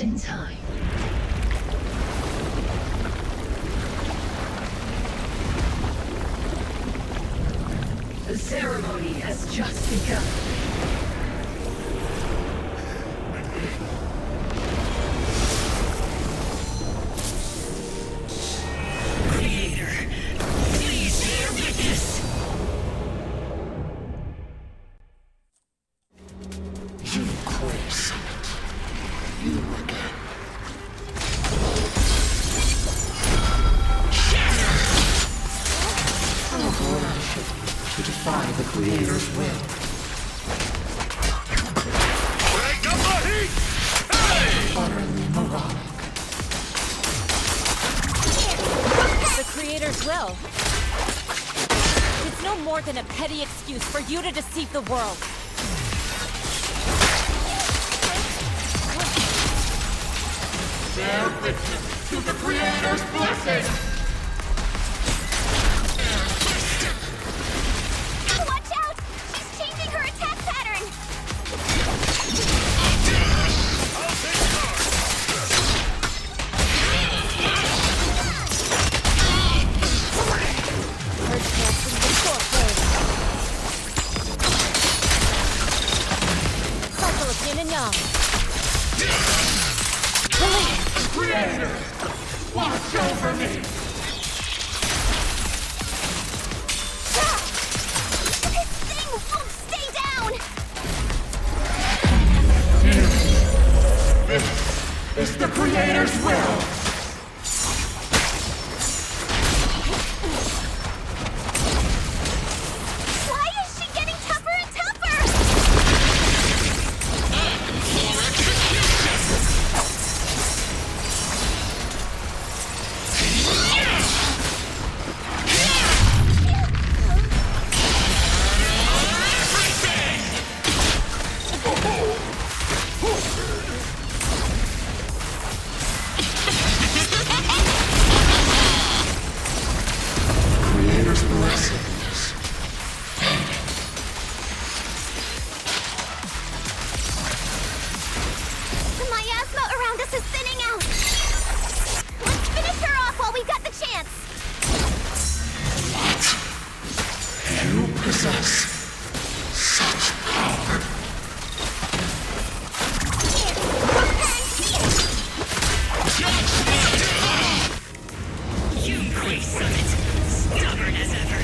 in time. The ceremony has just begun. Will. It's no more than a petty excuse for you to deceive the world. Bear witness to the Creator's blessing! Watch out! She's changing her attack pattern! I'll take charge! Her chance is the short blade. Cycle of yin and yang. Creator! Watch over me! This thing won't stay down! This is the Creator's will! Why is she getting tougher and tougher? Creator's blessings. The miasma around us is thinning out! Let's finish her off while we've got the chance! You possess such power. Yunquei Summit, stubborn as ever.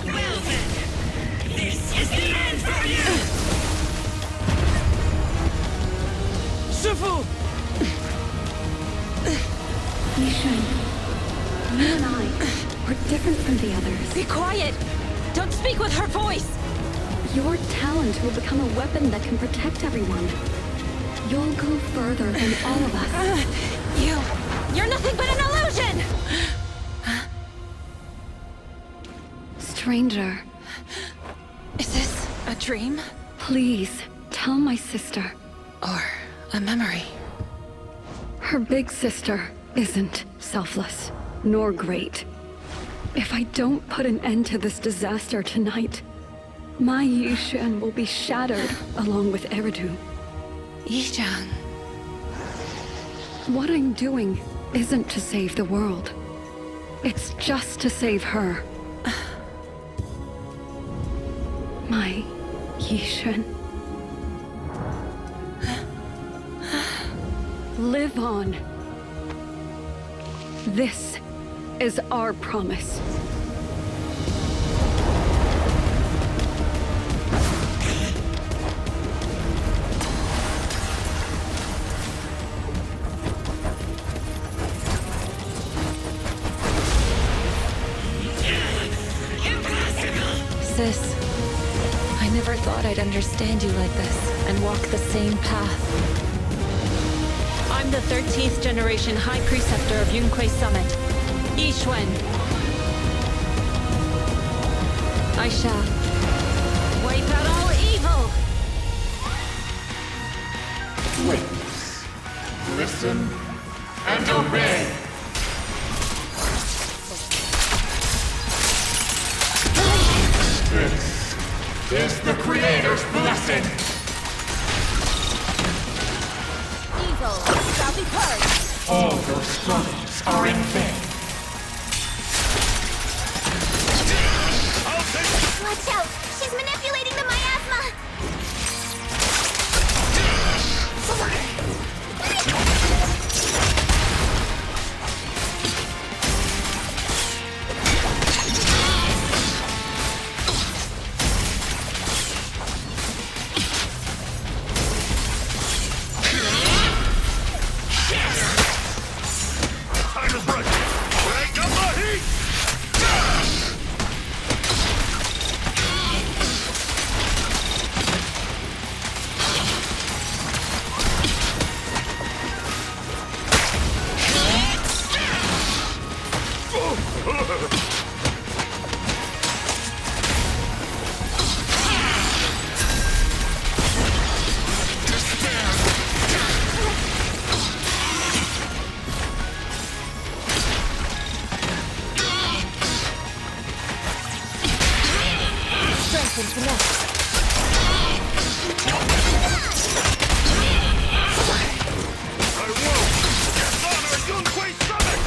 Well then, this is the end for you! Shifu! Yishun, you and I are different from the others. Be quiet! Don't speak with her voice! Your talent will become a weapon that can protect everyone. You'll go further than all of us. You're nothing but an illusion! Stranger, Is this a dream? please tell my sister. Or a memory? Her big sister isn't selfless, nor great. If I don't put an end to this disaster tonight, my Yishan will be shattered along with Eridu. Yizhang. What I'm doing isn't to save the world. It's just to save her. My Yishan. Live on. This is our promise. Sis, I never thought I'd understand you like this and walk the same path. I'm the 13th generation High Preceptor of Yunquei Summit, Yixuan. I shall wipe out all evil! Witness, listen, and obey. This is the Creator's blessing. Your struggles are in vain. Watch out! She's manipulating the miasma! Time is right. Break up the heat! Strength and finesse. I won't! Honor Yunquei Summit!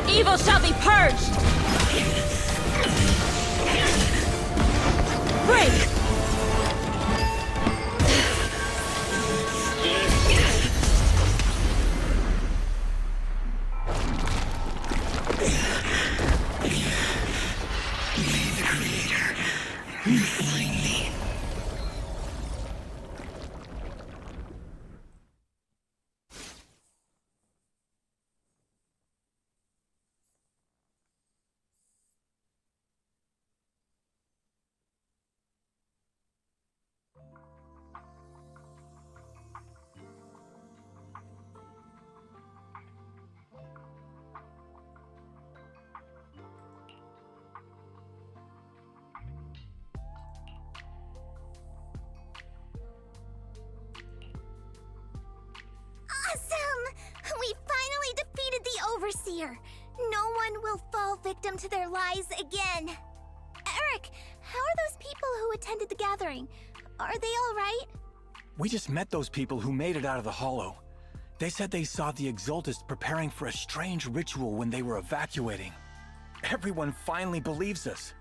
Evil shall be purged! Break! Awesome! We finally defeated the Overseer. No one will fall victim to their lies again. Eric, how are those people who attended the gathering? Are they all right? We just met those people who made it out of the Hollow. They said they saw the Exaltists preparing for a strange ritual when they were evacuating. Everyone finally believes us.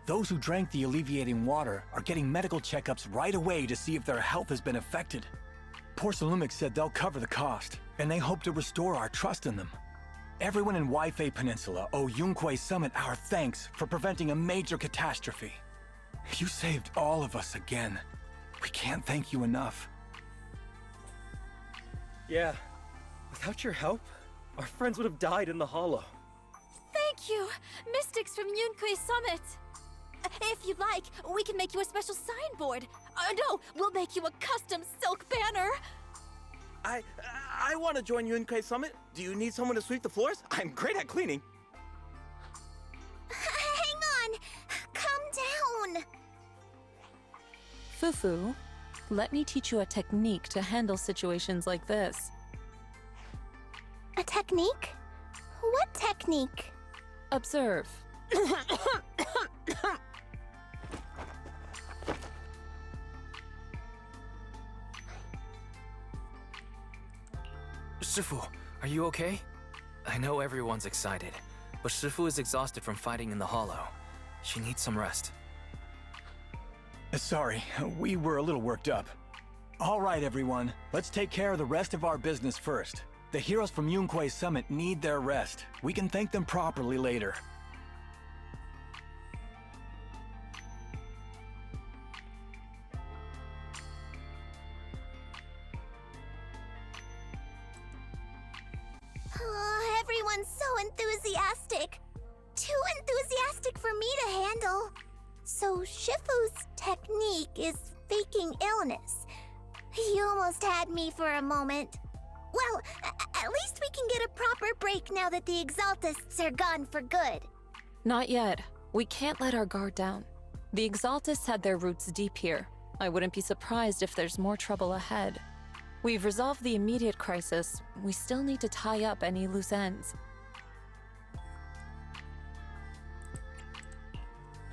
Those who drank the alleviating water are getting medical checkups right away to see if their health has been affected. Porcelumix said they'll cover the cost, and they hope to restore our trust in them. Everyone in Waifei Peninsula owe Yunquei Summit our thanks for preventing a major catastrophe. You saved all of us again. We can't thank you enough. Yeah. Without your help, our friends would have died in the Hollow. Thank you, Mystics from Yunquei Summit. If you'd like, we can make you a special signboard. No, we'll make you a custom silk banner. I want to join Yunquei Summit. Do you need someone to sweep the floors? I'm great at cleaning. Hang on! Calm down! Fufu, let me teach you a technique to handle situations like this. A technique? What technique? Observe. Shifu, are you okay? I know everyone's excited, but Shifu is exhausted from fighting in the Hollow. She needs some rest. Sorry, we were a little worked up. All right, everyone, let's take care of the rest of our business first. The heroes from Yunquei Summit need their rest. We can thank them properly later. Oh, everyone's so enthusiastic. Too enthusiastic for me to handle. So Shifu's technique is faking illness. You almost had me for a moment. Well, at least we can get a proper break now that the Exaltists are gone for good. Not yet. We can't let our guard down. The Exaltists had their roots deep here. I wouldn't be surprised if there's more trouble ahead. We've resolved the immediate crisis. We still need to tie up any loose ends.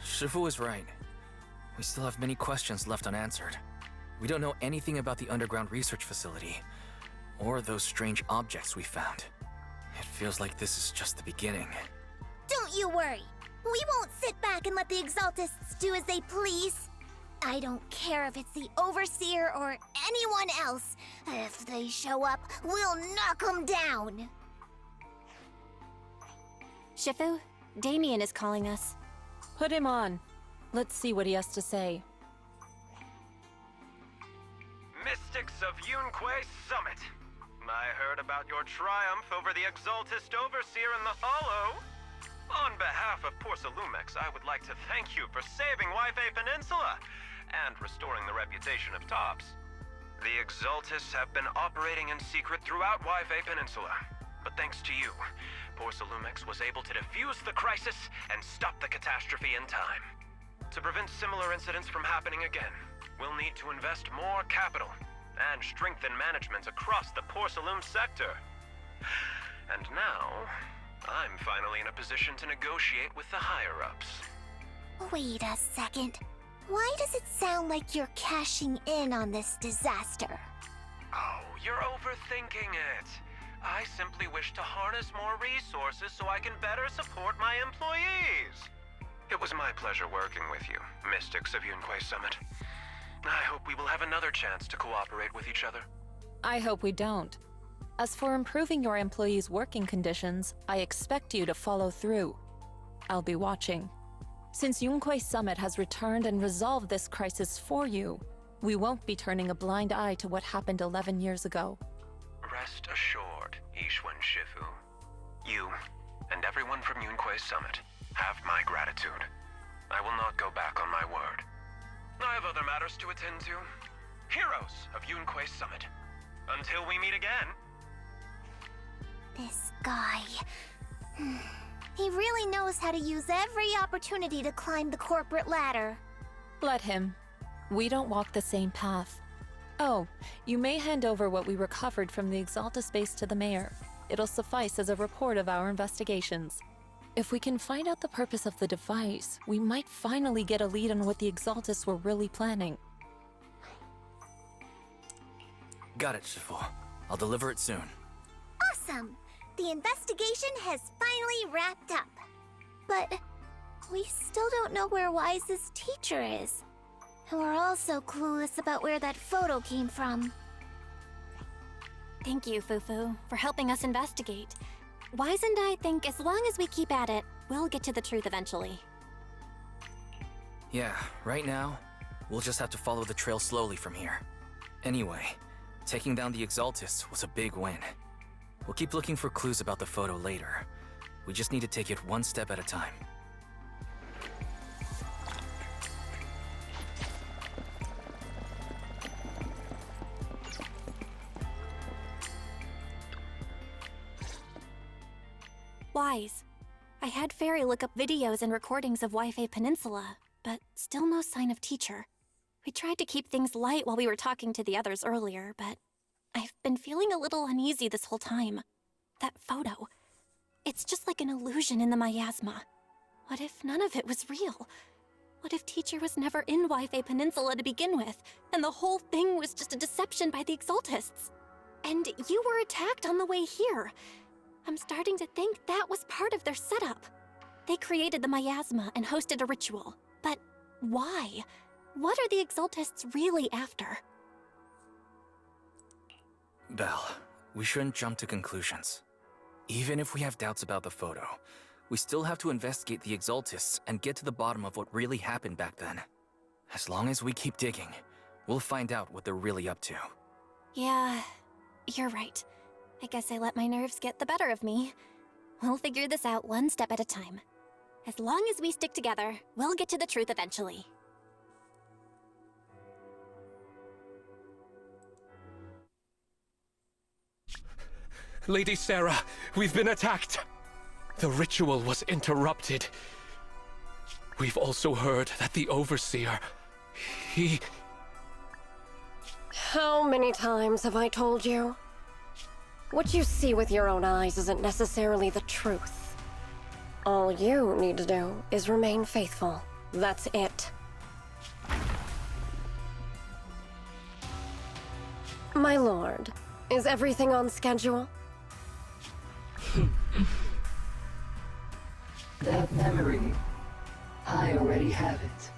Shifu is right. We still have many questions left unanswered. We don't know anything about the underground research facility, or those strange objects we found. It feels like this is just the beginning. Don't you worry. We won't sit back and let the Exaltists do as they please. I don't care if it's the Overseer or anyone else. If they show up, we'll knock them down. Shifu, Damien is calling us. Put him on. Let's see what he has to say. Mystics of Yunquei Summit. I heard about your triumph over the Exaltist Overseer in the Hollow. On behalf of Porcelumex, I would like to thank you for saving Yunquei Peninsula and restoring the reputation of Tops. The Exaltists have been operating in secret throughout Yunquei Peninsula, but thanks to you, Porcelumex was able to defuse the crisis and stop the catastrophe in time. To prevent similar incidents from happening again, we'll need to invest more capital and strengthen management across the Porcelume sector. And now, I'm finally in a position to negotiate with the higher-ups. Wait a second. Why does it sound like you're cashing in on this disaster? Oh, you're overthinking it. I simply wish to harness more resources so I can better support my employees. It was my pleasure working with you, Mystics of Yunquei Summit. I hope we will have another chance to cooperate with each other. I hope we don't. As for improving your employees' working conditions, I expect you to follow through. I'll be watching. Since Yunquei Summit has returned and resolved this crisis for you, we won't be turning a blind eye to what happened 11 years ago. Rest assured, Ishwan Shifu. You, and everyone from Yunquei Summit, have my gratitude. I will not go back on my word. I have other matters to attend to. Heroes of Yunquei Summit. Until we meet again. This guy... He really knows how to use every opportunity to climb the corporate ladder. Let him. We don't walk the same path. Oh, you may hand over what we recovered from the Exaltus base to the mayor. It'll suffice as a report of our investigations. If we can find out the purpose of the device, we might finally get a lead on what the Exaltus were really planning. Got it, Shifu. I'll deliver it soon. Awesome! The investigation has finally wrapped up. But we still don't know where Wise's teacher is. And we're also clueless about where that photo came from. Thank you, Fufu, for helping us investigate. Wise and I think as long as we keep at it, we'll get to the truth eventually. Yeah, right now, we'll just have to follow the trail slowly from here. Anyway, taking down the Exaltists was a big win. We'll keep looking for clues about the photo later. We just need to take it one step at a time. Wise. I had Fairy look up videos and recordings of Yunquei Peninsula, but still no sign of teacher. We tried to keep things light while we were talking to the others earlier, but I've been feeling a little uneasy this whole time. That photo. It's just like an illusion in the miasma. What if none of it was real? What if teacher was never in Yunquei Peninsula to begin with, and the whole thing was just a deception by the Exaltists? And you were attacked on the way here. I'm starting to think that was part of their setup. They created the miasma and hosted a ritual. But why? What are the Exaltists really after? Belle, we shouldn't jump to conclusions. Even if we have doubts about the photo, we still have to investigate the Exaltists and get to the bottom of what really happened back then. As long as we keep digging, we'll find out what they're really up to. Yeah, you're right. I guess I let my nerves get the better of me. We'll figure this out one step at a time. As long as we stick together, we'll get to the truth eventually. Lady Sarah, we've been attacked. The ritual was interrupted. We've also heard that the Overseer, he... How many times have I told you? What you see with your own eyes isn't necessarily the truth. All you need to do is remain faithful. That's it. My lord, is everything on schedule? That memory, I already have it.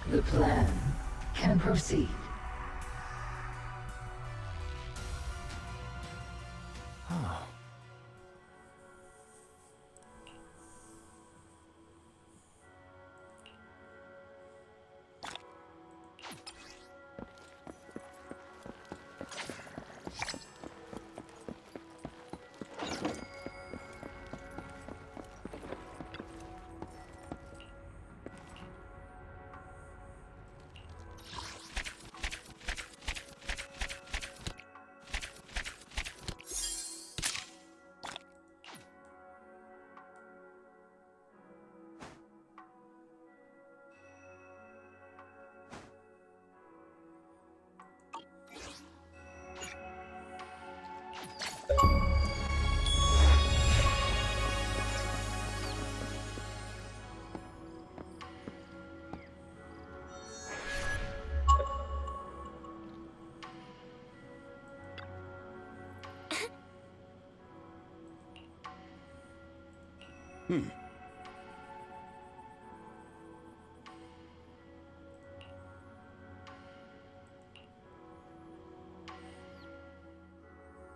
The plan can proceed. Oh.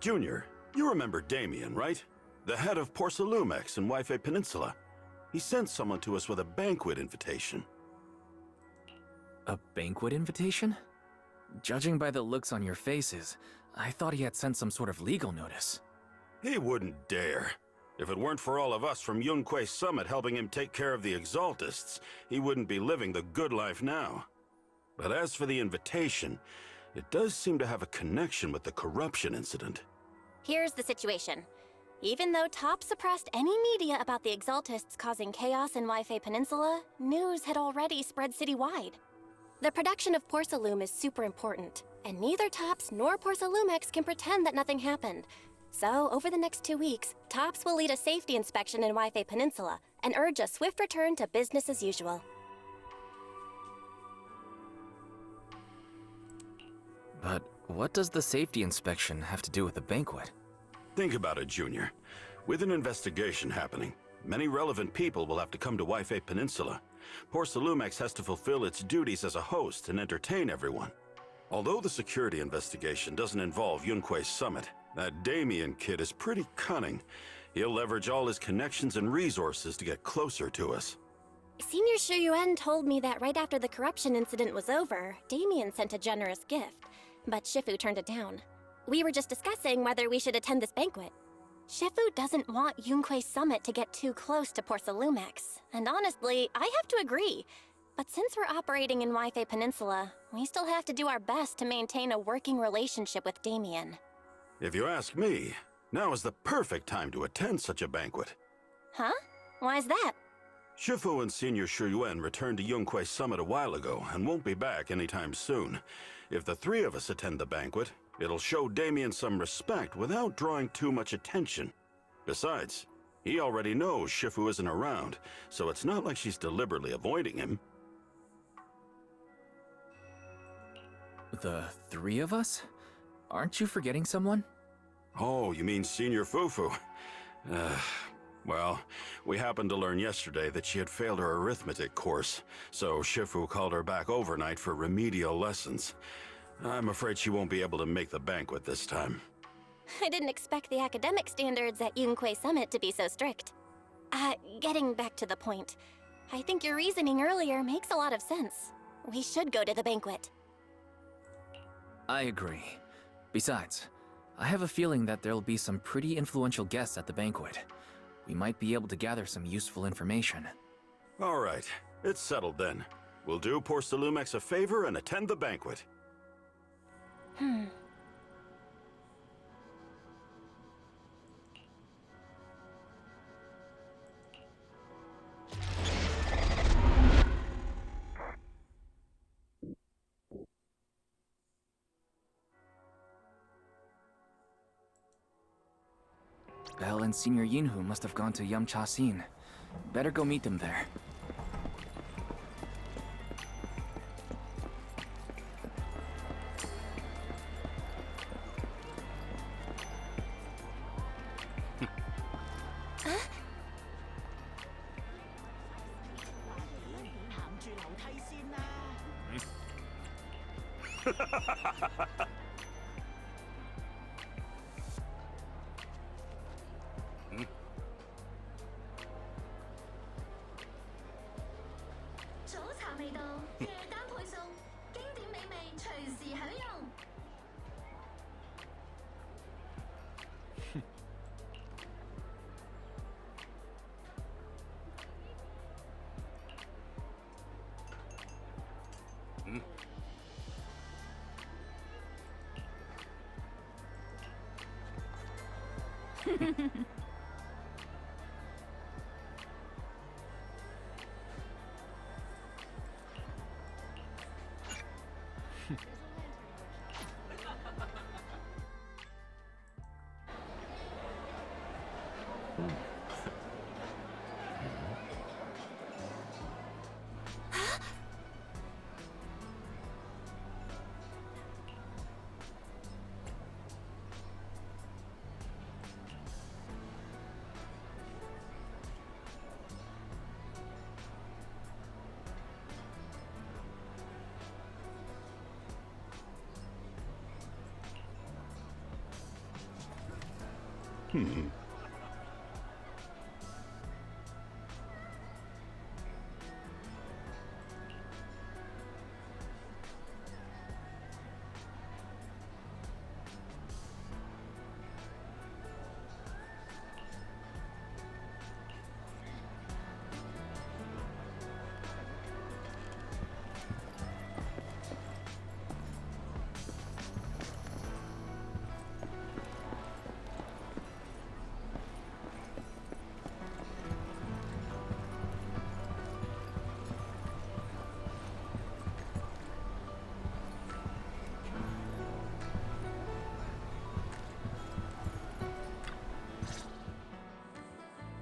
Junior, you remember Damien, right? The head of Porcelumex in Wi-Fi Peninsula. He sent someone to us with a banquet invitation. A banquet invitation? Judging by the looks on your faces, I thought he had sent some sort of legal notice. He wouldn't dare. If it weren't for all of us from Yunque Summit helping him take care of the Exaltists, he wouldn't be living the good life now. But as for the invitation, it does seem to have a connection with the corruption incident. Here's the situation. Even though Top suppressed any media about the Exaltists causing chaos in Wi-Fi Peninsula, news had already spread citywide. The production of Porcelume is super important, and neither Tops nor Porcelumex can pretend that nothing happened. So, over the next 2 weeks, Tops will lead a safety inspection in Wi-Fi Peninsula and urge a swift return to business as usual. But what does the safety inspection have to do with the banquet? Think about it, Junior. With an investigation happening, many relevant people will have to come to Wi-Fi Peninsula. Porcelumex has to fulfill its duties as a host and entertain everyone. Although the security investigation doesn't involve Yunque Summit, that Damien kid is pretty cunning. He'll leverage all his connections and resources to get closer to us. Senior Shuyuan told me that right after the corruption incident was over, Damien sent a generous gift, but Shifu turned it down. We were just discussing whether we should attend this banquet. Shifu doesn't want Yunque Summit to get too close to Porcelumex, and honestly, I have to agree. But since we're operating in Wi-Fi Peninsula, we still have to do our best to maintain a working relationship with Damien. If you ask me, now is the perfect time to attend such a banquet. Huh? Why's that? Shifu and Senior Shuyuan returned to Yunque Summit a while ago and won't be back anytime soon. If the three of us attend the banquet, it'll show Damien some respect without drawing too much attention. Besides, he already knows Shifu isn't around, so it's not like she's deliberately avoiding him. The three of us? Aren't you forgetting someone? Oh, you mean Senior Fufu? Well, we happened to learn yesterday that she had failed her arithmetic course, so Shifu called her back overnight for remedial lessons. I'm afraid she won't be able to make the banquet this time. I didn't expect the academic standards at Yunque Summit to be so strict. Getting back to the point, I think your reasoning earlier makes a lot of sense. We should go to the banquet. I agree. Besides, I have a feeling that there'll be some pretty influential guests at the banquet. We might be able to gather some useful information. All right, it's settled then. We'll do Porcelumex a favor and attend the banquet. Belle and Senior Yinhu must have gone to Yamcha-sin. Better go meet them there.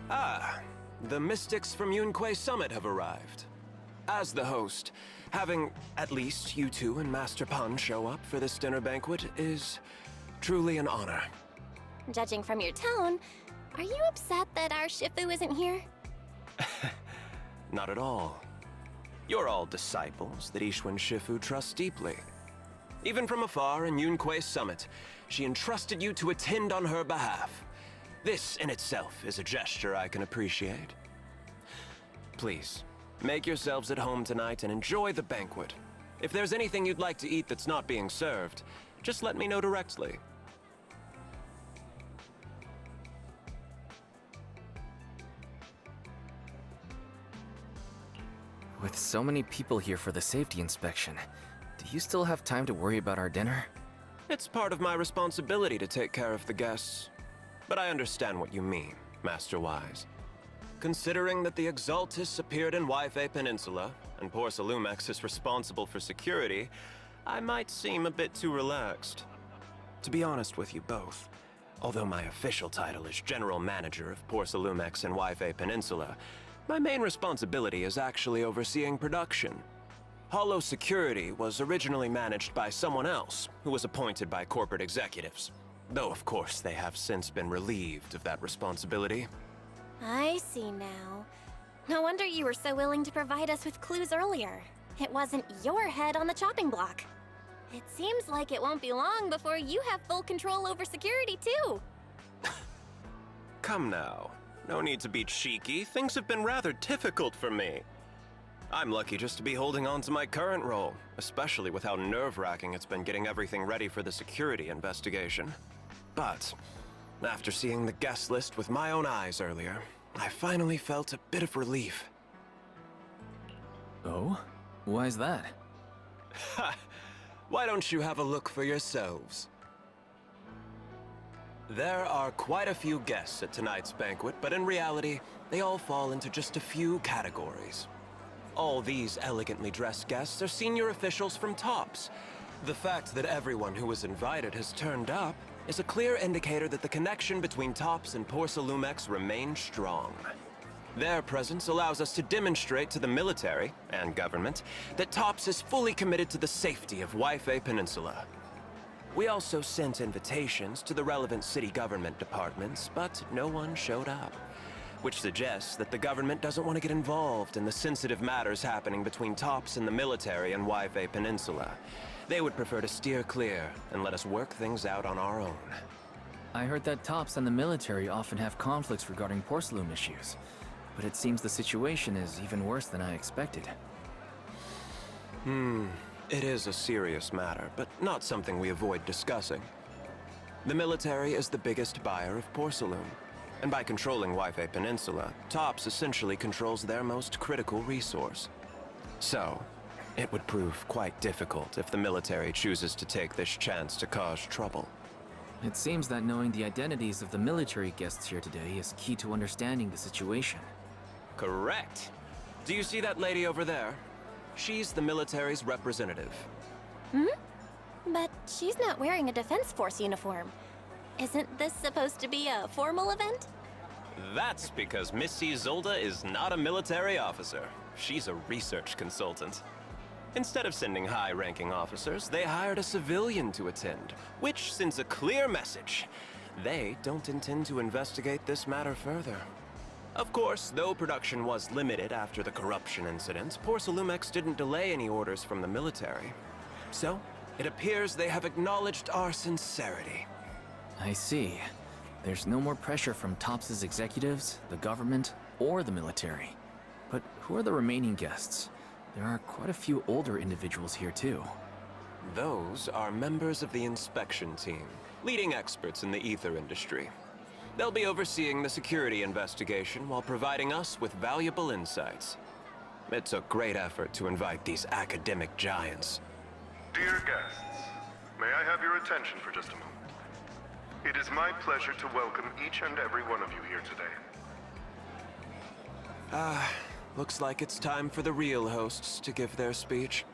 Ah, the mystics from Yunquay Summit have arrived. As the host, having at least you two and Master Pan show up for this dinner banquet is truly an honor. Judging from your tone, are you upset that our Shifu isn't here? Not at all. You're all disciples that Ishwan Shifu trusts deeply. Even from afar in Yunquay Summit, she entrusted you to attend on her behalf. This in itself is a gesture I can appreciate. Please, make yourselves at home tonight and enjoy the banquet. If there's anything you'd like to eat that's not being served, just let me know directly. With so many people here for the safety inspection, do you still have time to worry about our dinner? It's part of my responsibility to take care of the guests. But I understand what you mean, Master Wise. Considering that the Exaltus appeared in Waifei Peninsula, and Porcelumex is responsible for security, I might seem a bit too relaxed. To be honest with you both, although my official title is General Manager of Porcelumex and Waifei Peninsula, my main responsibility is actually overseeing production. Hollow Security was originally managed by someone else, who was appointed by corporate executives. Though, of course, they have since been relieved of that responsibility. I see now. No wonder you were so willing to provide us with clues earlier. It wasn't your head on the chopping block. It seems like it won't be long before you have full control over security, too. Come now. No need to be cheeky. Things have been rather difficult for me. I'm lucky just to be holding on to my current role, especially with how nerve-wracking it's been getting everything ready for the security investigation. But after seeing the guest list with my own eyes earlier, I finally felt a bit of relief. Oh? Why is that? Ha! Why don't you have a look for yourselves? There are quite a few guests at tonight's banquet, but in reality, they all fall into just a few categories. All these elegantly dressed guests are senior officials from TOPS. The fact that everyone who was invited has turned up is a clear indicator that the connection between TOPS and Porcelumex remains strong. Their presence allows us to demonstrate to the military and government that TOPS is fully committed to the safety of Wi-Fi Peninsula. We also sent invitations to the relevant city government departments, but no one showed up, which suggests that the government doesn't want to get involved in the sensitive matters happening between TOPS and the military and Wi-Fi Peninsula. They would prefer to steer clear and let us work things out on our own. I heard that TOPS and the military often have conflicts regarding porcelain issues, but it seems the situation is even worse than I expected. It is a serious matter, but not something we avoid discussing. The military is the biggest buyer of porcelain, and by controlling Wi-Fi Peninsula, TOPS essentially controls their most critical resource. So, it would prove quite difficult if the military chooses to take this chance to cause trouble. It seems that knowing the identities of the military guests here today is key to understanding the situation. Correct. Do you see that lady over there? She's the military's representative. But she's not wearing a Defense Force uniform. Isn't this supposed to be a formal event? That's because Missy Zolda is not a military officer. She's a research consultant. Instead of sending high-ranking officers, they hired a civilian to attend, which sends a clear message. They don't intend to investigate this matter further. Of course, though production was limited after the corruption incident, Porcelumex didn't delay any orders from the military. So, it appears they have acknowledged our sincerity. I see. There's no more pressure from TOPS's executives, the government, or the military. But who are the remaining guests? There are quite a few older individuals here too. Those are members of the inspection team, leading experts in the ether industry. They'll be overseeing the security investigation while providing us with valuable insights. It took great effort to invite these academic giants. Dear guests, may I have your attention for just a moment? It is my pleasure to welcome each and every one of you here today. Looks like it's time for the real hosts to give their speech.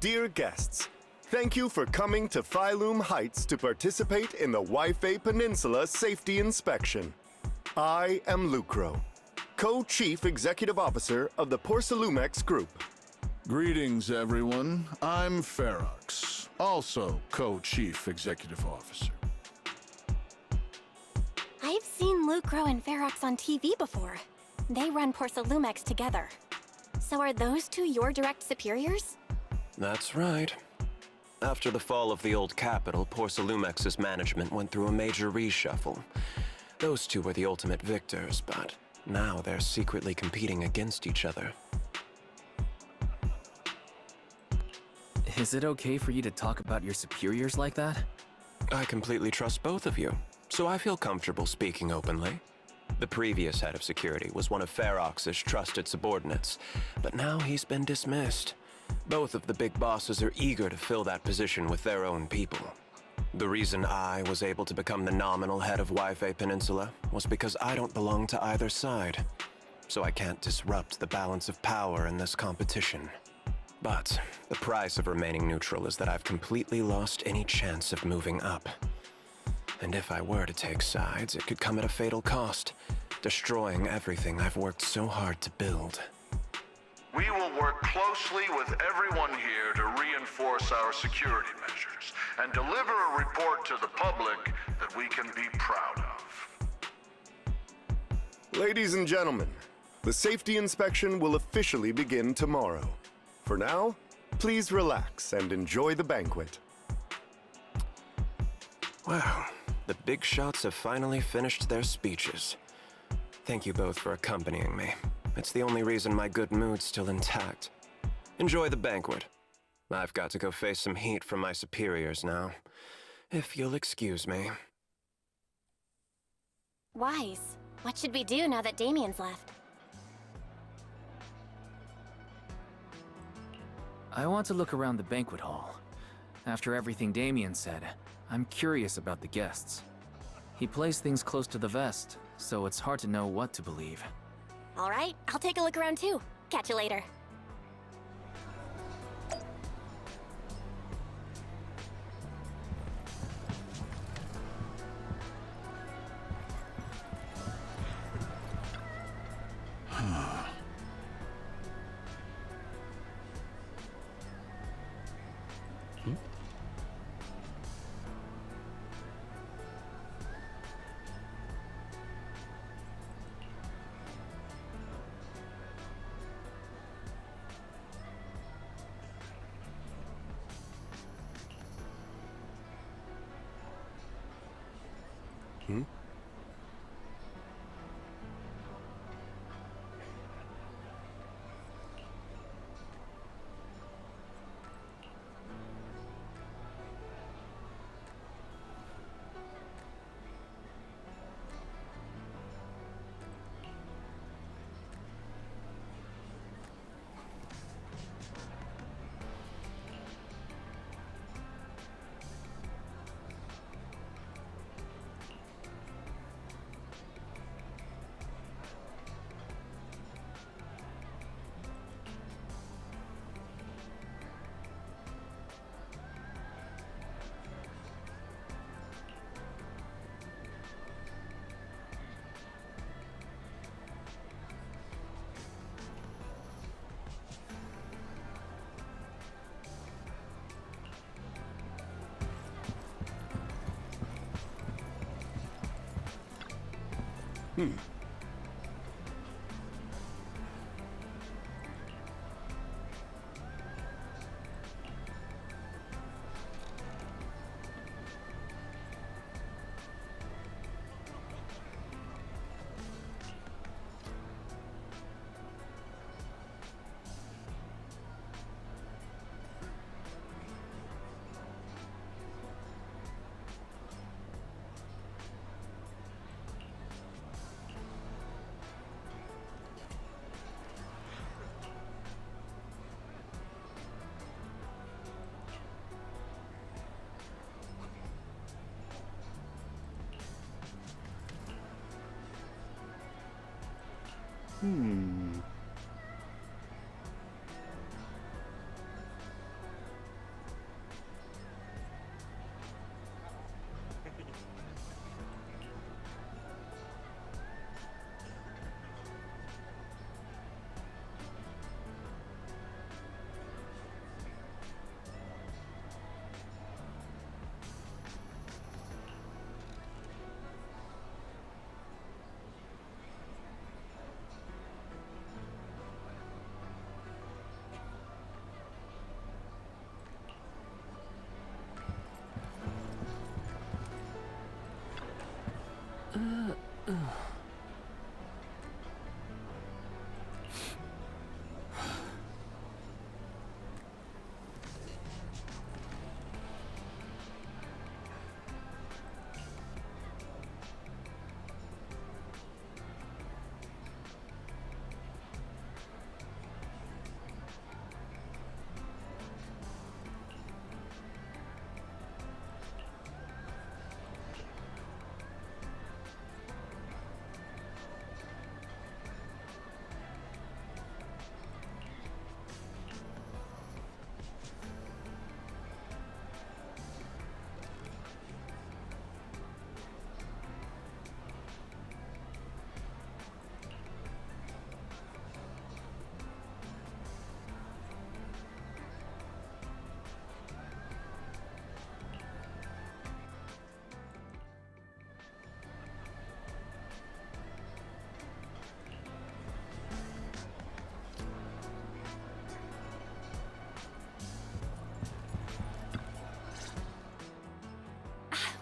Dear guests, thank you for coming to Phylum Heights to participate in the Wi-Fi Peninsula Safety Inspection. I am Lucro, Co-Chief Executive Officer of the Porcelumex Group. Greetings, everyone. I'm Ferox, also Co-Chief Executive Officer. I've seen Lucro and Ferox on TV before. They run Porcelumex together. So are those two your direct superiors? That's right. After the fall of the old capital, Porcelumex's management went through a major reshuffle. Those two were the ultimate victors, but now they're secretly competing against each other. Is it okay for you to talk about your superiors like that? I completely trust both of you, so I feel comfortable speaking openly. The previous head of security was one of Ferox's trusted subordinates, but now he's been dismissed. Both of the big bosses are eager to fill that position with their own people. The reason I was able to become the nominal head of Wi-Fi Peninsula was because I don't belong to either side, so I can't disrupt the balance of power in this competition. But the price of remaining neutral is that I've completely lost any chance of moving up. And if I were to take sides, it could come at a fatal cost, destroying everything I've worked so hard to build. We will work closely with everyone here to reinforce our security measures and deliver a report to the public that we can be proud of. Ladies and gentlemen, the safety inspection will officially begin tomorrow. For now, please relax and enjoy the banquet. Wow, the big shots have finally finished their speeches. Thank you both for accompanying me. It's the only reason my good mood's still intact. Enjoy the banquet. I've got to go face some heat from my superiors now. If you'll excuse me. Wise. What should we do now that Damien's left? I want to look around the banquet hall. After everything Damien said, I'm curious about the guests. He plays things close to the vest, so it's hard to know what to believe. All right, I'll take a look around too. Catch you later. Hmm?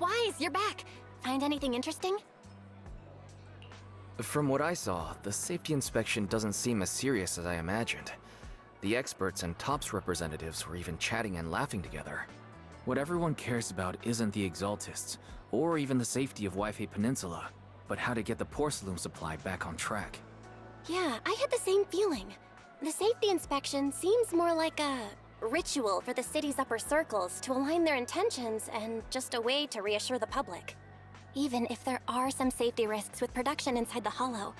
Wise, you're back. Find anything interesting? From what I saw, the safety inspection doesn't seem as serious as I imagined. The experts and TOPS representatives were even chatting and laughing together. What everyone cares about isn't the Exaltists, or even the safety of Wi-Fi Peninsula, but how to get the porcelain supply back on track. Yeah, I had the same feeling. The safety inspection seems more like a ritual for the city's upper circles to align their intentions and just a way to reassure the public. Even if there are some safety risks with production inside the Hollow,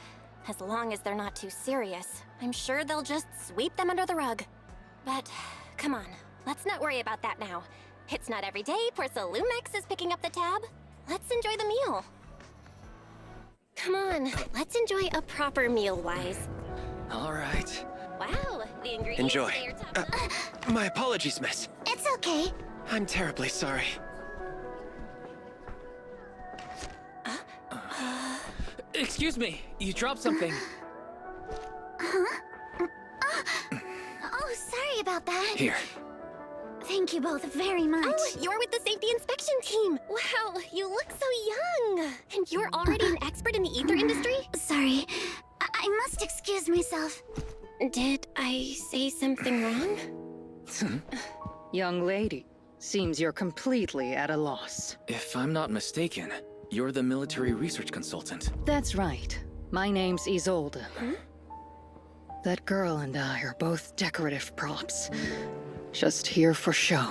as long as they're not too serious, I'm sure they'll just sweep them under the rug. But come on, let's not worry about that now. It's not every day Porcelumex is picking up the tab. Let's enjoy the meal. Come on, let's enjoy a proper meal, Wise. All right. Wow, the ingredients Enjoy. today are top-notch. My apologies, miss. It's okay. I'm terribly sorry. Excuse me, you dropped something. Huh? Oh, sorry about that. Here. Thank you both very much. Oh, you're with the safety inspection team. Wow, you look so young. think you're already an expert in the ether industry? Sorry. I must excuse myself. Did I say something wrong? Young lady, seems you're completely at a loss. If I'm not mistaken, you're the military research consultant. That's right. My name's Isolde. That girl and I are both decorative props. Just here for show.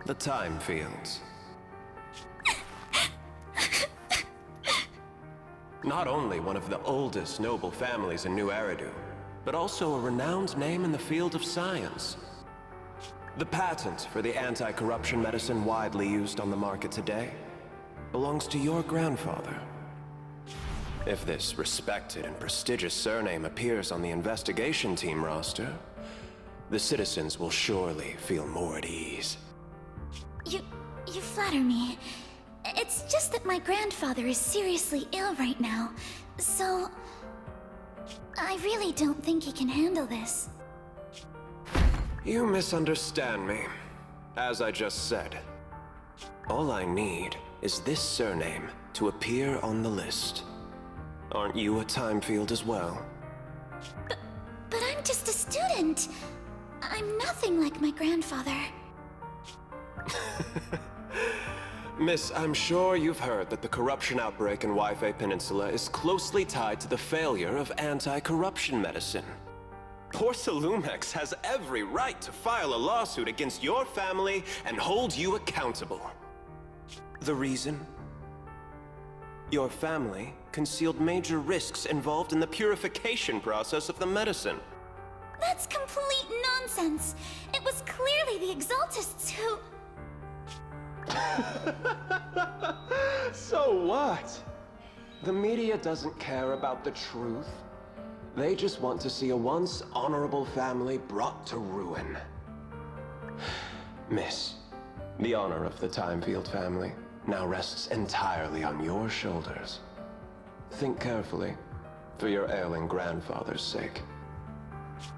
The time fields. Not only one of the oldest noble families in New Eridu, but also a renowned name in the field of science. The patent for the anti-corruption medicine widely used on the market today belongs to your grandfather. If this respected and prestigious surname appears on the investigation team roster, the citizens will surely feel more at ease. You flatter me. It's just that my grandfather is seriously ill right now, so I really don't think he can handle this. You misunderstand me. As I just said, all I need is this surname to appear on the list. Aren't you a time field as well? But I'm just a student. I'm nothing like my grandfather. Miss, I'm sure you've heard that the corruption outbreak in Wi-Fi Peninsula is closely tied to the failure of anti-corruption medicine. Porcelumex has every right to file a lawsuit against your family and hold you accountable. The reason? Your family concealed major risks involved in the purification process of the medicine. That's complete nonsense. It was clearly the Exaltists who... So what? The media doesn't care about the truth. They just want to see a once honorable family brought to ruin. Miss, the honor of the Timefield family now rests entirely on your shoulders. Think carefully, for your ailing grandfather's sake.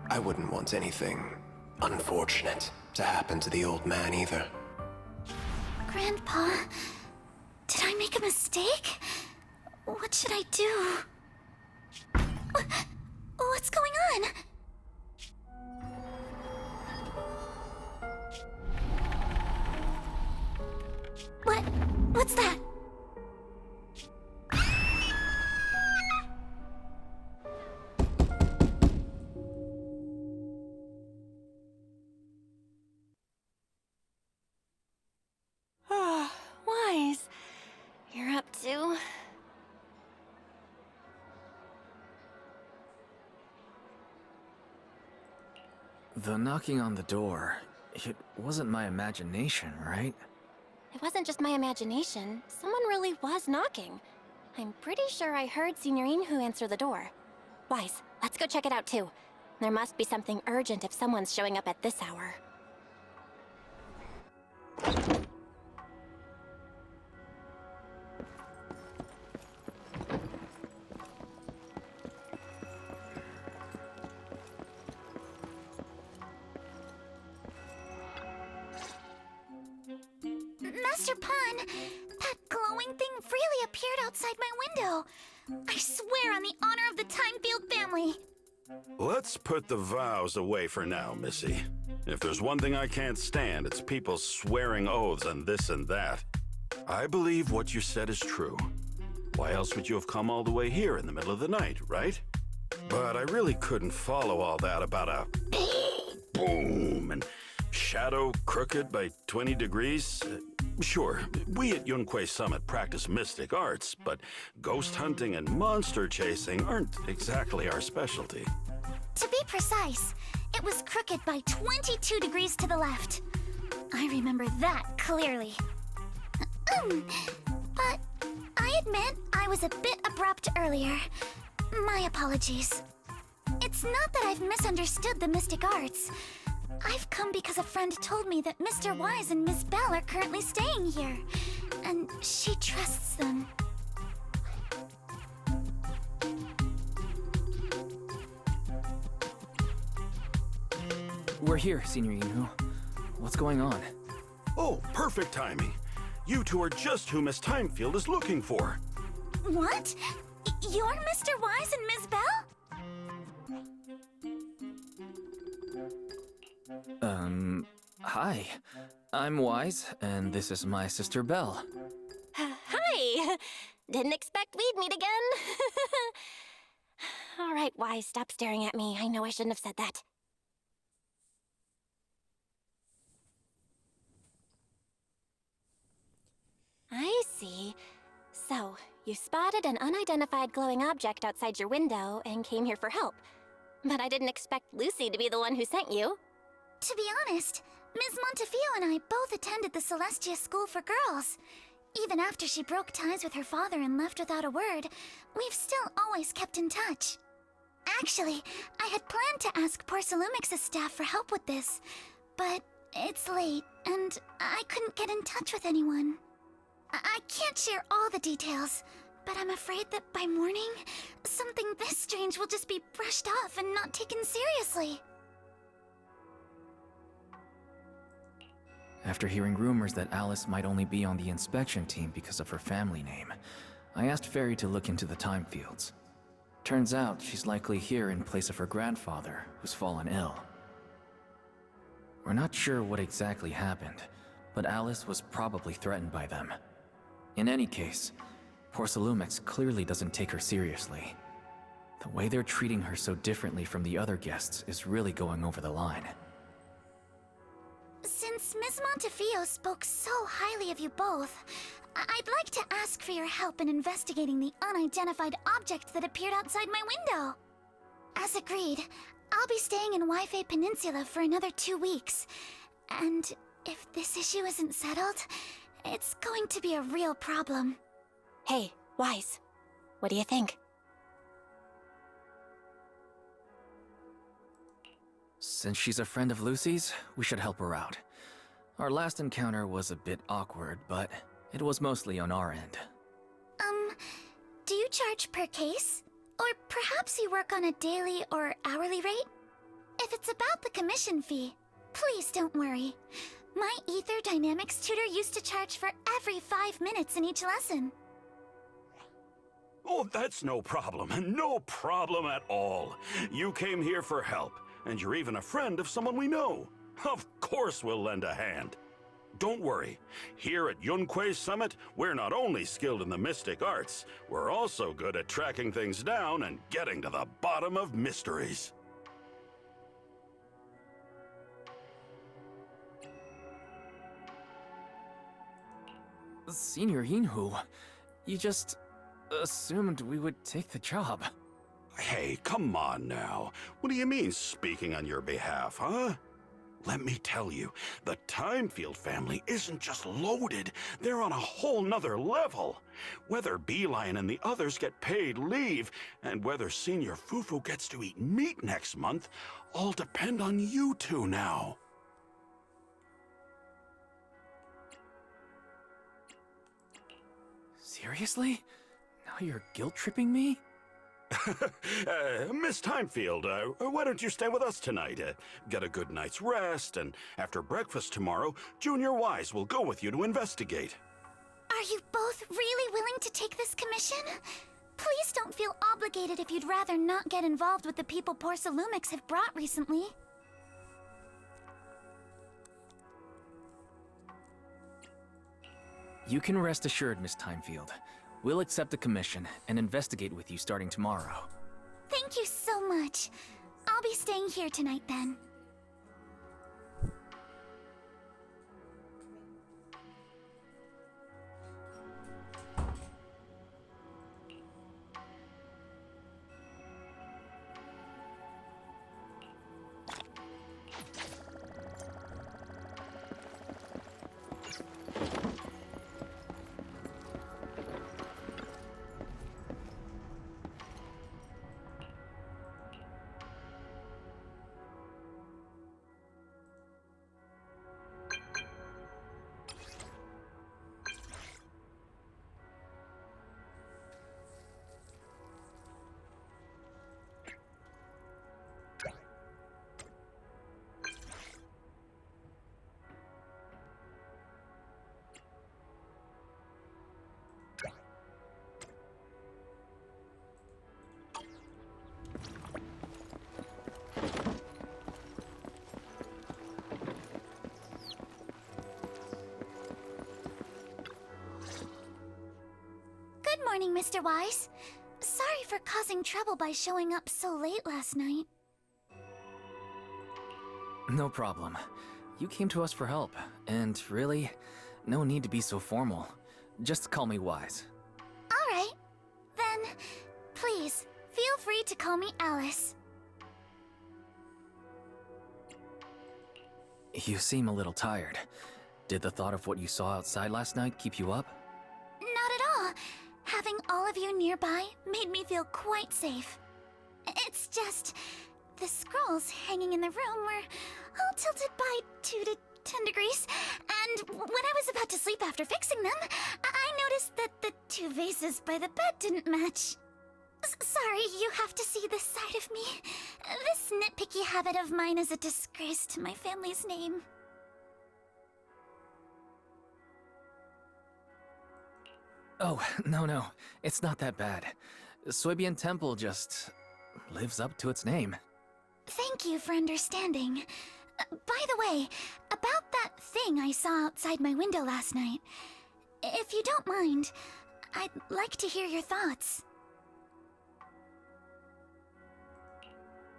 I wouldn't want anything unfortunate to happen to the old man either. Grandpa, did I make a mistake? What should I do? What's going on? What's that? Wise. You're up to... The knocking on the door, it wasn't my imagination, right? It wasn't just my imagination. Someone really was knocking. I'm pretty sure I heard Signorine who answer the door. Wise, let's go check it out too. There must be something urgent if someone's showing up at this hour. Master Pun, that glowing thing really appeared outside my window. I swear on the honor of the Timefield family. Let's put the vows away for now, Missy. If there's one thing I can't stand, it's people swearing oaths on this and that. I believe what you said is true. Why else would you have come all the way here in the middle of the night, right? But I really couldn't follow all that about a boom and shadow crooked by 20 degrees. Sure, we at Yunquay Summit practice mystic arts, but ghost hunting and monster chasing aren't exactly our specialty. To be precise, it was crooked by 22 degrees to the left. I remember that clearly. But I admit I was a bit abrupt earlier. My apologies. It's not that I've misunderstood the mystic arts. I've come because a friend told me that Mr. Wise and Miss Bell are currently staying here, and she trusts them. We're here, Senior Yinhu. What's going on? Oh, perfect timing. You two are just who Miss Timefield is looking for. What? You're Mr. Wise and Miss Bell? Hi. I'm Wise, and this is my sister Belle. Hi! Didn't expect we'd meet again. All right, Wise, stop staring at me. I know I shouldn't have said that. I see. So, you spotted an unidentified glowing object outside your window and came here for help. But I didn't expect Lucy to be the one who sent you. To be honest, Ms. Montefio and I both attended the Celestia School for Girls. Even after she broke ties with her father and left without a word, we've still always kept in touch. Actually, I had planned to ask Porcelumix's staff for help with this, but it's late, and I couldn't get in touch with anyone. I can't share all the details, but I'm afraid that by morning, something this strange will just be brushed off and not taken seriously. After hearing rumors that Alice might only be on the inspection team because of her family name, I asked Fairy to look into the time fields. Turns out she's likely here in place of her grandfather, who's fallen ill. We're not sure what exactly happened, but Alice was probably threatened by them. In any case, Porcelumix clearly doesn't take her seriously. The way they're treating her so differently from the other guests is really going over the line. Since Ms. Montefio spoke so highly of you both, I'd like to ask for your help in investigating the unidentified object that appeared outside my window. As agreed, I'll be staying in Wi-Fi Peninsula for another 2 weeks. And if this issue isn't settled, it's going to be a real problem. Hey, Wise, what do you think? Since she's a friend of Lucy's, we should help her out. Our last encounter was a bit awkward, but it was mostly on our end. Do you charge per case? Or perhaps you work on a daily or hourly rate? If it's about the commission fee, please don't worry. My Ether Dynamics tutor used to charge for every 5 minutes in each lesson. Oh, that's no problem. No problem at all. You came here for help, and you're even a friend of someone we know. Of course we'll lend a hand. Don't worry. Here at Yunque's Summit, we're not only skilled in the mystic arts, we're also good at tracking things down and getting to the bottom of mysteries. Senior Yinhu, you just assumed we would take the job. Hey, come on now. What do you mean, speaking on your behalf, huh? Let me tell you, the Timefield family isn't just loaded, they're on a whole nother level. Whether Beeline and the others get paid leave, and whether Senior Fufu gets to eat meat next month, all depend on you two now. Seriously? Now you're guilt-tripping me? Miss Timefield, why don't you stay with us tonight? Get a good night's rest, and after breakfast tomorrow, Junior Wise will go with you to investigate. Are you both really willing to take this commission? Please don't feel obligated if you'd rather not get involved with the people Porcelumix have brought recently. You can rest assured, Miss Timefield. We'll accept the commission and investigate with you starting tomorrow. Thank you so much. I'll be staying here tonight then. morning, Mr. Wise. Sorry for causing trouble by showing up so late last night. No problem. You came to us for help, and really, no need to be so formal. Just call me Wise. Alright. Then, please, feel free to call me Alice. You seem a little tired. Did the thought of what you saw outside last night keep you up? Not at all. Having all of you nearby made me feel quite safe. It's just, the scrolls hanging in the room were all tilted by 2 to 10 degrees, and when I was about to sleep after fixing them, I noticed that the 2 vases by the bed didn't match. Sorry, you have to see this side of me. This nitpicky habit of mine is a disgrace to my family's name. Oh, no. It's not that bad. Soybian Temple just lives up to its name. Thank you for understanding. By the way, about that thing I saw outside my window last night, if you don't mind, I'd like to hear your thoughts.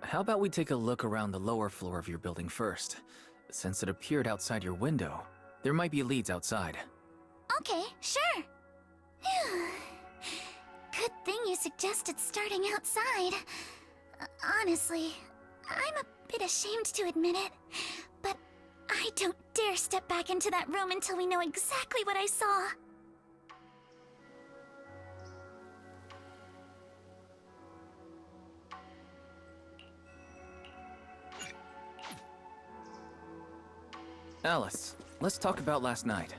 How about we take a look around the lower floor of your building first? Since it appeared outside your window, there might be leads outside. Okay, sure. Good thing you suggested starting outside. Honestly, I'm a bit ashamed to admit it, but I don't dare step back into that room until we know exactly what I saw. Alice, let's talk about last night.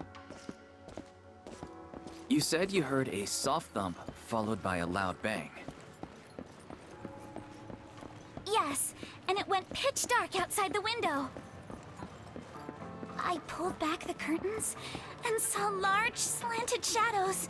You said you heard a soft thump followed by a loud bang. Yes, and it went pitch dark outside the window. I pulled back the curtains and saw large, slanted shadows.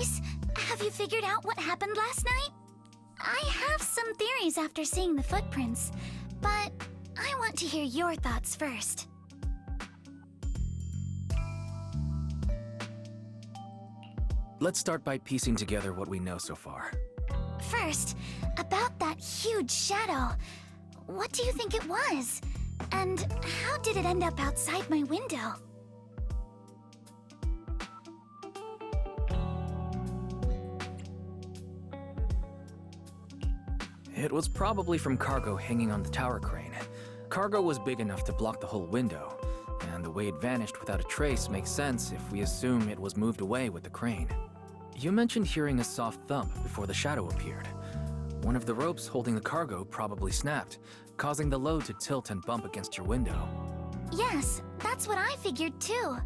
Wise, have you figured out what happened last night? I have some theories after seeing the footprints, but I want to hear your thoughts first. Let's start by piecing together what we know so far. First, about that huge shadow. What do you think it was? And how did it end up outside my window? It was probably from cargo hanging on the tower crane. Cargo was big enough to block the whole window, and the way it vanished without a trace makes sense if we assume it was moved away with the crane. You mentioned hearing a soft thump before the shadow appeared. One of the ropes holding the cargo probably snapped, causing the load to tilt and bump against your window. Yes, that's what I figured too.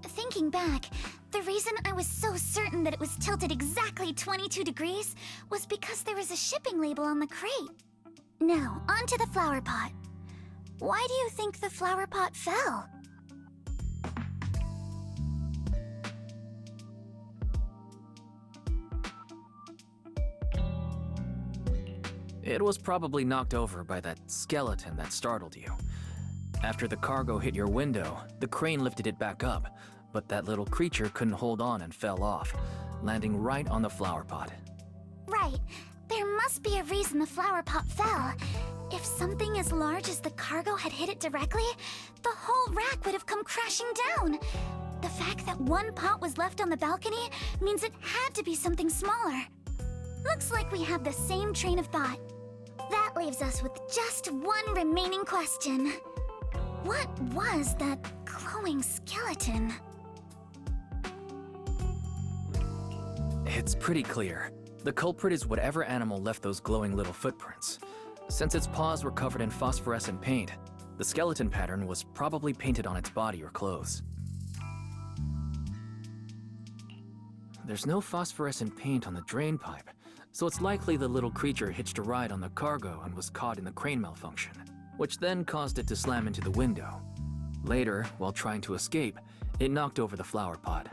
Thinking back, the reason I was so certain that it was tilted exactly 22 degrees was because there was a shipping label on the crate. Now, onto the flower pot. Why do you think the flower pot fell? It was probably knocked over by that skeleton that startled you. After the cargo hit your window, the crane lifted it back up, but that little creature couldn't hold on and fell off, landing right on the flower pot. Right. There must be a reason the flower pot fell. If something as large as the cargo had hit it directly, the whole rack would have come crashing down. The fact that one pot was left on the balcony means it had to be something smaller. Looks like we have the same train of thought. That leaves us with just one remaining question. What was that glowing skeleton? It's pretty clear. The culprit is whatever animal left those glowing little footprints. Since its paws were covered in phosphorescent paint, the skeleton pattern was probably painted on its body or clothes. There's no phosphorescent paint on the drain pipe, so it's likely the little creature hitched a ride on the cargo and was caught in the crane malfunction, which then caused it to slam into the window. Later, while trying to escape, it knocked over the flower pot.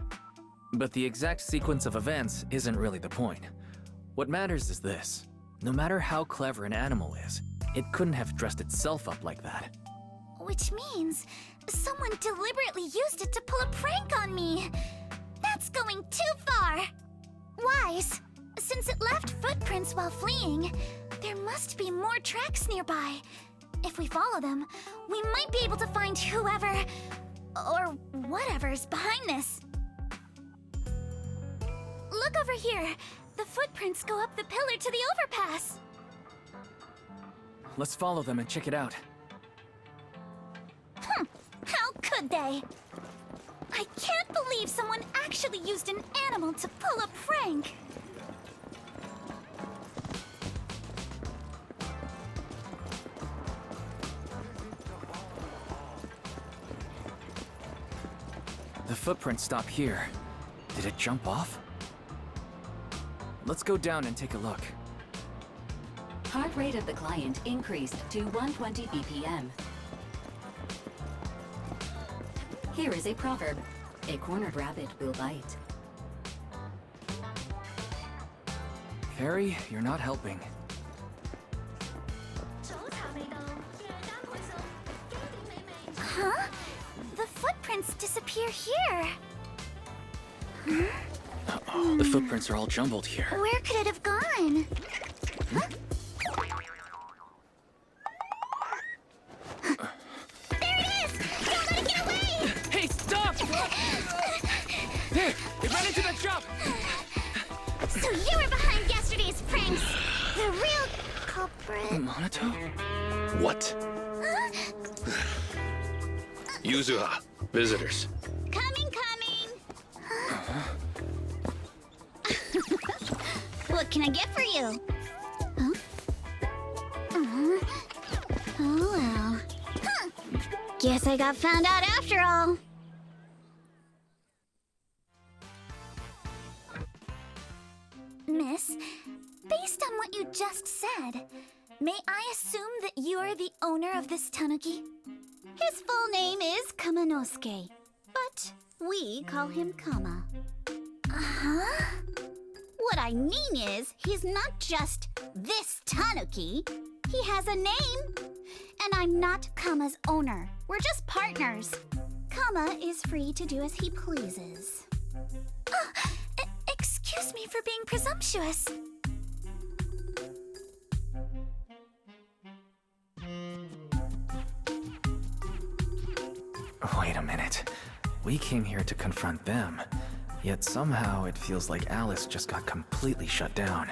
But the exact sequence of events isn't really the point. What matters is this. No matter how clever an animal is, it couldn't have dressed itself up like that. Which means someone deliberately used it to pull a prank on me. That's going too far. Wise, since it left footprints while fleeing, there must be more tracks nearby. If we follow them, we might be able to find whoever or whatever's behind this. Look over here. The footprints go up the pillar to the overpass. Let's follow them and check it out. How could they? I can't believe someone actually used an animal to pull a prank. The footprints stop here. Did it jump off? Let's go down and take a look. Heart rate of the client increased to 120 BPM. Here is a proverb. A cornered rabbit will bite. Fairy, you're not helping. Huh? The footprints disappear here. Huh? Uh-oh, the footprints are all jumbled here. Where could it have gone? Huh? There it is! Don't let it get away! Hey, stop! There! It ran into the jump! So you were behind yesterday's pranks! The real culprit... Monato? What? Huh? Yuzuha, visitors. Coming! What can I get for you? Huh? Oh well. Huh. Guess I got found out after all. Miss, based on what you just said, may I assume that you are the owner of this tanuki? His full name is Kamanosuke, but we call him Kama. Uh-huh. What I mean is, he's not just this Tanuki. He has a name. And I'm not Kama's owner. We're just partners. Kama is free to do as he pleases. Excuse me for being presumptuous. Wait a minute. We came here to confront them, yet somehow it feels like Alice just got completely shut down.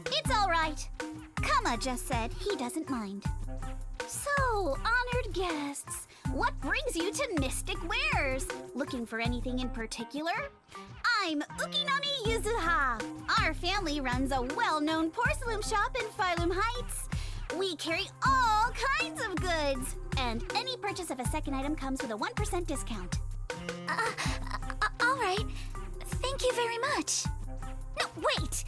It's all right. Kama just said he doesn't mind. So, honored guests, what brings you to Mystic Wares? Looking for anything in particular? I'm Ukinami Yuzuha. Our family runs a well-known porcelain shop in Phylum Heights. We carry all kinds of goods, and any purchase of a second item comes with a 1% discount. All right. Thank you very much. No, wait!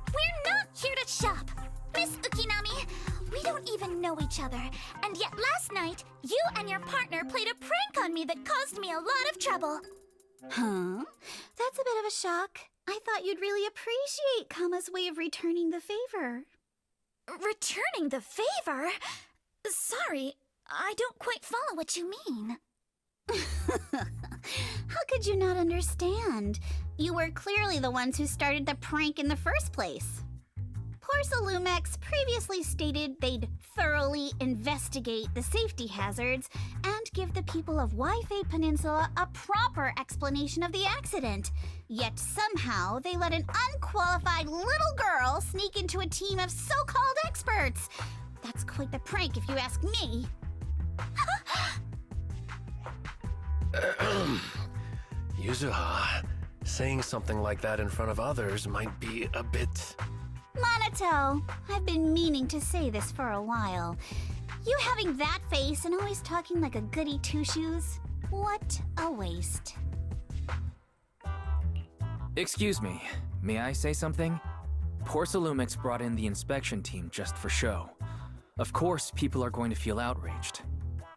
We're not here to shop! Miss Ukinami, we don't even know each other, and yet last night, you and your partner played a prank on me that caused me a lot of trouble. Huh? That's a bit of a shock. I thought you'd really appreciate Kama's way of returning the favor. Returning the favor? Sorry, I don't quite follow what you mean. How could you not understand? You were clearly the ones who started the prank in the first place. Porcelumex previously stated they'd thoroughly investigate the safety hazards and give the people of Waifei Peninsula a proper explanation of the accident. Yet somehow they let an unqualified little girl sneak into a team of so-called experts. That's quite the prank if you ask me. Yuzuha, saying something like that in front of others might be a bit... Monato, I've been meaning to say this for a while. You having that face and always talking like a goody two-shoes? What a waste. Excuse me, may I say something? Porcelumix brought in the inspection team just for show. Of course, people are going to feel outraged.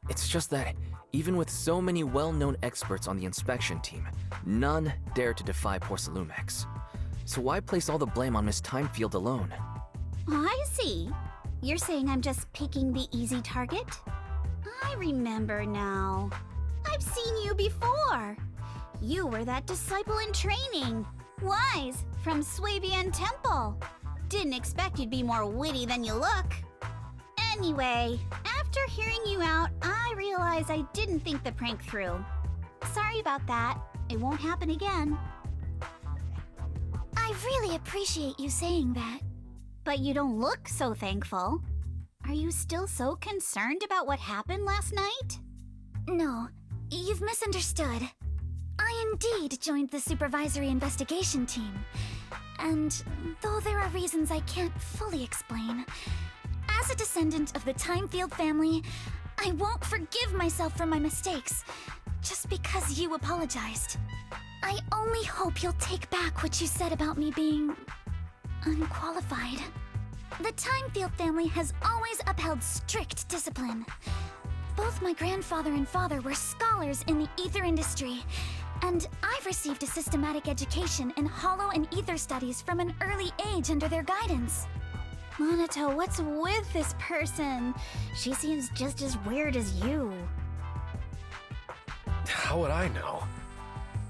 It's just that, even with so many well-known experts on the inspection team, none dare to defy Porcelumix. So why place all the blame on Miss Timefield alone? I see. You're saying I'm just picking the easy target? I remember now. I've seen you before. You were that disciple in training. Wise, from Swabian Temple. Didn't expect you'd be more witty than you look. Anyway, after hearing you out, I realized I didn't think the prank through. Sorry about that. It won't happen again. I really appreciate you saying that. But you don't look so thankful. Are you still so concerned about what happened last night? No, you've misunderstood. I indeed joined the supervisory investigation team. And though there are reasons I can't fully explain, as a descendant of the Timefield family, I won't forgive myself for my mistakes, just because you apologized. I only hope you'll take back what you said about me being... unqualified. The Timefield family has always upheld strict discipline. Both my grandfather and father were scholars in the ether industry, and I've received a systematic education in hollow and ether studies from an early age under their guidance. Monato, what's with this person? She seems just as weird as you. How would I know?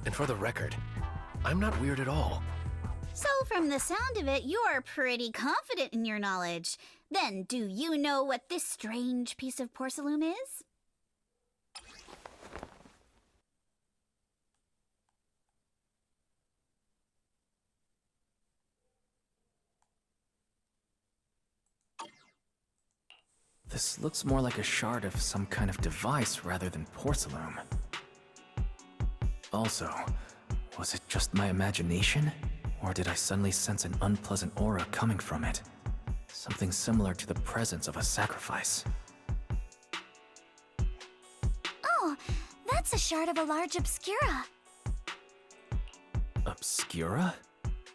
And for the record, I'm not weird at all. So from the sound of it, you're pretty confident in your knowledge. Then do you know what this strange piece of porcelain is? This looks more like a shard of some kind of device rather than porcelain. Also, was it just my imagination? Or did I suddenly sense an unpleasant aura coming from it? Something similar to the presence of a sacrifice. Oh, that's a shard of a large obscura. Obscura?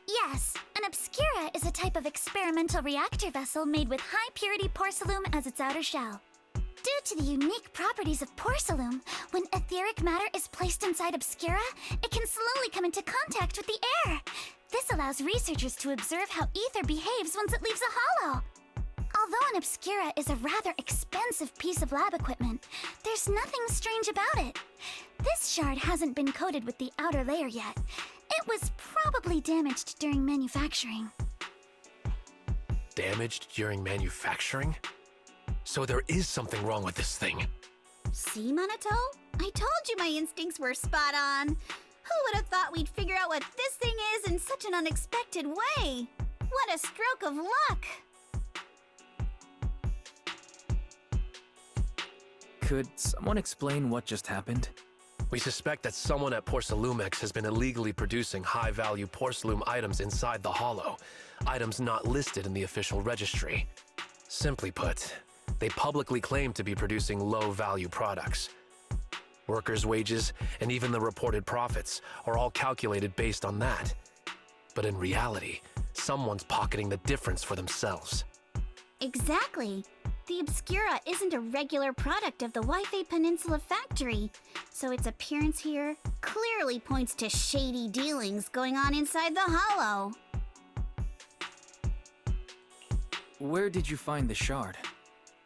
Yes, an obscura is a type of experimental reactor vessel made with high-purity porcelain as its outer shell. Due to the unique properties of porcelain, when etheric matter is placed inside obscura, it can slowly come into contact with the air. This allows researchers to observe how ether behaves once it leaves a hollow. Although an obscura is a rather expensive piece of lab equipment, there's nothing strange about it. This shard hasn't been coated with the outer layer yet. It was probably damaged during manufacturing. Damaged during manufacturing? So there is something wrong with this thing. See, Minato? I told you my instincts were spot on. Who would have thought we'd figure out what this thing is in such an unexpected way? What a stroke of luck! Could someone explain what just happened? We suspect that someone at Porcelumex has been illegally producing high-value porcelain items inside the Hollow, items not listed in the official registry. Simply put, they publicly claim to be producing low-value products. Workers' wages and even the reported profits are all calculated based on that. But in reality, someone's pocketing the difference for themselves. Exactly. The Obscura isn't a regular product of the Wi-Fi Peninsula factory, so its appearance here clearly points to shady dealings going on inside the Hollow. Where did you find the shard?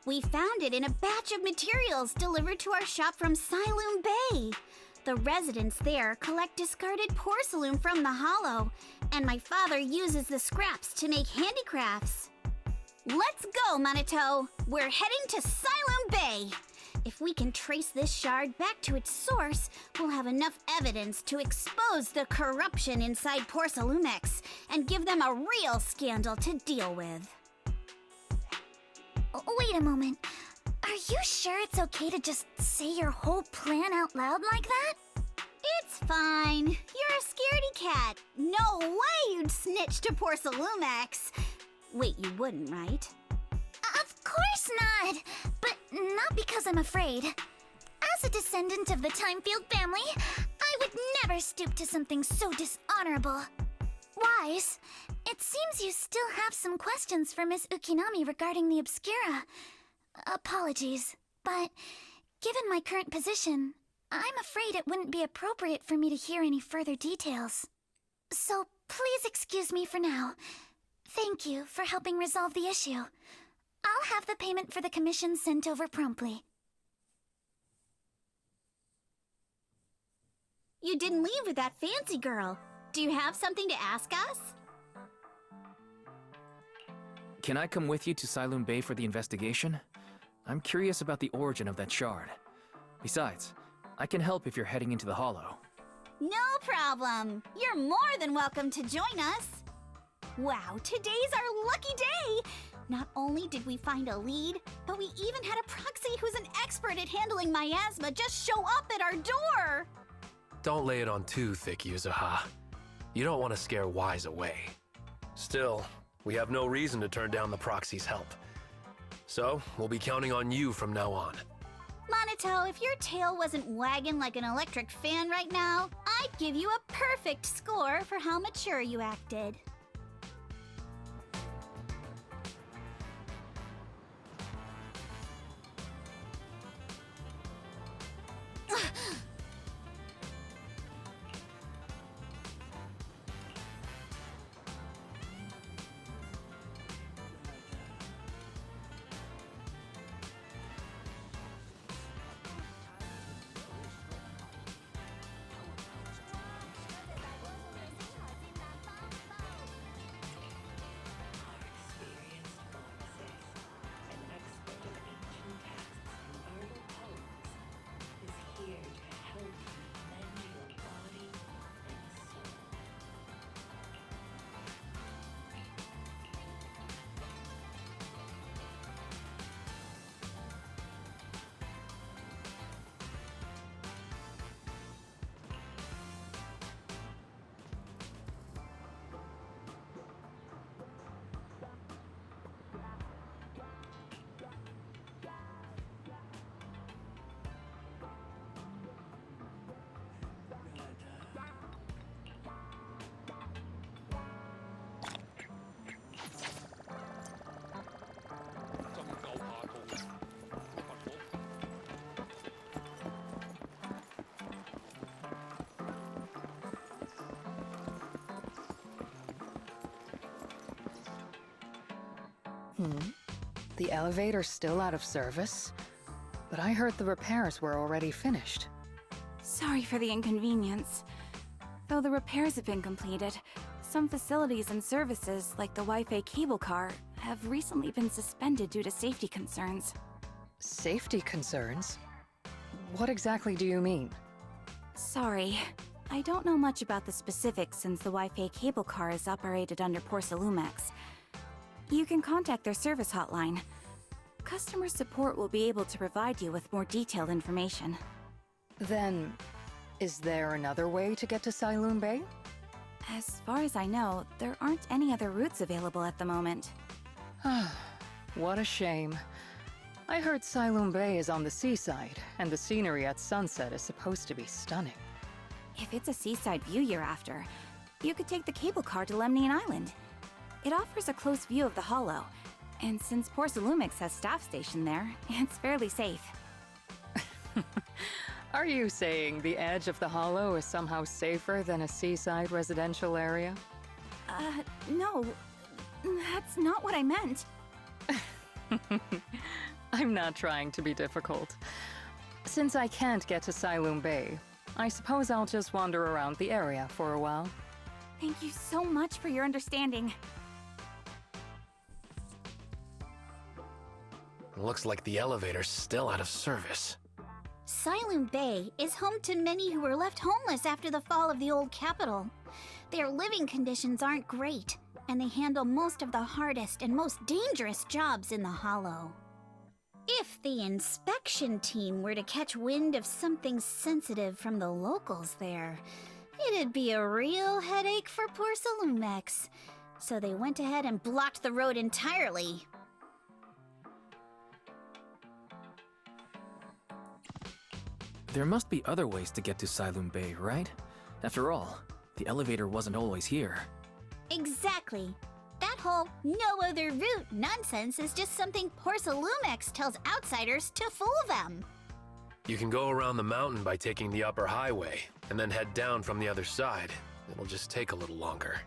We found it in a batch of materials delivered to our shop from Siloon Bay. The residents there collect discarded porcelain from the Hollow, and my father uses the scraps to make handicrafts. Let's go, Minato! We're heading to Siloon Bay! If we can trace this shard back to its source, we'll have enough evidence to expose the corruption inside Porcelumex and give them a real scandal to deal with. Wait a moment. Are you sure it's okay to just say your whole plan out loud like that? It's fine. You're a scaredy cat. No way you'd snitch to Porcelumex. Wait, you wouldn't, right? Of course not! But not because I'm afraid. As a descendant of the Timefield family, I would never stoop to something so dishonorable. Wise, it seems you still have some questions for Miss Ukinami regarding the Obscura. Apologies, but given my current position, I'm afraid it wouldn't be appropriate for me to hear any further details. So please excuse me for now. Thank you for helping resolve the issue. I'll have the payment for the commission sent over promptly. You didn't leave with that fancy girl. Do you have something to ask us? Can I come with you to Siloon Bay for the investigation? I'm curious about the origin of that shard. Besides, I can help if you're heading into the Hollow. No problem. You're more than welcome to join us. Wow, today's our lucky day! Not only did we find a lead, but we even had a proxy who's an expert at handling miasma just show up at our door! Don't lay it on too thick, Yuzuha. You don't want to scare Wise away. Still, we have no reason to turn down the proxy's help. So, we'll be counting on you from now on. Minato, if your tail wasn't wagging like an electric fan right now, I'd give you a perfect score for how mature you acted. The elevator's still out of service? But I heard the repairs were already finished. Sorry for the inconvenience. Though the repairs have been completed, some facilities and services, like the Wi-Fi cable car, have recently been suspended due to safety concerns. Safety concerns? What exactly do you mean? Sorry. I don't know much about the specifics since the Wi-Fi cable car is operated under Porcelumex. You can contact their service hotline. Customer support will be able to provide you with more detailed information. Then, is there another way to get to Siloon Bay? As far as I know, there aren't any other routes available at the moment. What a shame. I heard Siloon Bay is on the seaside, and the scenery at sunset is supposed to be stunning. If it's a seaside view you're after, you could take the cable car to Lemnian Island. It offers a close view of the Hollow, and since Porcelumex has staff stationed there, it's fairly safe. Are you saying the edge of the Hollow is somehow safer than a seaside residential area? No. That's not what I meant. I'm not trying to be difficult. Since I can't get to Siloon Bay, I suppose I'll just wander around the area for a while. Thank you so much for your understanding. Looks like the elevator's still out of service. Siloon Bay is home to many who were left homeless after the fall of the old capital. Their living conditions aren't great, and they handle most of the hardest and most dangerous jobs in the Hollow. If the inspection team were to catch wind of something sensitive from the locals there, it'd be a real headache for Porcelumex. So they went ahead and blocked the road entirely. There must be other ways to get to Siloon Bay, right? After all, the elevator wasn't always here. Exactly. That whole no other route nonsense is just something Porcelumex tells outsiders to fool them. You can go around the mountain by taking the upper highway, and then head down from the other side. It'll just take a little longer.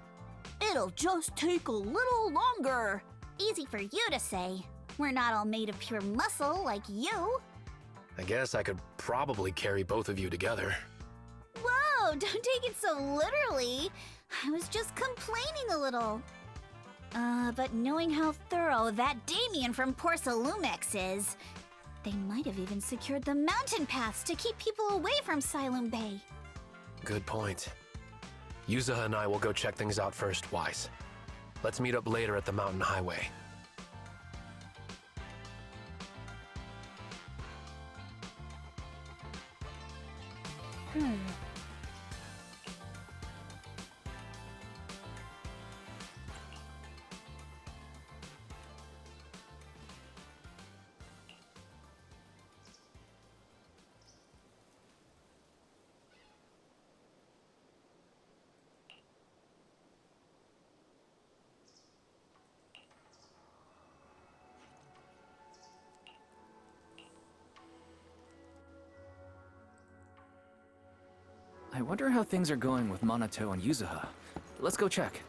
It'll just take a little longer. Easy for you to say. We're not all made of pure muscle like you. I guess I could probably carry both of you together. Whoa, don't take it so literally. I was just complaining a little. But knowing how thorough that Damien from Porcelumex is, they might have even secured the mountain paths to keep people away from Siloon Bay. Good point. Yuzuha and I will go check things out first, Wise. Let's meet up later at the mountain highway. I wonder how things are going with Minato and Yuzuha. Let's go check.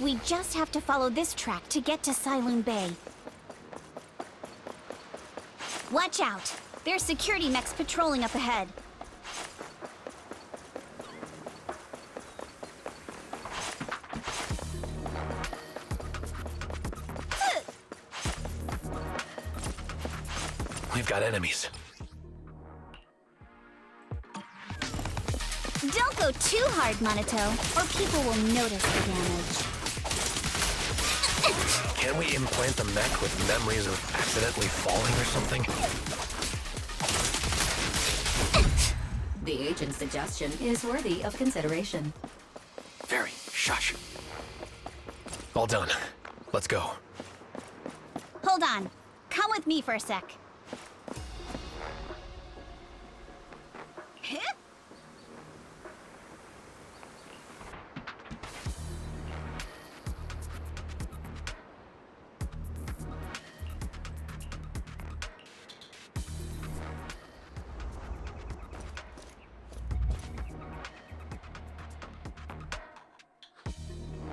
We just have to follow this track to get to Sailoon Bay. Watch out! There's security mechs patrolling up ahead. We've got enemies. Don't go too hard, Monato, or people will notice the damage. Can we implant the mech with memories of accidentally falling or something? The agent's suggestion is worthy of consideration. Very. Shush. All done. Let's go. Hold on. Come with me for a sec.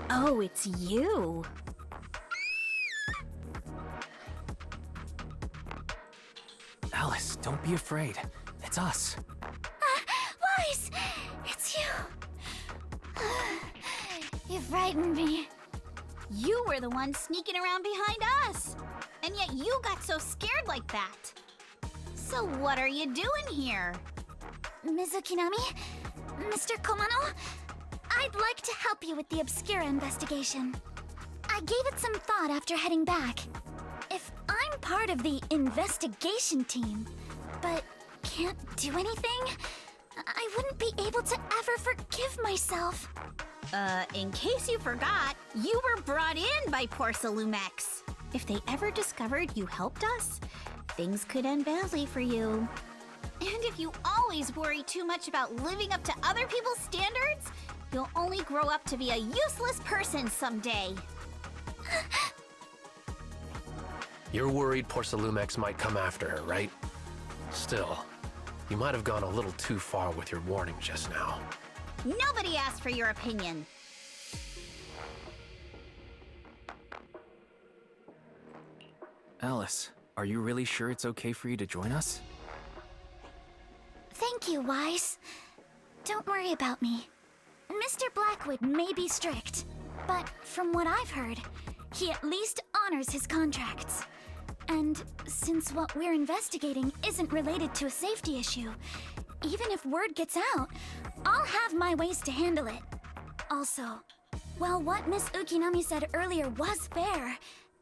Oh, it's you. Alice, don't be afraid. It's us. Wise! It's you. You frightened me. You were the one sneaking around behind us. And yet you got so scared like that. So what are you doing here? Ms. Ukinami? Mr. Komano? I'd like to help you with the Obscura investigation. I gave it some thought after heading back. If I'm part of the investigation team, but can't do anything, I wouldn't be able to ever forgive myself. In case you forgot, you were brought in by Porcelumex. If they ever discovered you helped us, things could end badly for you. And if you always worry too much about living up to other people's standards, you'll only grow up to be a useless person someday. You're worried Porcelumex might come after her, right? Still, you might have gone a little too far with your warning just now. Nobody asked for your opinion. Alice, are you really sure it's okay for you to join us? Thank you, Wise. Don't worry about me. Mr. Blackwood may be strict, but from what I've heard, he at least honors his contracts. And since what we're investigating isn't related to a safety issue, even if word gets out, I'll have my ways to handle it. Also, while what Miss Ukinami said earlier was fair,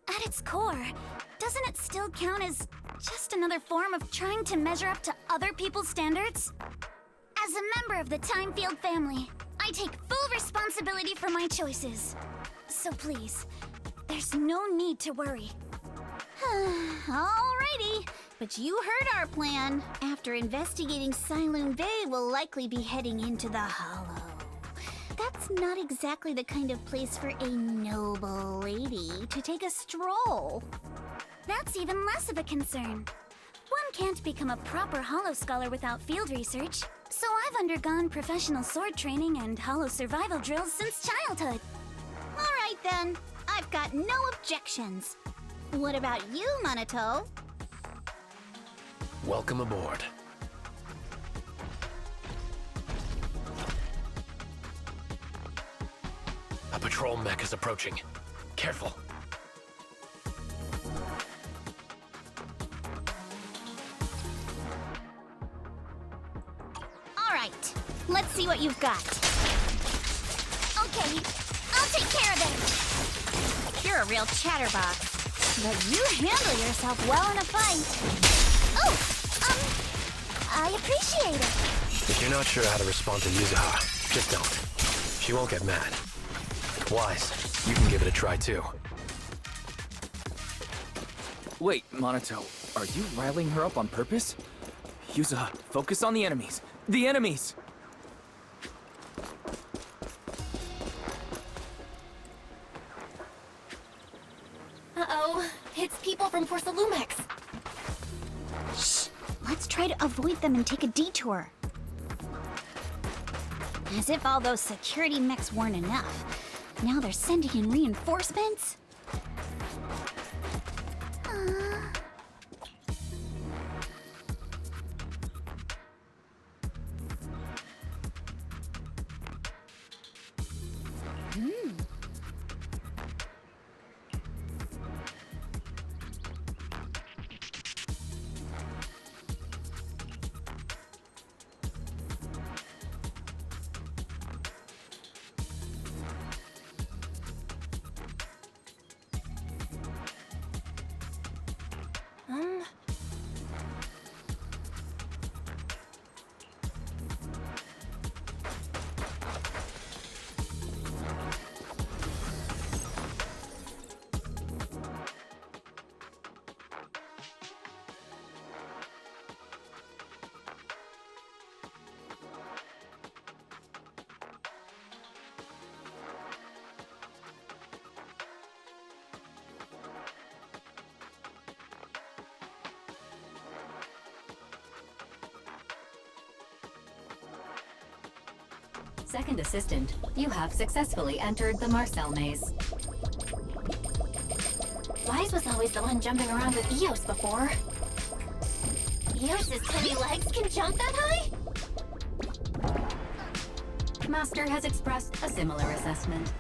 at its core, doesn't it still count as just another form of trying to measure up to other people's standards? As a member of the Timefield family, I take full responsibility for my choices. So please, there's no need to worry. Alrighty, but you heard our plan. After investigating Sailoon Bay, we'll likely be heading into the Hollow. That's not exactly the kind of place for a noble lady to take a stroll. That's even less of a concern. One can't become a proper Hollow scholar without field research, so I've undergone professional sword training and Hollow survival drills since childhood. Alright then, I've got no objections. What about you, Monato? Welcome aboard. A patrol mech is approaching. Careful. Alright, let's see what you've got. Okay, I'll take care of it. You're a real chatterbox, but you handle yourself well in a fight. Oh, I appreciate it. If you're not sure how to respond to Yuzuha, just don't. She won't get mad. Wise, you can give it a try too. Wait, Monato, are you riling her up on purpose? Yuzuha, focus on the enemies. The enemies! Uh-oh, it's people from Porcelumex. Shh, let's try to avoid them and take a detour. As if all those security mechs weren't enough. Now they're sending in reinforcements? Second assistant, you have successfully entered the Marcel maze. Wise was always the one jumping around with Eos before. Eos's tiny legs can jump that high? Master has expressed a similar assessment.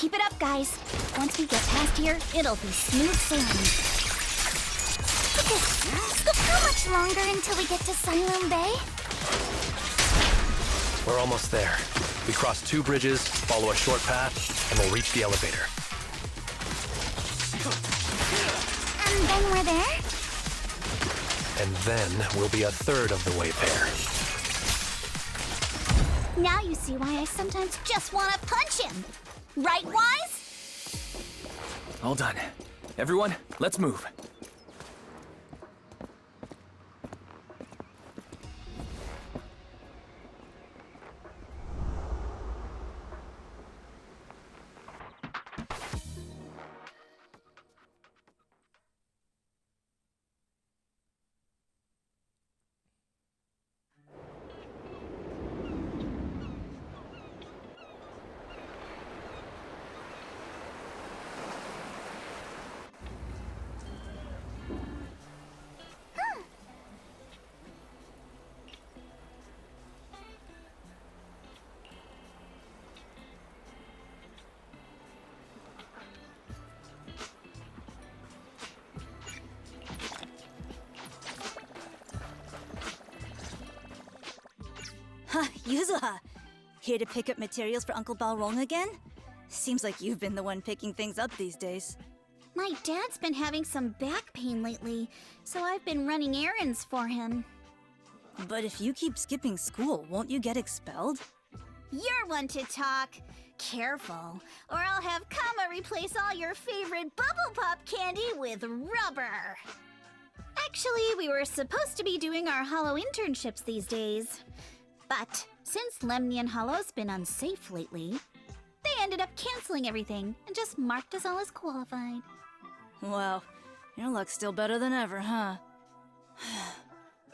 Keep it up, guys. Once we get past here, it'll be smooth sailing. Okay, so how much longer until we get to Sunloom Bay? We're almost there. We cross 2 bridges, follow a short path, and we'll reach the elevator. And then we're there? And then we'll be a third of the way there. Now you see why I sometimes just want to punch him. Right, Wise? All done. Everyone, let's move. Yuzuha! Here to pick up materials for Uncle Balrog again? Seems like you've been the one picking things up these days. My dad's been having some back pain lately, so I've been running errands for him. But if you keep skipping school, won't you get expelled? You're one to talk. Careful, or I'll have Kama replace all your favorite Bubble Pop candy with rubber. Actually, we were supposed to be doing our Hollow internships these days. But since Lemnian Hollow's been unsafe lately, they ended up canceling everything and just marked us all as qualified. Wow, your luck's still better than ever, huh?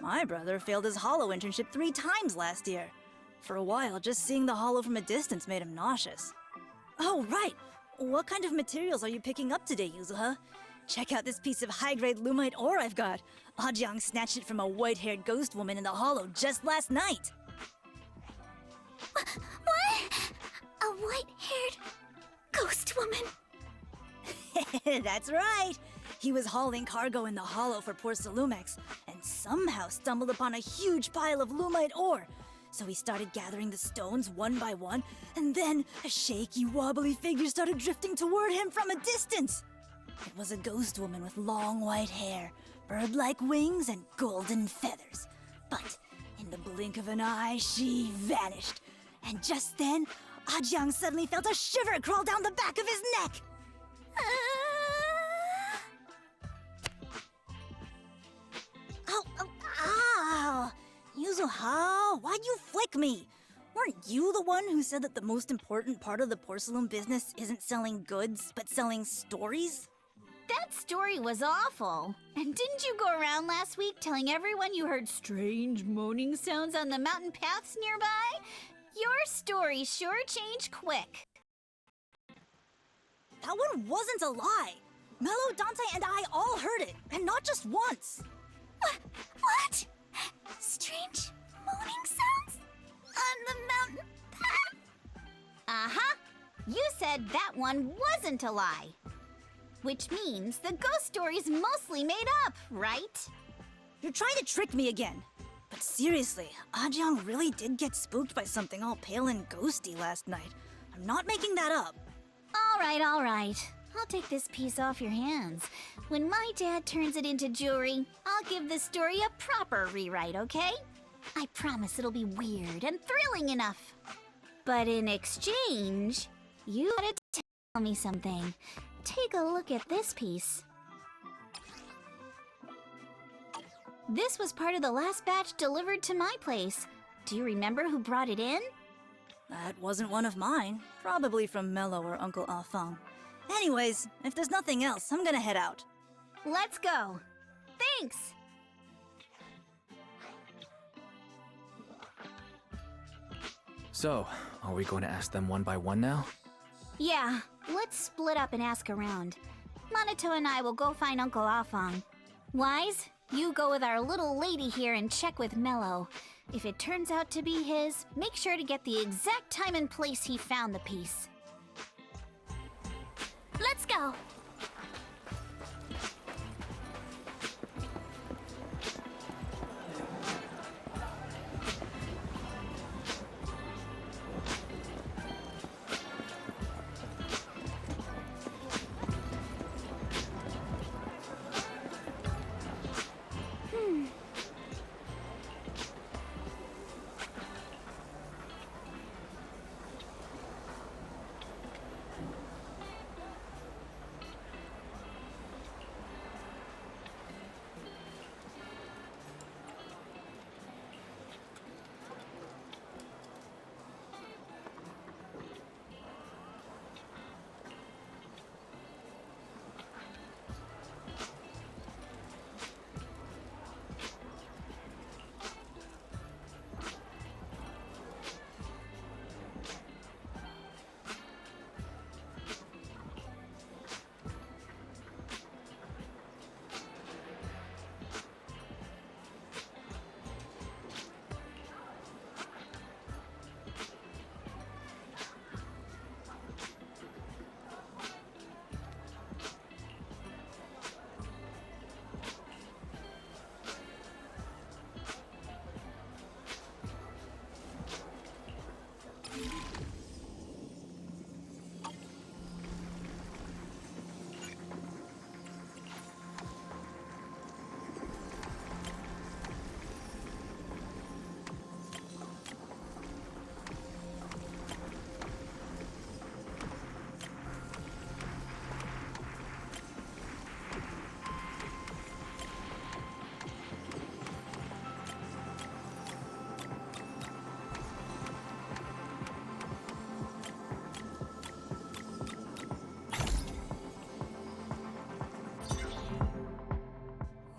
My brother failed his Hollow internship 3 times last year. For a while, just seeing the Hollow from a distance made him nauseous. Oh, right! What kind of materials are you picking up today, Yuzuha? Check out this piece of high-grade lumite ore I've got. Ajang snatched it from a white-haired ghost woman in the Hollow just last night. What? A white-haired ghost woman? That's right! He was hauling cargo in the Hollow for Porcelumex, and somehow stumbled upon a huge pile of lumite ore. So he started gathering the stones one by one, and then a shaky, wobbly figure started drifting toward him from a distance. It was a ghost woman with long white hair, bird-like wings, and golden feathers. But in the blink of an eye, she vanished. And just then, Ajang suddenly felt a shiver crawl down the back of his neck. Ow! Yuzuha, why'd you flick me? Weren't you the one who said that the most important part of the porcelain business isn't selling goods, but selling stories? That story was awful. And didn't you go around last week telling everyone you heard strange moaning sounds on the mountain paths nearby? Your story sure changed quick. That one wasn't a lie. Mello, Dante, and I all heard it, and not just once. What? Strange moaning sounds? On the mountain path? Uh-huh. You said that one wasn't a lie. Which means the ghost story's mostly made up, right? You're trying to trick me again. But seriously, Ajang really did get spooked by something all pale and ghosty last night. I'm not making that up. All right. I'll take this piece off your hands. When my dad turns it into jewelry, I'll give this story a proper rewrite, okay? I promise it'll be weird and thrilling enough. But in exchange, you gotta tell me something. Take a look at this piece. This was part of the last batch delivered to my place. Do you remember who brought it in? That wasn't one of mine. Probably from Mello or Uncle Alphon. Anyways, if there's nothing else, I'm gonna head out. Let's go. Thanks! So, are we going to ask them one by one now? Yeah, let's split up and ask around. Monato and I will go find Uncle Alphon. Wise, you go with our little lady here and check with Mello. If it turns out to be his, make sure to get the exact time and place he found the piece. go.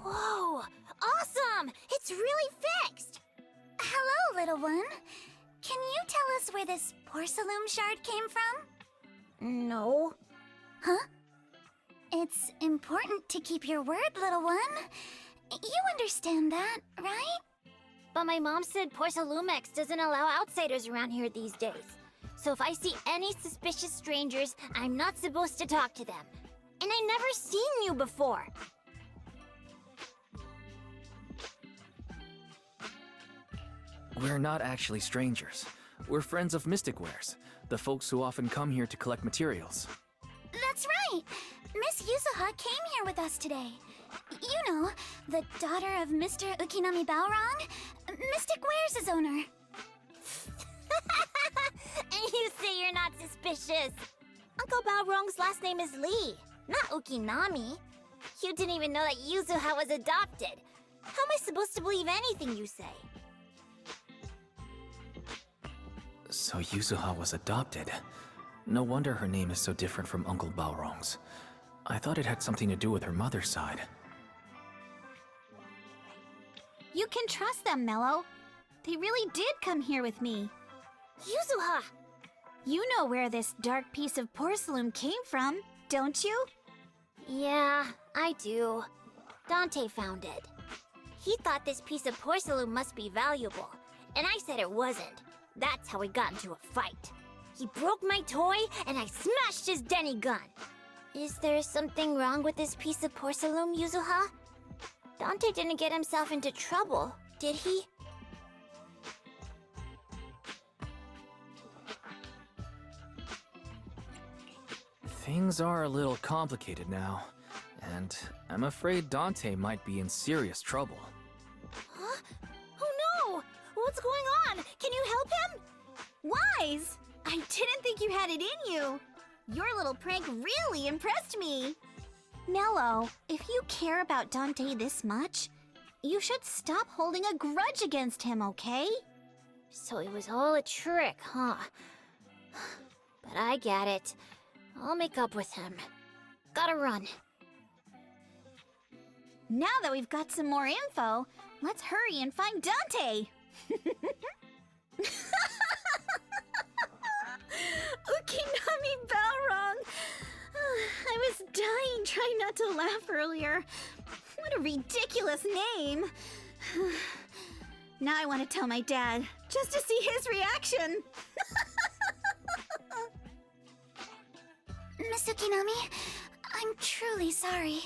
Whoa! Awesome! It's really fixed! Hello, little one. Can you tell us where this porcelain shard came from? No. Huh? It's important to keep your word, little one. You understand that, right? But my mom said Porcelumex doesn't allow outsiders around here these days. So if I see any suspicious strangers, I'm not supposed to talk to them. And I never seen you before. We're not actually strangers. We're friends of Mystic Wares, the folks who often come here to collect materials. That's right! Miss Yuzuha came here with us today. You know, the daughter of Mr. Ukinami Balrog, Mystic Wares' owner. And you say you're not suspicious. Uncle Balrog's last name is Lee, not Ukinami. You didn't even know that Yuzuha was adopted. How am I supposed to believe anything you say? So Yuzuha was adopted. No wonder her name is so different from Uncle Balrog's. I thought it had something to do with her mother's side. You can trust them, Mello. They really did come here with me. Yuzuha! You know where this dark piece of porcelain came from, don't you? Yeah, I do. Dante found it. He thought this piece of porcelain must be valuable, and I said it wasn't. That's how we got into a fight. He broke my toy, and I smashed his Denny gun. Is there something wrong with this piece of porcelain, Yuzuha? Dante didn't get himself into trouble, did he? Things are a little complicated now, and I'm afraid Dante might be in serious trouble. Huh? Oh no! What's going on? Can you help him? Wise! I didn't think you had it in you. Your little prank really impressed me. Mello, if you care about Dante this much, you should stop holding a grudge against him, okay? So it was all a trick, huh? But I get it. I'll make up with him. Gotta run. Now that we've got some more info, let's hurry and find Dante! Ukinami Balrog! I was dying trying not to laugh earlier. What a ridiculous name! Now I want to tell my dad, just to see his reaction! Miss Ukinami, I'm truly sorry.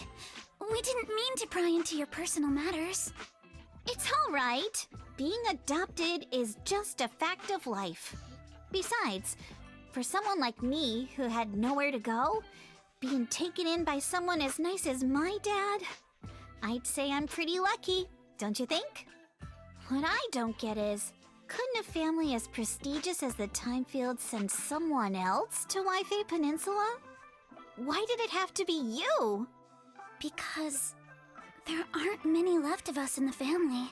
We didn't mean to pry into your personal matters. It's all right. Being adopted is just a fact of life. Besides, for someone like me who had nowhere to go, being taken in by someone as nice as my dad, I'd say I'm pretty lucky, don't you think? What I don't get is, couldn't a family as prestigious as the Timefields send someone else to Wi-Fi Peninsula? Why did it have to be you? Because there aren't many left of us in the family.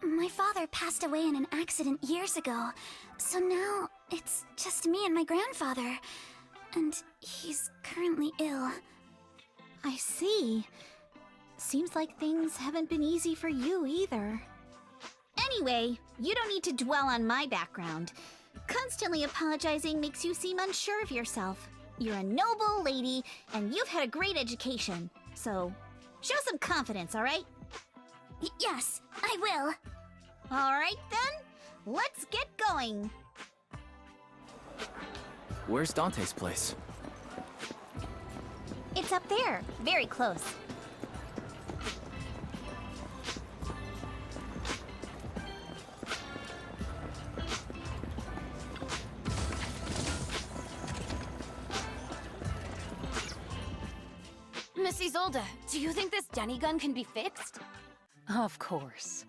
My father passed away in an accident years ago, so now it's just me and my grandfather. And he's currently ill. I see. Seems like things haven't been easy for you either. Anyway, you don't need to dwell on my background. Constantly apologizing makes you seem unsure of yourself. You're a noble lady, and you've had a great education. So, show some confidence, alright? Yes, I will. Alright then, let's get going. Where's Dante's place? It's up there, very close. Miss Isolde, do you think this Denny gun can be fixed? Of course.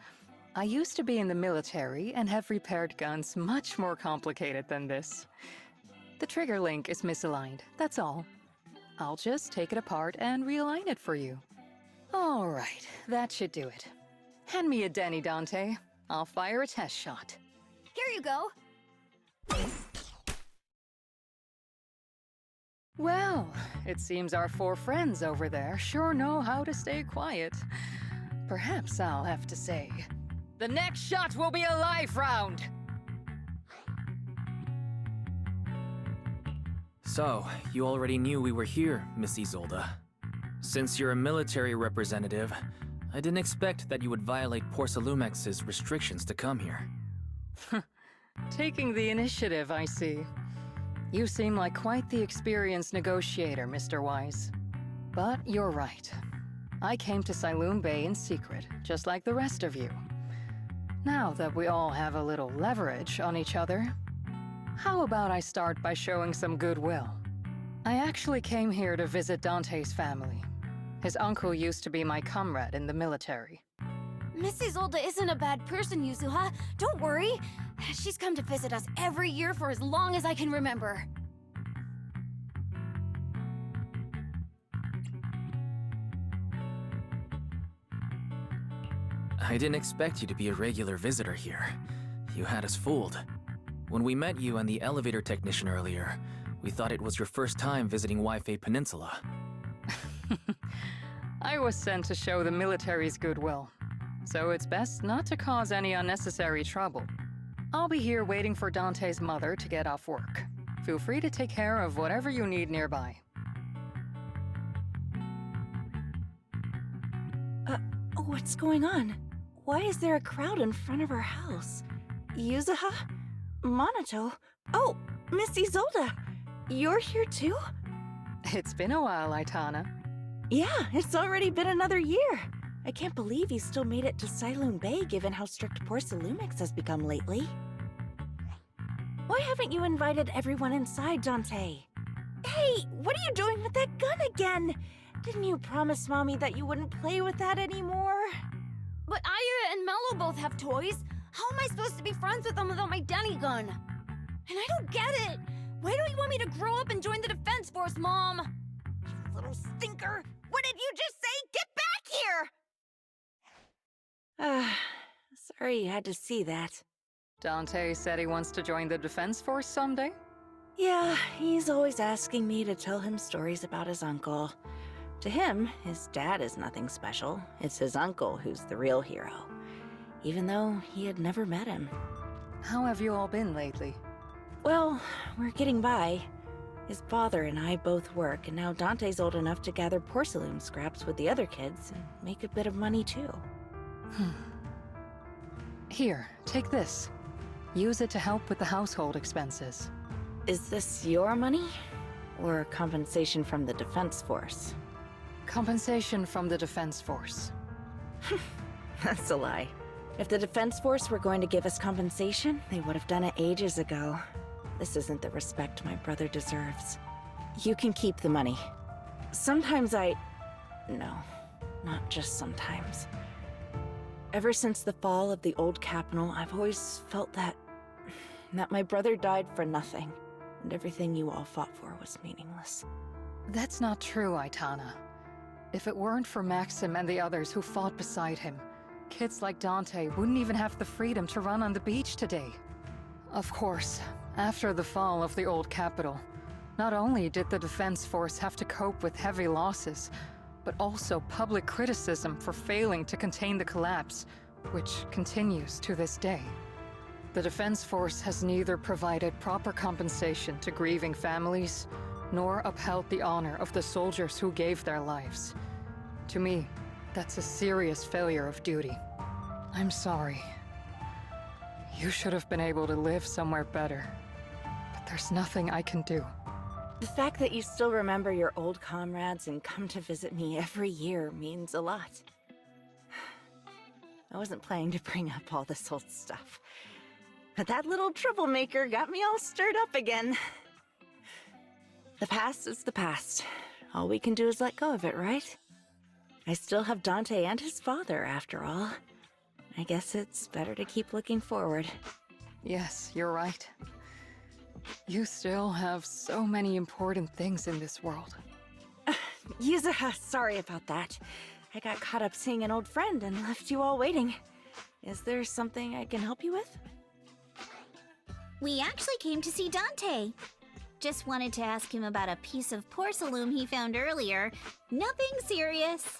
I used to be in the military and have repaired guns much more complicated than this. The trigger link is misaligned, that's all. I'll just take it apart and realign it for you. All right, that should do it. Hand me a Denny, Dante. I'll fire a test shot. Here you go. Well, it seems our four friends over there sure know how to stay quiet. Perhaps I'll have to say, the next shot will be a live round! So, you already knew we were here, Miss Isolde. Since you're a military representative, I didn't expect that you would violate Porcelumex's restrictions to come here. Taking the initiative, I see. You seem like quite the experienced negotiator, Mr. Wise. But you're right. I came to Siloon Bay in secret, just like the rest of you. Now that we all have a little leverage on each other, how about I start by showing some goodwill? I actually came here to visit Dante's family. His uncle used to be my comrade in the military. Miss Isolde isn't a bad person, Yuzuha. Don't worry. She's come to visit us every year for as long as I can remember. I didn't expect you to be a regular visitor here. You had us fooled. When we met you and the elevator technician earlier, we thought it was your first time visiting Wi-Fi Peninsula. I was sent to show the military's goodwill, so it's best not to cause any unnecessary trouble. I'll be here waiting for Dante's mother to get off work. Feel free to take care of whatever you need nearby. What's going on? Why is there a crowd in front of our house? Yuzuha? Monato? Oh, Miss Isolde! You're here too? It's been a while, Aitana. Yeah, it's already been another year. I can't believe you still made it to Siloon Bay given how strict Porcelumix has become lately. Why haven't you invited everyone inside, Dante? Hey, what are you doing with that gun again? Didn't you promise Mommy that you wouldn't play with that anymore? But Aya and Mello both have toys. How am I supposed to be friends with them without my Denny gun? And I don't get it. Why don't you want me to grow up and join the Defense Force, Mom? You little stinker. What did you just say? Get back here! Sorry you had to see that. Dante said he wants to join the Defense Force someday? Yeah, he's always asking me to tell him stories about his uncle. To him, his dad is nothing special. It's his uncle who's the real hero, even though he had never met him. How have you all been lately? Well, we're getting by. His father and I both work, and now Dante's old enough to gather porcelain scraps with the other kids and make a bit of money too. Here, take this. Use it to help with the household expenses. Is this your money? Or compensation from the Defense Force? Compensation from the Defense Force. That's a lie. If the Defense Force were going to give us compensation, they would have done it ages ago. This isn't the respect my brother deserves. You can keep the money. Sometimes No, not just sometimes. Ever since the fall of the old capital, I've always felt that my brother died for nothing, and everything you all fought for was meaningless. That's not true, Aitana. If it weren't for Maxim and the others who fought beside him, kids like Dante wouldn't even have the freedom to run on the beach today. Of course, after the fall of the old capital, not only did the Defense Force have to cope with heavy losses, but also public criticism for failing to contain the collapse, which continues to this day. The Defense Force has neither provided proper compensation to grieving families, nor upheld the honor of the soldiers who gave their lives. To me, that's a serious failure of duty. I'm sorry. You should have been able to live somewhere better, but there's nothing I can do. The fact that you still remember your old comrades and come to visit me every year means a lot. I wasn't planning to bring up all this old stuff, but that little troublemaker got me all stirred up again. The past is the past. All we can do is let go of it, right? I still have Dante and his father, after all. I guess it's better to keep looking forward. Yes, you're right. You still have so many important things in this world. Yuzuha, sorry about that. I got caught up seeing an old friend and left you all waiting. Is there something I can help you with? We actually came to see Dante. Just wanted to ask him about a piece of porcelain he found earlier. Nothing serious.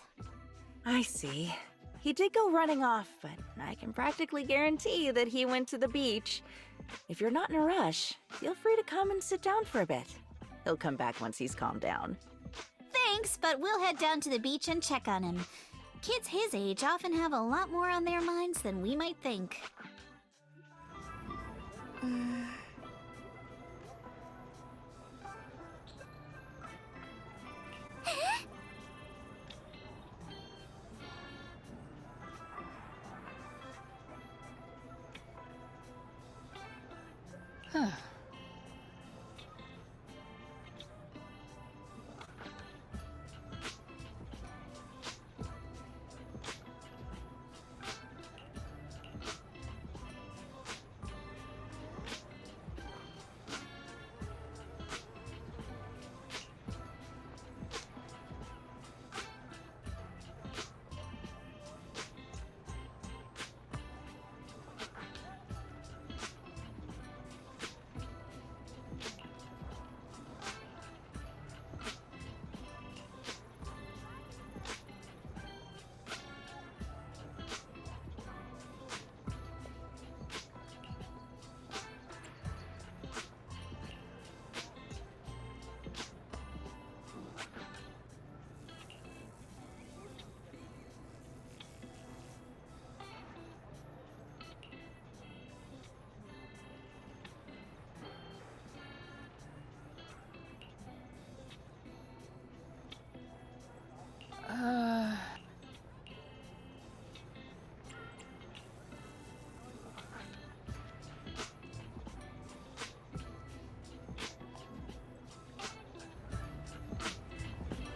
I see. He did go running off, but I can practically guarantee that he went to the beach. If you're not in a rush, feel free to come and sit down for a bit. He'll come back once he's calmed down. Thanks, but we'll head down to the beach and check on him. Kids his age often have a lot more on their minds than we might think. Huh.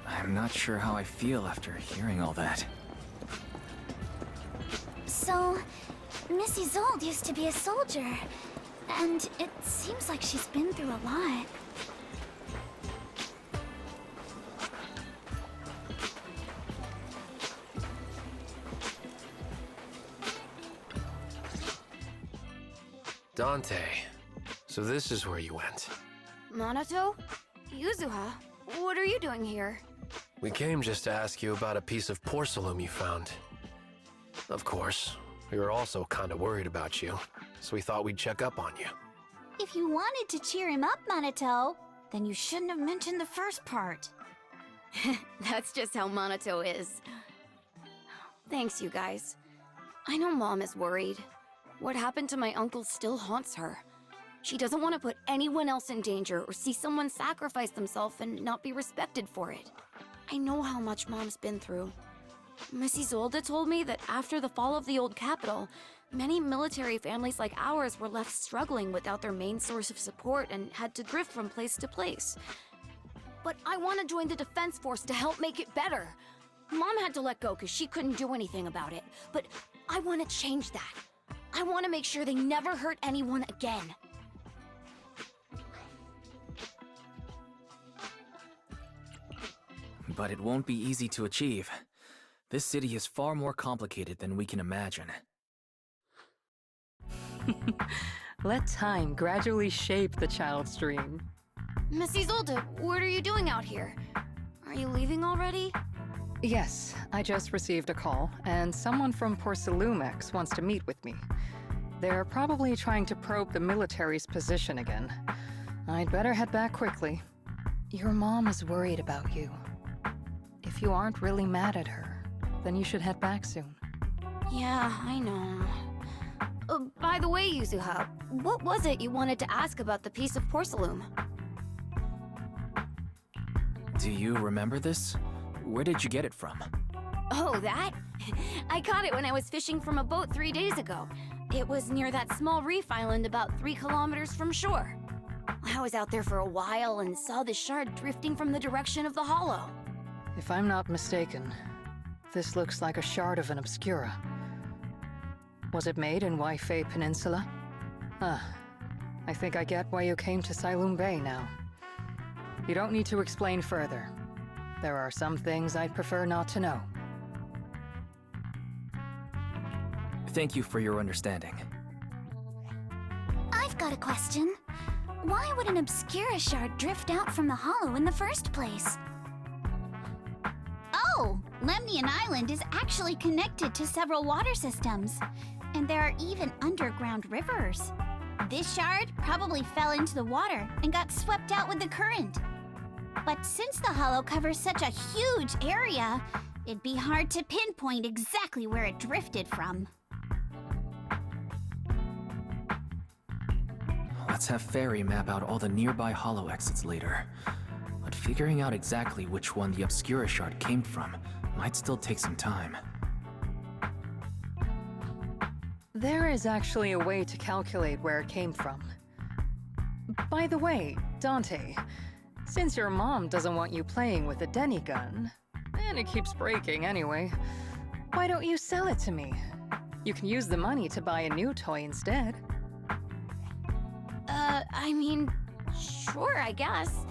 I'm not sure how I feel after hearing all that. So, Miss Isolde used to be a soldier, and it seems like she's been through a lot. Dante, so this is where you went. Minato? Yuzuha? What are you doing here? We came just to ask you about a piece of porcelain you found. Of course, we were also kinda worried about you, so we thought we'd check up on you. If you wanted to cheer him up, Minato, then you shouldn't have mentioned the first part. That's just how Minato is. Thanks, you guys. I know Mom is worried. What happened to my uncle still haunts her. She doesn't want to put anyone else in danger or see someone sacrifice themselves and not be respected for it. I know how much Mom's been through. Miss Isolde told me that after the fall of the old capital, many military families like ours were left struggling without their main source of support and had to drift from place to place. But I want to join the Defense Force to help make it better. Mom had to let go because she couldn't do anything about it, but I want to change that. I want to make sure they never hurt anyone again. But it won't be easy to achieve. This city is far more complicated than we can imagine. Let time gradually shape the child's dream. Miss Isolde, what are you doing out here? Are you leaving already? Yes, I just received a call, and someone from Porcelumex wants to meet with me. They're probably trying to probe the military's position again. I'd better head back quickly. Your mom is worried about you. If you aren't really mad at her, then you should head back soon. Yeah, I know. By the way, Yuzuha, what was it you wanted to ask about the piece of porcelain? Do you remember this? Where did you get it from? Oh, that? I caught it when I was fishing from a boat 3 days ago. It was near that small reef island about 3 kilometers from shore. I was out there for a while and saw the shard drifting from the direction of the hollow. If I'm not mistaken, this looks like a shard of an Obscura. Was it made in Waifei Peninsula? I think I get why you came to Sailoon Bay now. You don't need to explain further. There are some things I'd prefer not to know. Thank you for your understanding. I've got a question. Why would an Obscura shard drift out from the hollow in the first place? Oh, Lemnian Island is actually connected to several water systems, and there are even underground rivers. This shard probably fell into the water and got swept out with the current. But since the hollow covers such a huge area, it'd be hard to pinpoint exactly where it drifted from. Let's have Fairy map out all the nearby hollow exits later. But figuring out exactly which one the Obscura shard came from might still take some time. There is actually a way to calculate where it came from. By the way, Dante, since your mom doesn't want you playing with a Denny gun, and it keeps breaking anyway, why don't you sell it to me? You can use the money to buy a new toy instead. I mean, sure, I guess.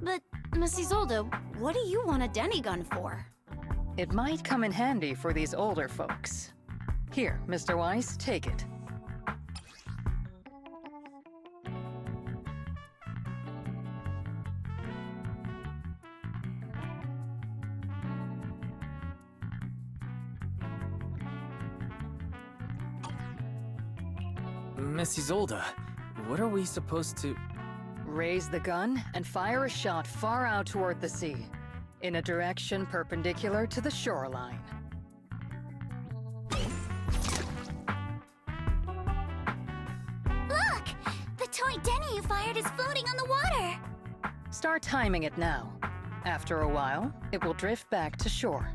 But, Miss Isolde, what do you want a Denny gun for? It might come in handy for these older folks. Here, Mr. Weiss, take it. Miss Isolde, what are we supposed to... Raise the gun and fire a shot far out toward the sea, in a direction perpendicular to the shoreline. Look! The toy Denny you fired is floating on the water! Start timing it now. After a while, it will drift back to shore.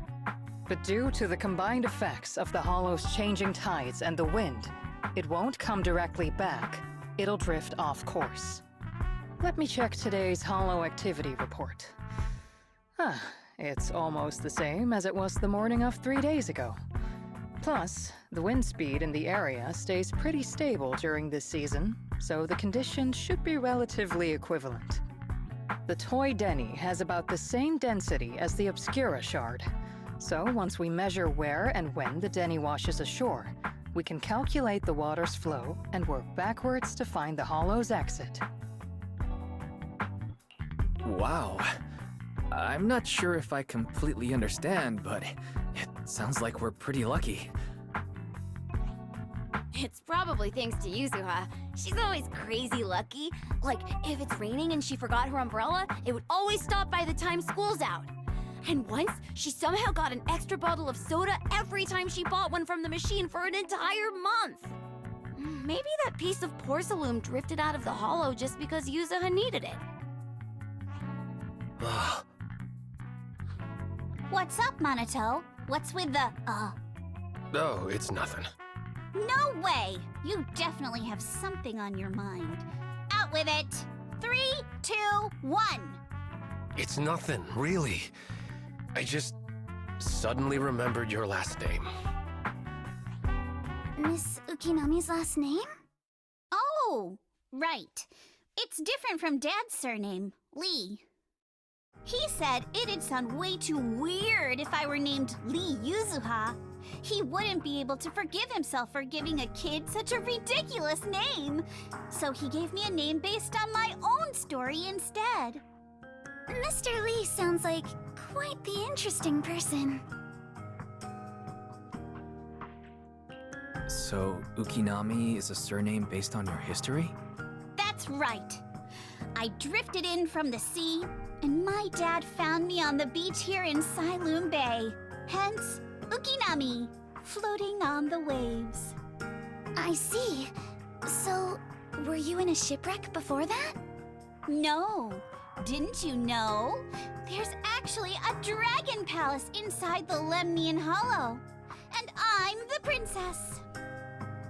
But due to the combined effects of the hollow's changing tides and the wind, it won't come directly back. It'll drift off course. Let me check today's hollow activity report. It's almost the same as it was the morning of 3 days ago. Plus, the wind speed in the area stays pretty stable during this season, so the conditions should be relatively equivalent. The toy Denny has about the same density as the Obscura shard, so once we measure where and when the Denny washes ashore, we can calculate the water's flow and work backwards to find the hollow's exit. Wow. I'm not sure if I completely understand, but it sounds like we're pretty lucky. It's probably thanks to Yuzuha. She's always crazy lucky. Like, if it's raining and she forgot her umbrella, it would always stop by the time school's out. And once, she somehow got an extra bottle of soda every time she bought one from the machine for an entire month. Maybe that piece of porcelain drifted out of the hollow just because Yuzuha needed it. What's up, Monato? What's with the, Oh, it's nothing. No way! You definitely have something on your mind. Out with it! 3, 2, 1! It's nothing, really. I just suddenly remembered your last name. Miss Ukinami's last name? Oh, right. It's different from Dad's surname, Lee. He said it'd sound way too weird if I were named Lee Yuzuha. He wouldn't be able to forgive himself for giving a kid such a ridiculous name. So he gave me a name based on my own story instead. Mr. Lee sounds like quite the interesting person. So, Ukinami is a surname based on your history? That's right. I drifted in from the sea, and my dad found me on the beach here in Sailoon Bay. Hence, Ukinami, floating on the waves. I see. So, were you in a shipwreck before that? No. Didn't you know? There's actually a dragon palace inside the Lemnian Hollow. And I'm the princess.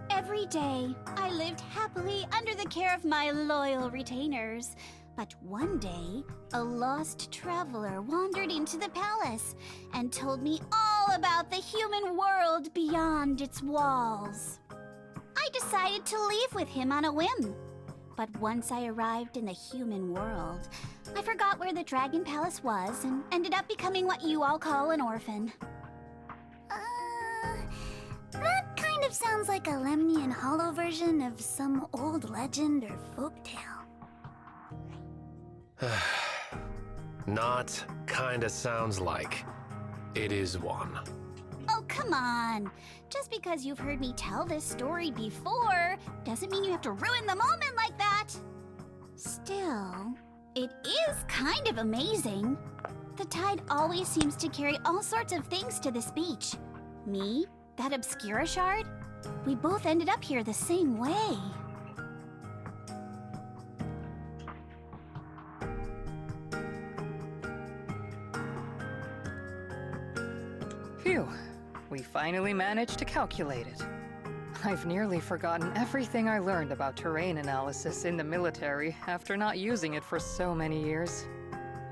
Every day, I lived happily under the care of my loyal retainers. But one day, a lost traveler wandered into the palace and told me all about the human world beyond its walls. I decided to leave with him on a whim. But once I arrived in the human world, I forgot where the Dragon Palace was and ended up becoming what you all call an orphan. That kind of sounds like a Lemnian Hollow version of some old legend or folktale. Not kinda sounds like. It is one. Oh, come on. Just because you've heard me tell this story before doesn't mean you have to ruin the moment like that. Still, it is kind of amazing. The tide always seems to carry all sorts of things to this beach. Me, that Obscura shard, we both ended up here the same way. Phew. We finally managed to calculate it. I've nearly forgotten everything I learned about terrain analysis in the military after not using it for so many years.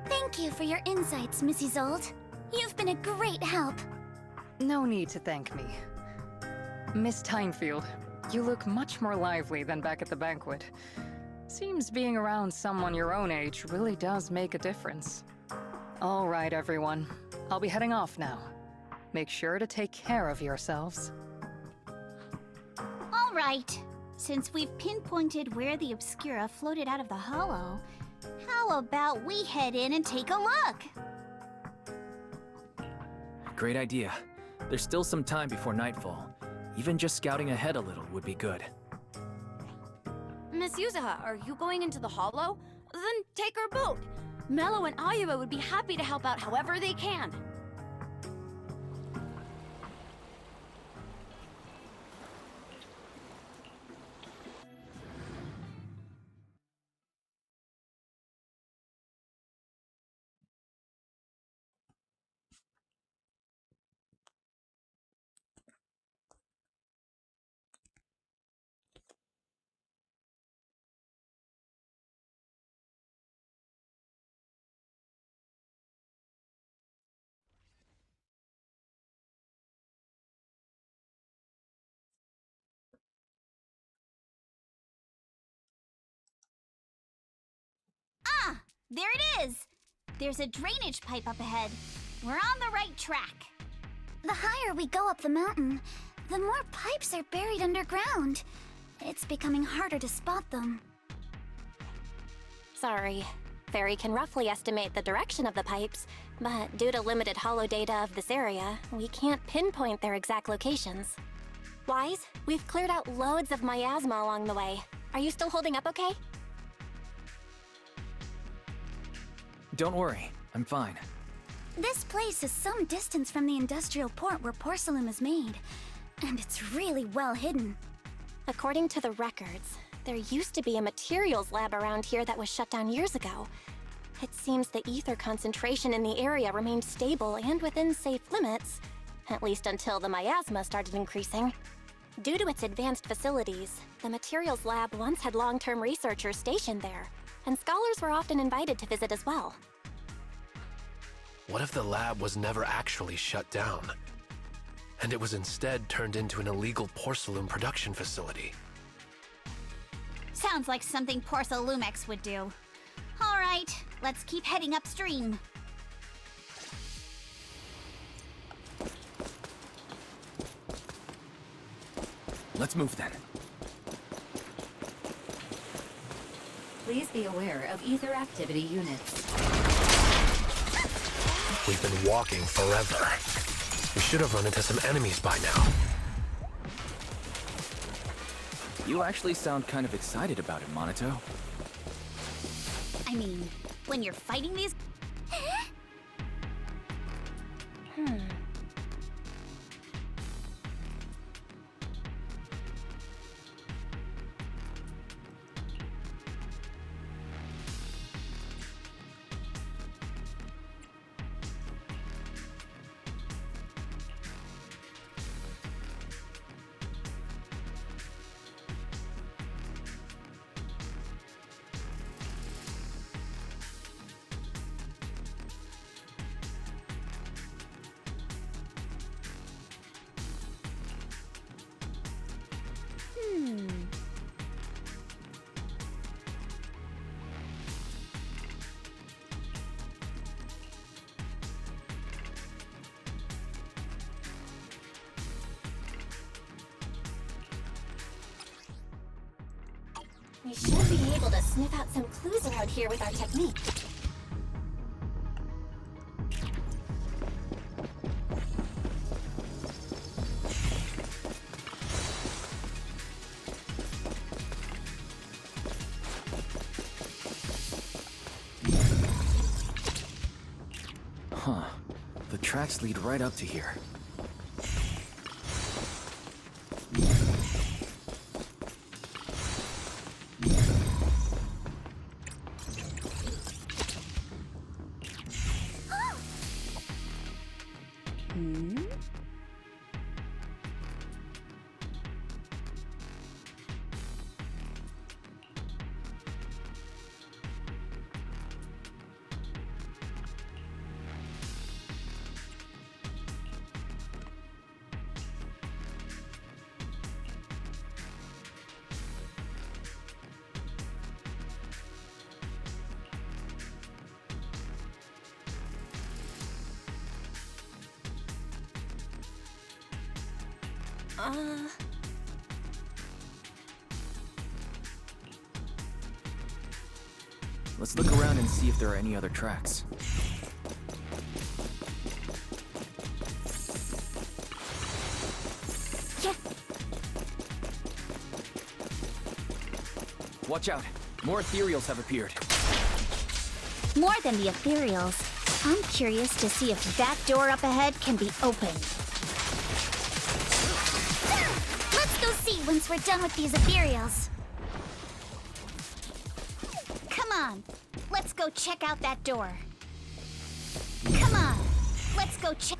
Thank you for your insights, Missy Zold. You've been a great help. No need to thank me. Miss Tynefield, you look much more lively than back at the banquet. Seems being around someone your own age really does make a difference. All right, everyone. I'll be heading off now. Make sure to take care of yourselves. All right. Since we've pinpointed where the Obscura floated out of the hollow, how about we head in and take a look? Great idea. There's still some time before nightfall. Even just scouting ahead a little would be good. Miss Yuzuha, are you going into the hollow? Then take our boat. Mello and Ayuba would be happy to help out however they can. Ah, there it is! There's a drainage pipe up ahead. We're on the right track. The higher we go up the mountain, the more pipes are buried underground. It's becoming harder to spot them. Sorry. Fairy can roughly estimate the direction of the pipes, but due to limited holo data of this area, we can't pinpoint their exact locations. Wise, we've cleared out loads of miasma along the way. Are you still holding up okay? Don't worry, I'm fine. This place is some distance from the industrial port where porcelain is made, and it's really well hidden. According to the records, there used to be a materials lab around here that was shut down years ago. It seems the ether concentration in the area remained stable and within safe limits, at least until the miasma started increasing. Due to its advanced facilities, the materials lab once had long-term researchers stationed there, and scholars were often invited to visit as well. What if the lab was never actually shut down, and it was instead turned into an illegal porcelain production facility? Sounds like something Porcelumex would do. All right, let's keep heading upstream. Let's move then. Please be aware of ether activity units. We've been walking forever. We should have run into some enemies by now. You actually sound kind of excited about it, Monito. I mean, when you're fighting these... We should be able to sniff out some clues around here with our technique. Huh. The tracks lead right up to here. Let's look around and see if there are any other tracks. Yeah. Watch out! More ethereals have appeared. More than the ethereals. I'm curious to see if that door up ahead can be opened. Let's go see once we're done with these ethereals. Come on, let's go check out that door. Come on, let's go check...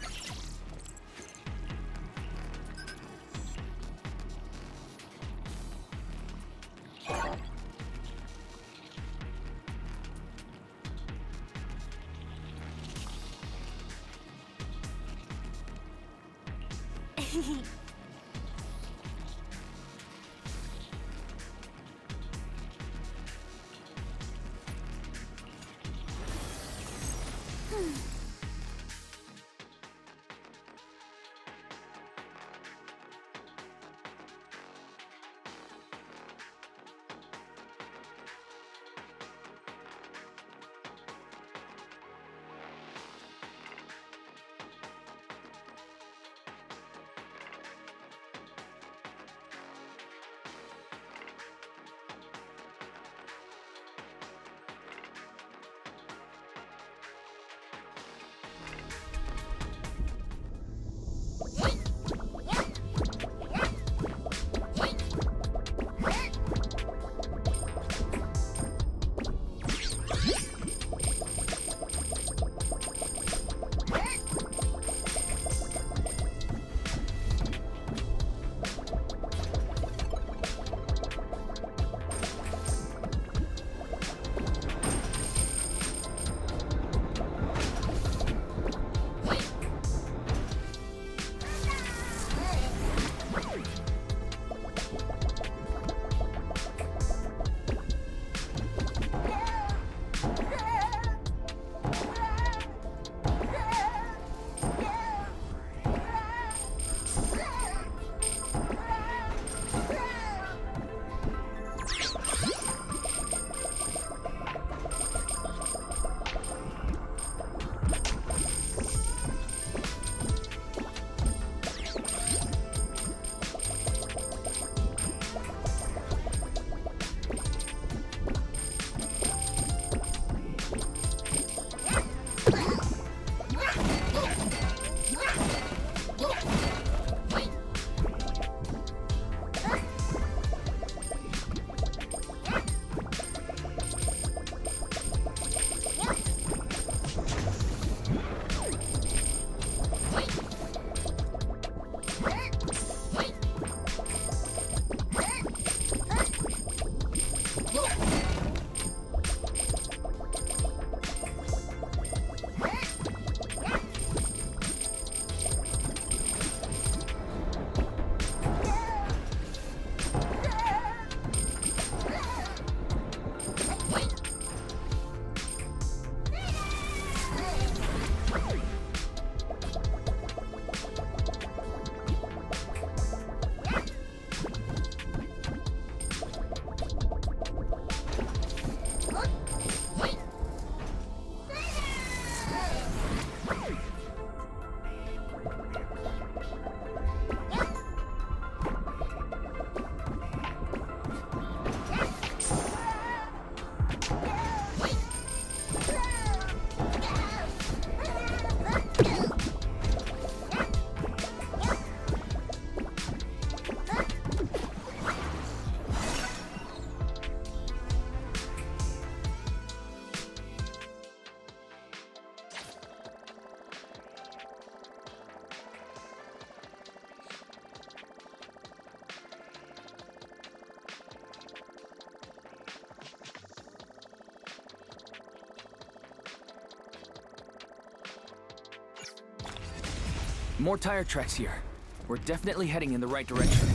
More tire tracks here. We're definitely heading in the right direction.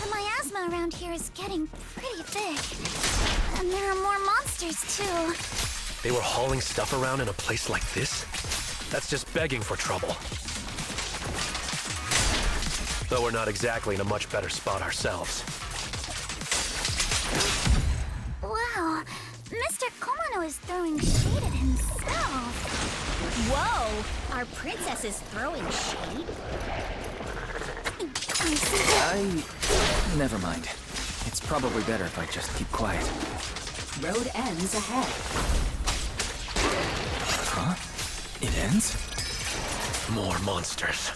The miasma around here is getting pretty thick. And there are more monsters, too. They were hauling stuff around in a place like this? That's just begging for trouble. Though we're not exactly in a much better spot ourselves. Wow, Mr. Komono is throwing shade at himself. Whoa! Our princess is throwing shade? Never mind. It's probably better if I just keep quiet. Road ends ahead. Huh? It ends? More monsters.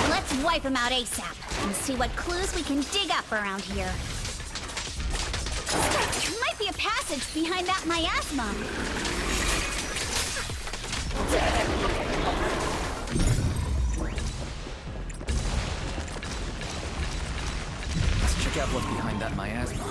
Let's wipe them out ASAP and see what clues we can dig up around here. There might be a passage behind that miasma. Let's check out what's behind that miasma.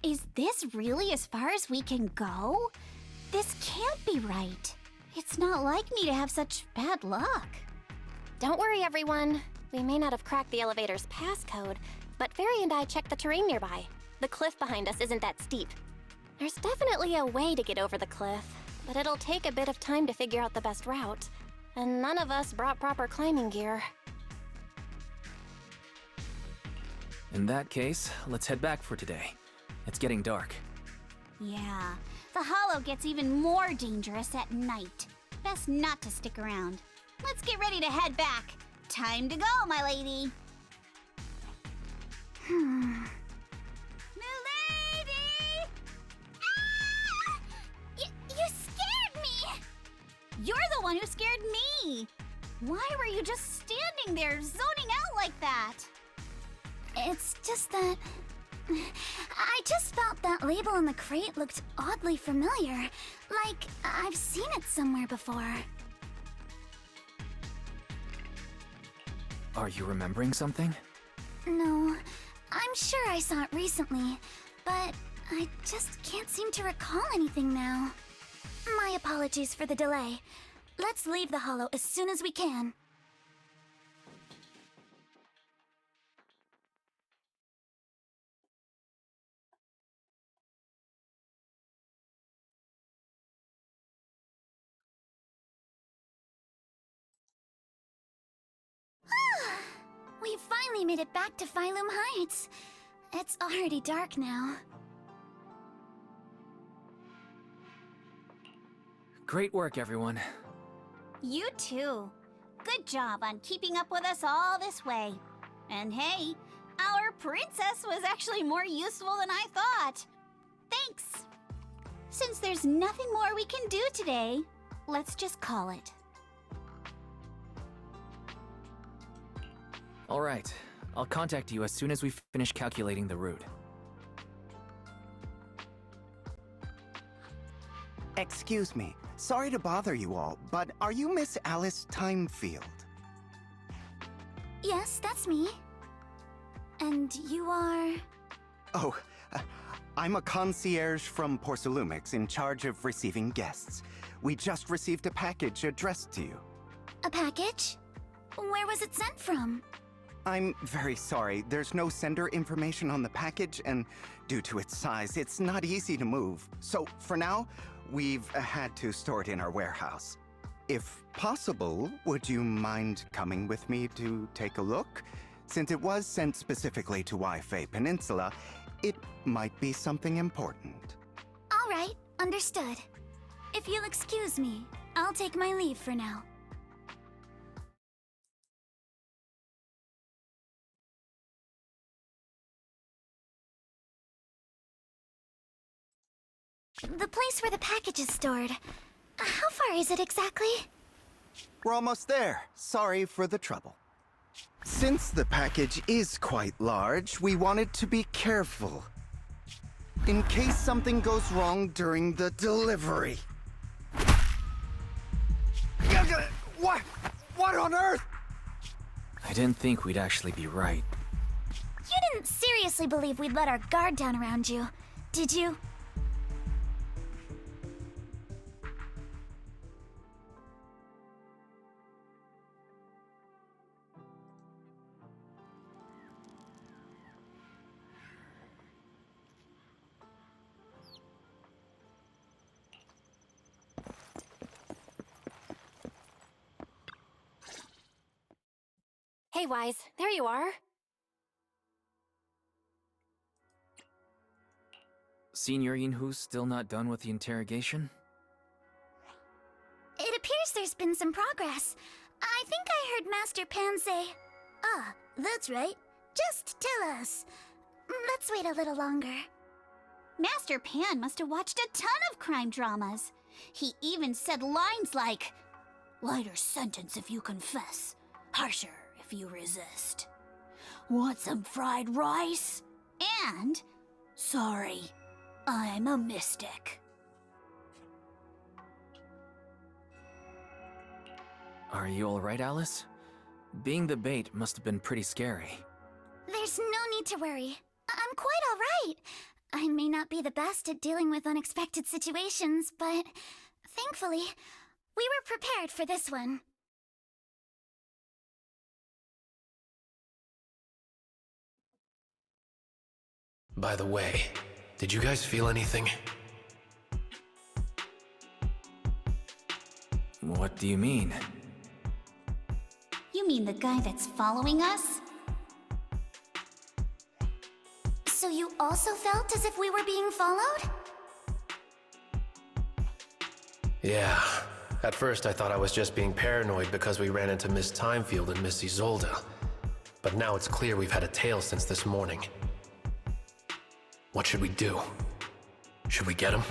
Is this really as far as we can go? This can't be right. It's not like me to have such bad luck. Don't worry, everyone. We may not have cracked the elevator's passcode, but Fairy and I checked the terrain nearby. The cliff behind us isn't that steep. There's definitely a way to get over the cliff. but it'll take a bit of time to figure out the best route. And none of us brought proper climbing gear. In that case, let's head back for today. It's getting dark. Yeah, the hollow gets even more dangerous at night. Best not to stick around. Let's get ready to head back. Time to go, my lady. Milady! Ah! You scared me! You're the one who scared me! Why were you just standing there, zoning out like that? It's just that... I just felt that label on the crate looked oddly familiar. Like, I've seen it somewhere before. Are you remembering something? No, I'm sure I saw it recently, but I just can't seem to recall anything now. My apologies for the delay. Let's leave the hollow as soon as we can. We finally made it back to Phylum Heights. It's already dark now. Great work, everyone. You too. Good job on keeping up with us all this way. And hey, our princess was actually more useful than I thought. Thanks. Since there's nothing more we can do today, let's just call it. All right, I'll contact you as soon as we finish calculating the route. Excuse me. Sorry to bother you all, but are you Miss Alice Timefield? Yes, that's me. And you are... Oh, I'm a concierge from Porcelumix in charge of receiving guests. We just received a package addressed to you. A package? Where was it sent from? I'm very sorry. There's no sender information on the package, and due to its size, it's not easy to move. So, for now, we've had to store it in our warehouse. If possible, would you mind coming with me to take a look? Since it was sent specifically to Wi-Fi Peninsula, it might be something important. All right, understood. If you'll excuse me, I'll take my leave for now. The place where the package is stored. How far is it exactly? We're almost there. Sorry for the trouble. Since the package is quite large, we wanted to be careful. In case something goes wrong during the delivery. What? What on earth? I didn't think we'd actually be right. You didn't seriously believe we'd let our guard down around you, did you? Hey, Wise, there you are. Senior Yinhu's still not done with the interrogation? It appears there's been some progress. I think I heard Master Pan say... Ah, that's right. Just tell us. Let's wait a little longer. Master Pan must have watched a ton of crime dramas. He even said lines like, "Lighter sentence if you confess, harsher if you resist. Want some fried rice?" And, "Sorry, I'm a mystic." Are you alright, Alice? Being the bait must have been pretty scary. There's no need to worry. I'm quite all right. I may not be the best at dealing with unexpected situations, but thankfully, we were prepared for this one. By the way, did you guys feel anything? What do you mean? You mean the guy that's following us? So you also felt as if we were being followed? Yeah. At first I thought I was just being paranoid because we ran into Miss Timefield and Miss Isolde. But now it's clear we've had a tail since this morning. What should we do? Should we get him?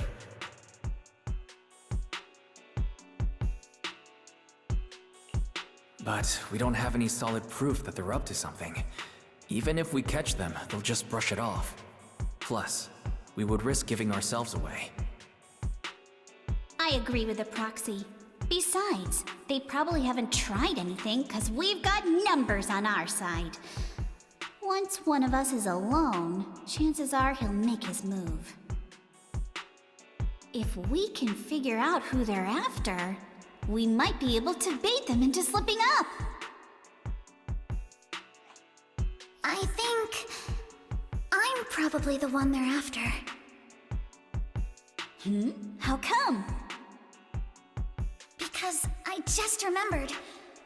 But we don't have any solid proof that they're up to something. Even if we catch them, they'll just brush it off. Plus, we would risk giving ourselves away. I agree with the proxy. Besides, they probably haven't tried anything because we've got numbers on our side. Once one of us is alone, chances are he'll make his move. If we can figure out who they're after, we might be able to bait them into slipping up. I think I'm probably the one they're after. How come? Because I just remembered.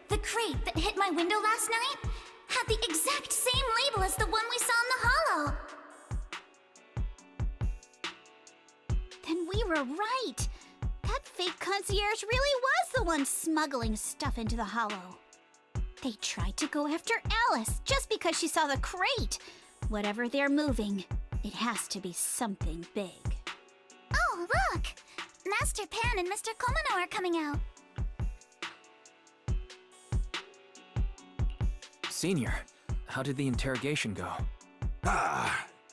The crate that hit my window last night had the exact same label as the one we saw in the hollow. Then we were right. That fake concierge really was the one smuggling stuff into the hollow. They tried to go after Alice just because she saw the crate. Whatever they're moving, it has to be something big. Oh, look! Master Pan and Mr. Komino are coming out. Senior, how did the interrogation go?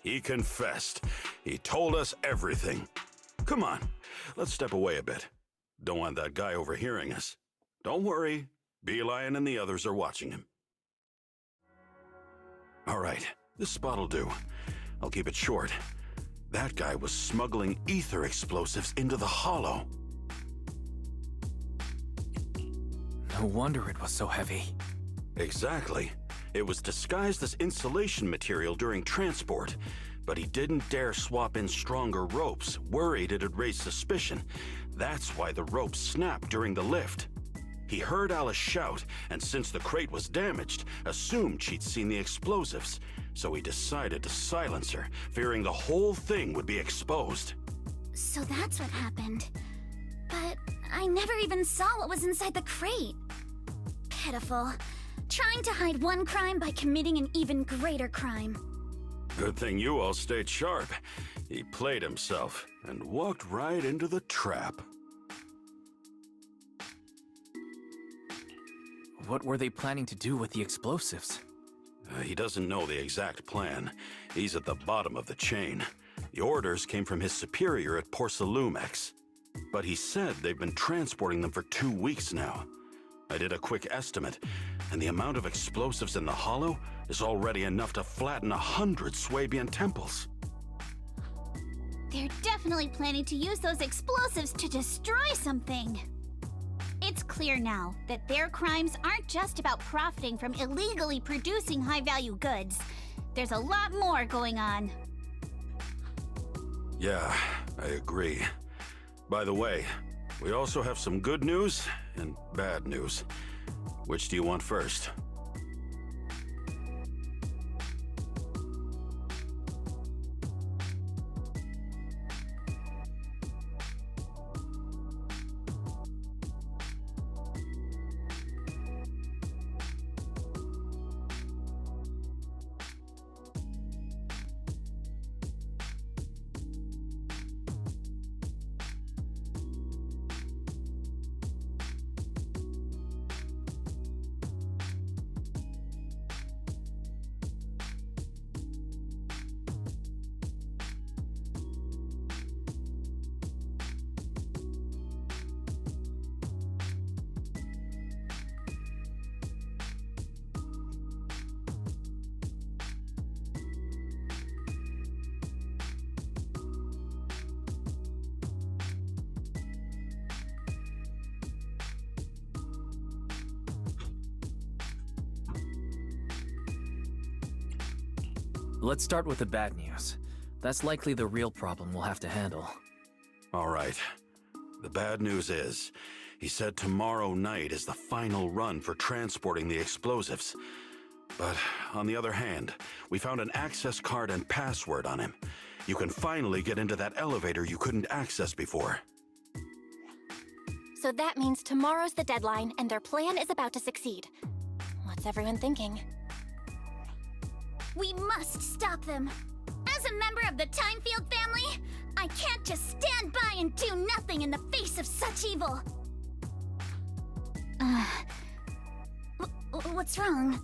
He confessed. He told us everything. Come on, let's step away a bit. Don't want that guy overhearing us. Don't worry, Beelion and the others are watching him. All right, this spot'll do. I'll keep it short. That guy was smuggling ether explosives into the hollow. No wonder it was so heavy. Exactly. It was disguised as insulation material during transport, but he didn't dare swap in stronger ropes, worried it'd raise suspicion. That's why the ropes snapped during the lift. He heard Alice shout, and since the crate was damaged, assumed she'd seen the explosives, so he decided to silence her, fearing the whole thing would be exposed. So that's what happened. But I never even saw what was inside the crate. Pitiful. Trying to hide one crime by committing an even greater crime. Good thing you all stayed sharp. He played himself and walked right into the trap. What were they planning to do with the explosives? He doesn't know the exact plan. He's at the bottom of the chain. The orders came from his superior at Porcelumex. But he said they've been transporting them for 2 weeks now. I did a quick estimate, and the amount of explosives in the hollow is already enough to flatten 100 Swabian temples. They're definitely planning to use those explosives to destroy something. It's clear now that their crimes aren't just about profiting from illegally producing high-value goods. There's a lot more going on. Yeah, I agree. By the way, we also have some good news and bad news. Which do you want first? Let's start with the bad news. That's likely the real problem we'll have to handle. All right. The bad news is, he said tomorrow night is the final run for transporting the explosives. But on the other hand, we found an access card and password on him. You can finally get into that elevator you couldn't access before. So that means tomorrow's the deadline, and their plan is about to succeed. What's everyone thinking? We must stop them. As a member of the Timefield family, I can't just stand by and do nothing in the face of such evil. What's wrong?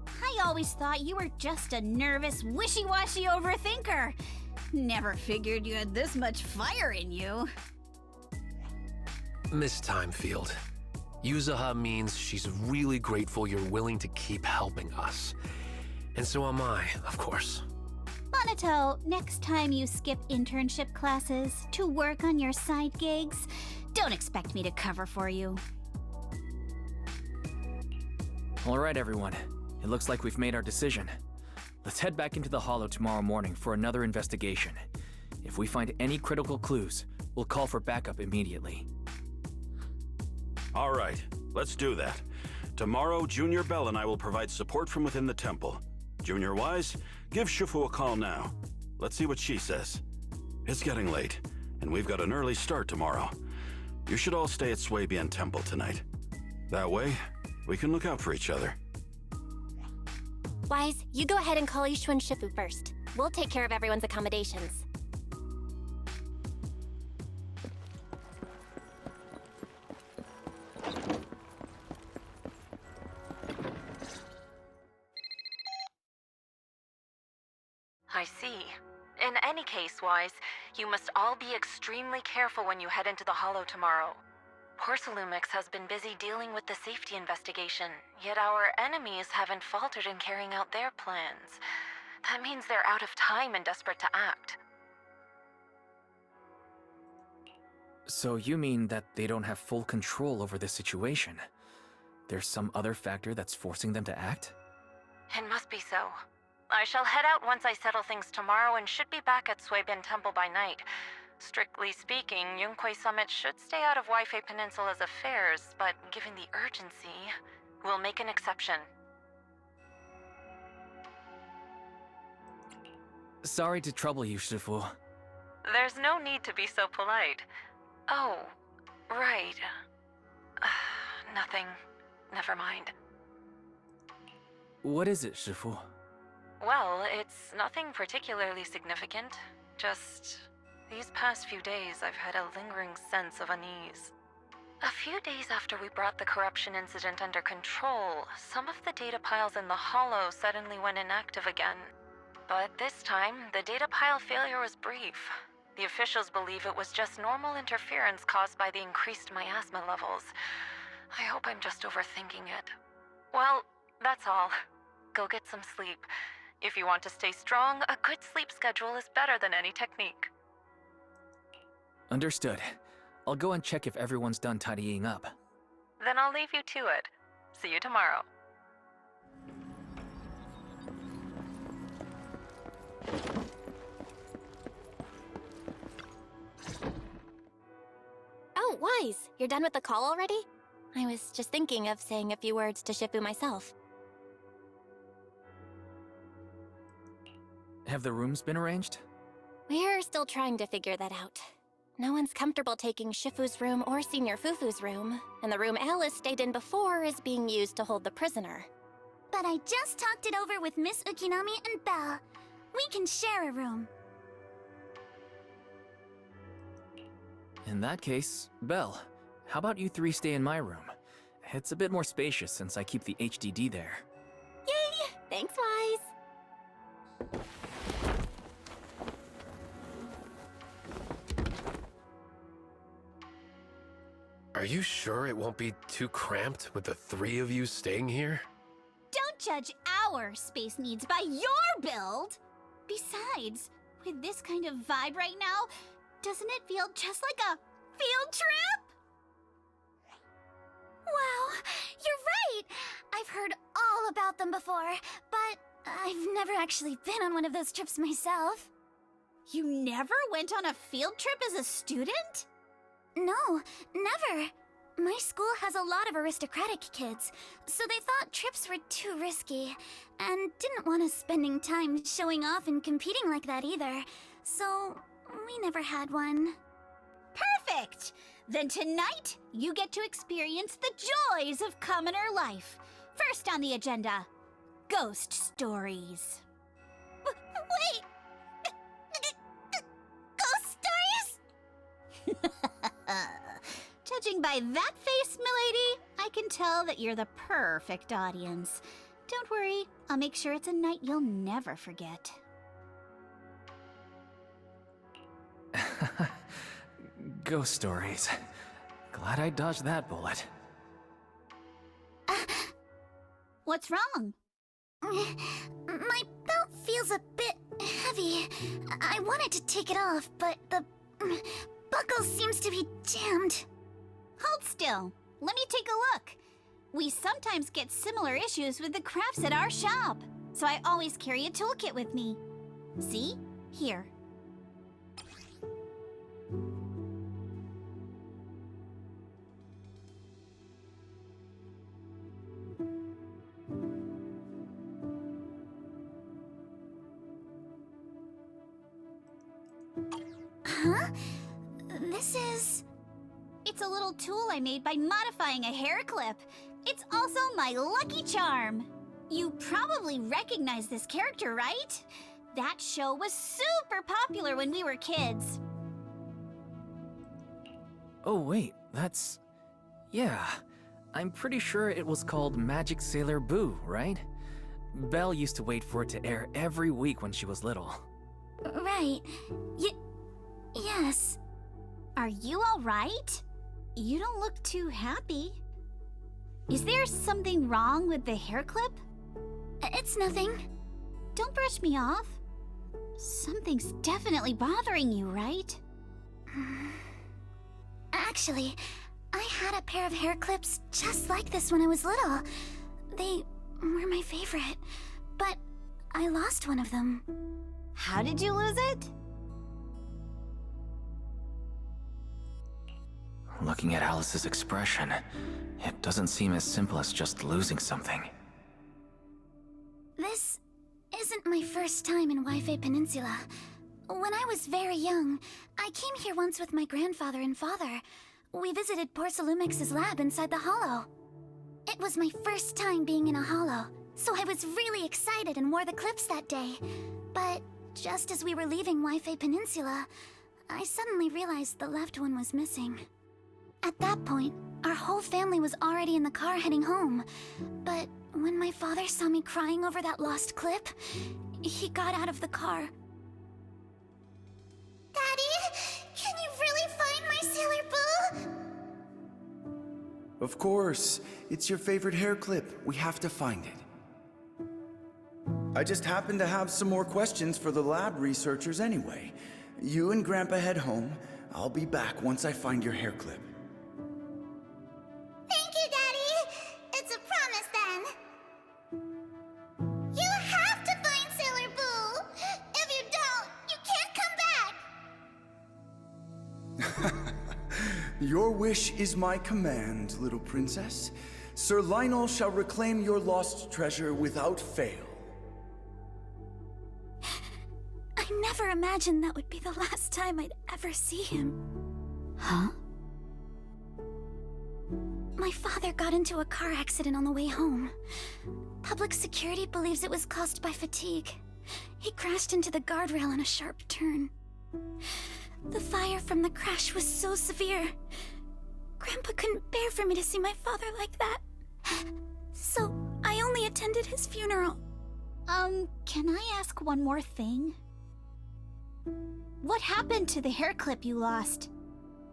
I always thought you were just a nervous, wishy-washy overthinker. Never figured you had this much fire in you. Miss Timefield, Yuzaha means she's really grateful you're willing to keep helping us. And so am I, of course. Monato, next time you skip internship classes to work on your side gigs, don't expect me to cover for you. All right, everyone. It looks like we've made our decision. Let's head back into the Hollow tomorrow morning for another investigation. If we find any critical clues, we'll call for backup immediately. All right, let's do that. Tomorrow, Junior Bell and I will provide support from within the temple. Junior Wise, give Shifu a call now. Let's see what she says. It's getting late, and we've got an early start tomorrow. You should all stay at Swabian Temple tonight. That way, we can look out for each other. Wise, you go ahead and call Ishu and Shifu first. We'll take care of everyone's accommodations. I see. In any case, Wise, you must all be extremely careful when you head into the Hollow tomorrow. Porcelumix has been busy dealing with the safety investigation, yet our enemies haven't faltered in carrying out their plans. That means they're out of time and desperate to act. So you mean that they don't have full control over the situation? There's some other factor that's forcing them to act? It must be so. I shall head out once I settle things tomorrow and should be back at Swabian Temple by night. Strictly speaking, Yunque Summit should stay out of Waifei Peninsula's affairs, but given the urgency, we'll make an exception. Sorry to trouble you, Shifu. There's no need to be so polite. Oh, right. Nothing. Never mind. What is it, Shifu? Well, it's nothing particularly significant. Just these past few days, I've had a lingering sense of unease. A few days after we brought the corruption incident under control, some of the data piles in the Hollow suddenly went inactive again. But this time, the data pile failure was brief. The officials believe it was just normal interference caused by the increased miasma levels. I hope I'm just overthinking it. Well, that's all. Go get some sleep. If you want to stay strong, a good sleep schedule is better than any technique. Understood. I'll go and check if everyone's done tidying up. Then I'll leave you to it. See you tomorrow. Oh, Wise, you're done with the call already? I was just thinking of saying a few words to Shifu myself. Have the rooms been arranged? We're still trying to figure that out. No one's comfortable taking Shifu's room or Senior Fufu's room, and the room Alice stayed in before is being used to hold the prisoner. But I just talked it over with Miss Ukinami and Belle. We can share a room. In that case, Belle, how about you three stay in my room? It's a bit more spacious since I keep the HDD there. Yay! Thanks, Wise! Are you sure it won't be too cramped with the three of you staying here? Don't judge our space needs by your build! Besides, with this kind of vibe right now, doesn't it feel just like a field trip? Wow, you're right! I've heard all about them before, but I've never actually been on one of those trips myself. You never went on a field trip as a student? No, never. My school has a lot of aristocratic kids, so they thought trips were too risky, and didn't want us spending time showing off and competing like that either. So, we never had one. Perfect! Then tonight, you get to experience the joys of commoner life. First on the agenda, ghost stories. Wait! Ghost stories? Judging by that face, milady, I can tell that you're the perfect audience. Don't worry, I'll make sure it's a night you'll never forget. Ghost stories. Glad I dodged that bullet. What's wrong? My belt feels a bit heavy. I wanted to take it off, but the buckle seems to be jammed. Hold still. Let me take a look. We sometimes get similar issues with the crafts at our shop, so I always carry a toolkit with me. See? Here. Huh? This is... It's a little tool I made by modifying a hair clip. It's also my lucky charm. You probably recognize this character, right? That show was super popular when we were kids. Oh wait, that's... Yeah, I'm pretty sure it was called Magic Sailor Boo, right? Belle used to wait for it to air every week when she was little. Right. Yes. Are you all right? You don't look too happy. Is there something wrong with the hair clip? It's nothing. Don't brush me off. Something's definitely bothering you, right? Actually, I had a pair of hair clips just like this when I was little. They were my favorite, but I lost one of them. How did you lose it? Looking at Alice's expression, it doesn't seem as simple as just losing something. This isn't my first time in Wi-Fi Peninsula. When I was very young, I came here once with my grandfather and father. We visited Porcelumex's lab inside the Hollow. It was my first time being in a Hollow, so I was really excited and wore the clips that day. But just as we were leaving Wi-Fi Peninsula, I suddenly realized the left one was missing. At that point, our whole family was already in the car heading home. But when my father saw me crying over that lost clip, he got out of the car. Daddy, can you really find my Sailor Boo? Of course. It's your favorite hair clip. We have to find it. I just happen to have some more questions for the lab researchers anyway. You and Grandpa head home. I'll be back once I find your hair clip. Thank you, Daddy. It's a promise then. You have to find Sailor Boo. If you don't, you can't come back. Your wish is my command, little princess. Sir Lionel shall reclaim your lost treasure without fail. I never imagined that would be the last time I'd ever see him. Huh? My father got into a car accident on the way home. Public security believes it was caused by fatigue. He crashed into the guardrail on a sharp turn. The fire from the crash was so severe. Grandpa couldn't bear for me to see my father like that. So I only attended his funeral. Can I ask one more thing? What happened to the hair clip you lost?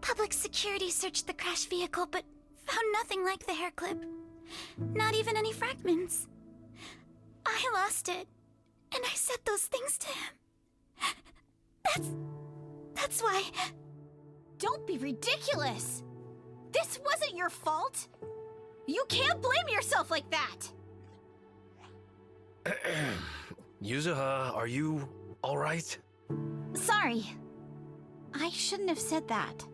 Public security searched the crashed vehicle, but found nothing like the hair clip. Not even any fragments. I lost it, and I said those things to him. That's why... Don't be ridiculous! This wasn't your fault! You can't blame yourself like that! Yuzuha, are you alright? Sorry. I shouldn't have said that.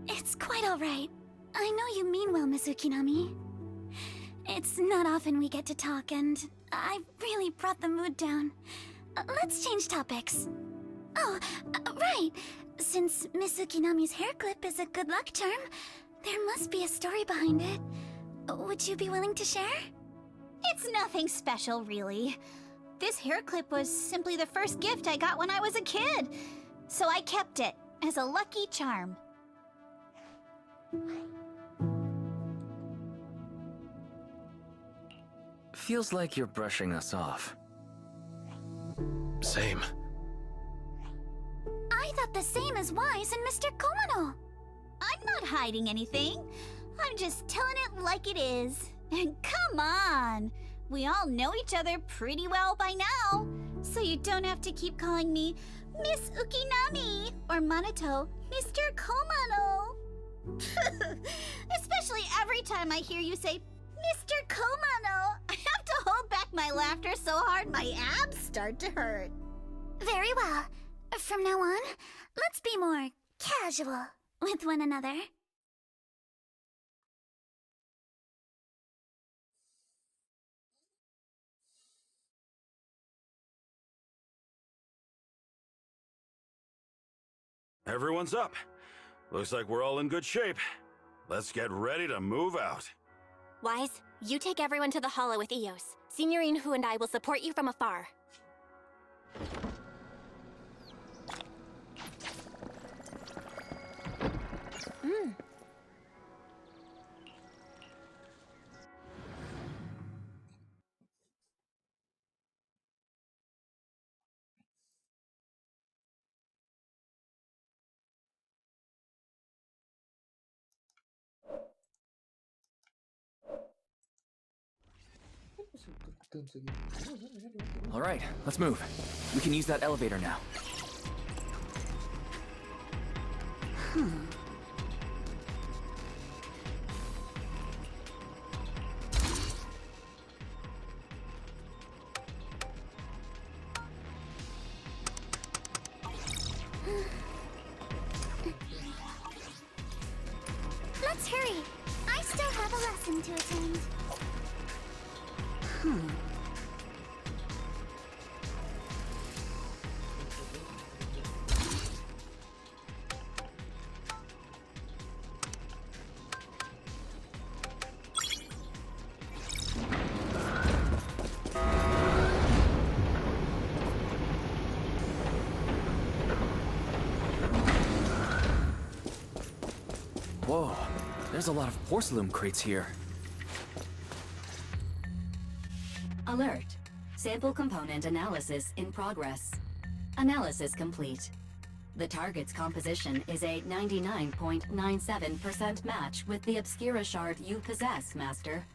It's quite alright. I know you mean well, Miss Ukinami. It's not often we get to talk, and I really brought the mood down. Let's change topics. Oh, right. Since Miss Ukinami's hair clip is a good luck charm, there must be a story behind it. Would you be willing to share? It's nothing special, really. This hair clip was simply the first gift I got when I was a kid. So I kept it as a lucky charm. Feels like you're brushing us off. Same. I thought the same as Wise and Mr. Komano. I'm not hiding anything. I'm just telling it like it is. And come on! We all know each other pretty well by now. So you don't have to keep calling me Miss Ukinami or Manato Mr. Komano. Especially every time I hear you say Mr. Komano, I have to hold back my laughter so hard my abs start to hurt. Very well. From now on, let's be more casual with one another. Everyone's up. Looks like we're all in good shape. Let's get ready to move out. Wise, you take everyone to the hollow with Eos. Signorine Hu and I will support you from afar. All right, let's move. We can use that elevator now. Let's hurry. I still have a lesson to attend. Whoa, there's a lot of porcelain crates here. Alert. Sample component analysis in progress. Analysis complete. The target's composition is a 99.97% match with the Obscura shard you possess, Master.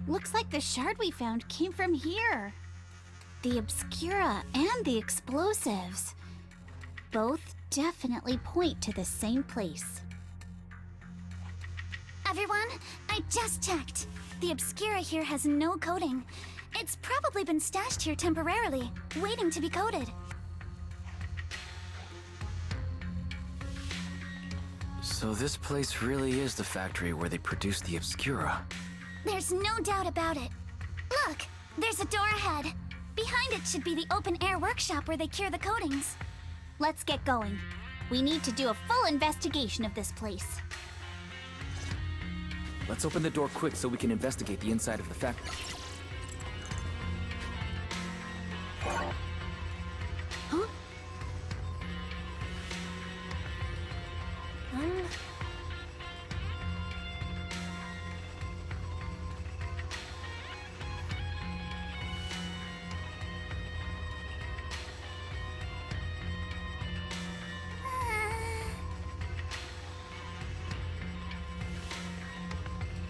Looks like the shard we found came from here. The Obscura and the explosives. Both definitely point to the same place. Everyone, I just checked. The Obscura here has no coating. It's probably been stashed here temporarily, waiting to be coated. So this place really is the factory where they produce the Obscura. There's no doubt about it. Look, there's a door ahead. Behind it should be the open-air workshop where they cure the coatings. Let's get going. We need to do a full investigation of this place. Let's open the door quick so we can investigate the inside of the factory. Huh?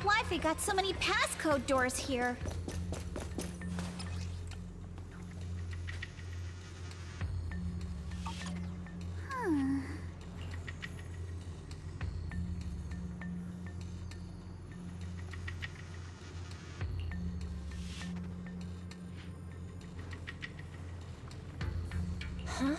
Why have they got so many passcode doors here? Huh?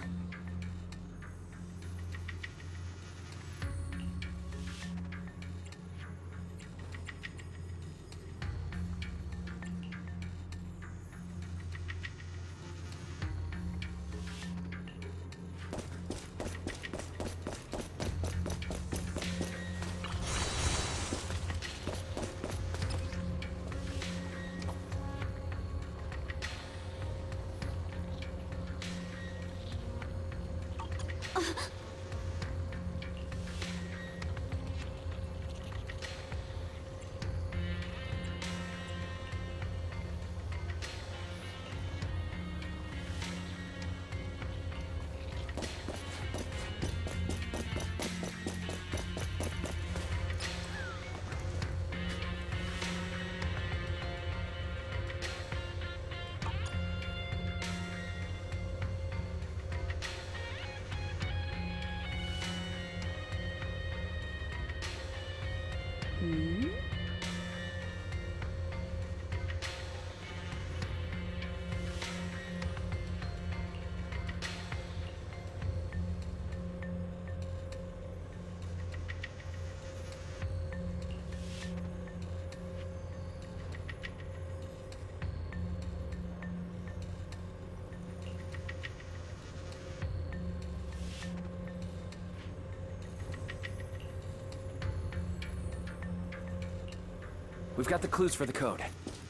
We've got the clues for the code.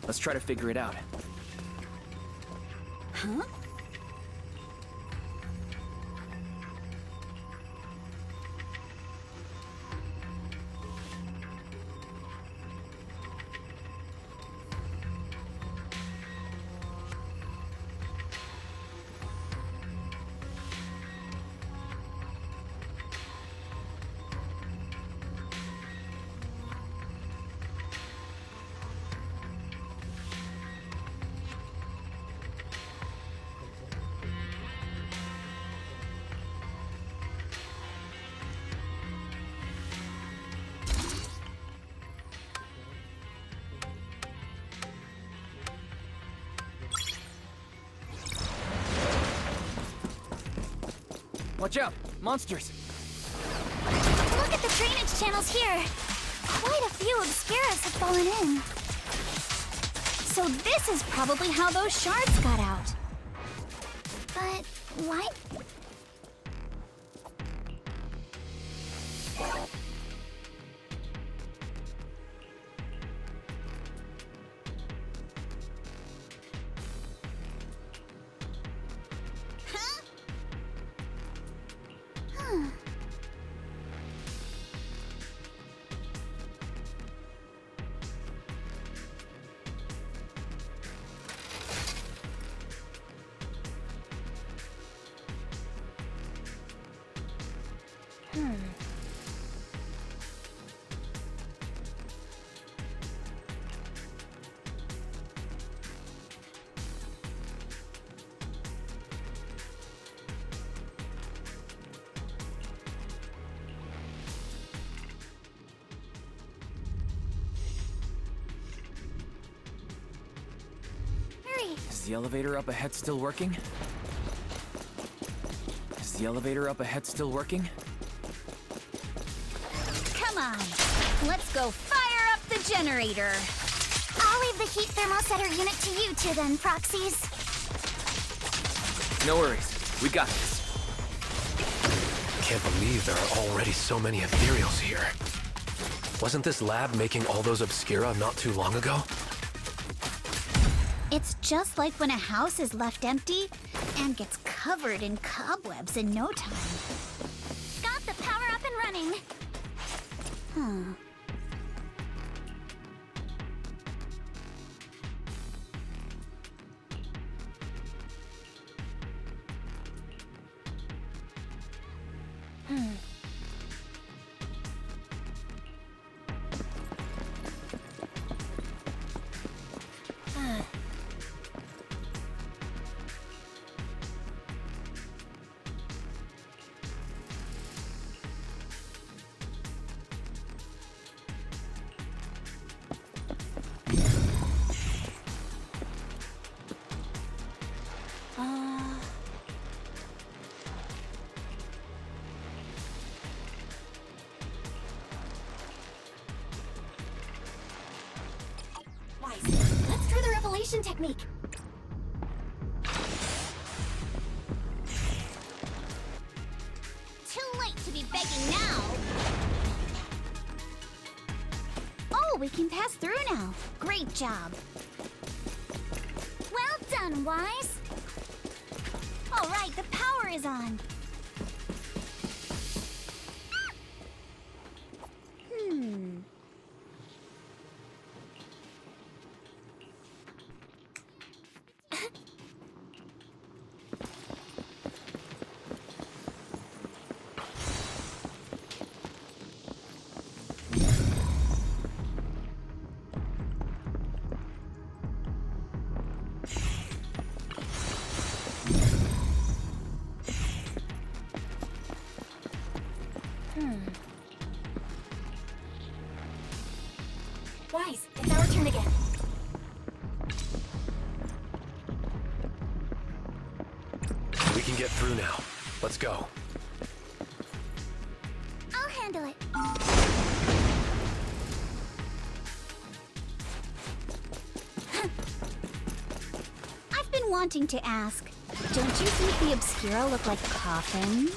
Let's try to figure it out. Huh? Watch out! Monsters! Look at the drainage channels here. Quite a few obscuras have fallen in. So this is probably how those shards got out. But why? Is the elevator up ahead still working? Is the elevator up ahead still working? Come on, let's go fire up the generator. I'll leave the heat thermosetter unit to you two then, Proxies. No worries. We got this. Can't believe there are already so many ethereals here. Wasn't this lab making all those obscura not too long ago? It's just like when a house is left empty and gets covered in cobwebs in no time. Got the power up and running. Huh. Let's try the revelation technique. Too late to be begging now. Oh, we can pass through now. Great job. Well done, Wise. All right, the power is on. shenanigans. We can get through now. Let's go. I'll handle it. I've been wanting to ask, don't you think the Obscura look like coffins?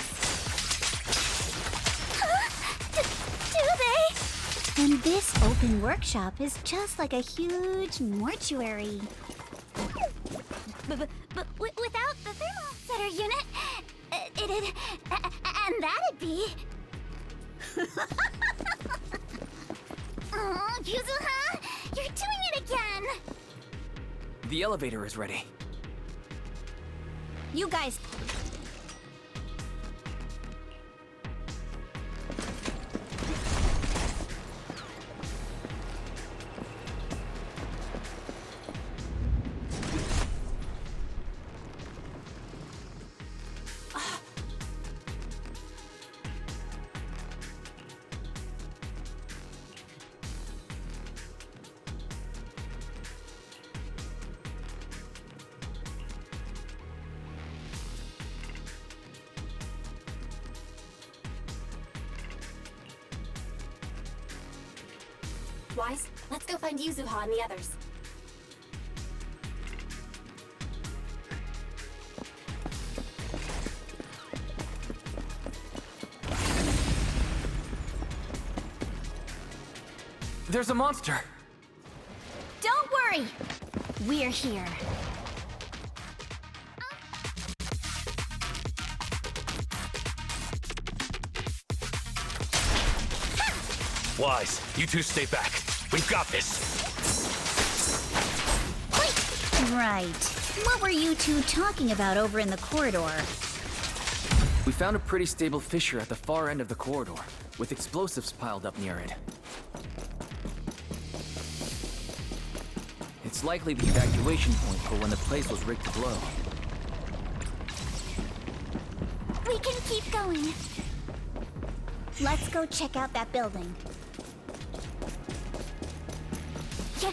Do they? And this open workshop is just like a huge mortuary. But without the thermometer unit, it'd... and that'd be... Oh, Yuzuha! You're doing it again! The elevator is ready. You guys... Wise, let's go find Yuzuha and the others. There's a monster! Don't worry! We're here. Wise, you two stay back. We've got this. Right. What were you two talking about over in the corridor? We found a pretty stable fissure at the far end of the corridor, with explosives piled up near it. It's likely the evacuation point for when the place was rigged to blow. We can keep going. Let's go check out that building. Yeah.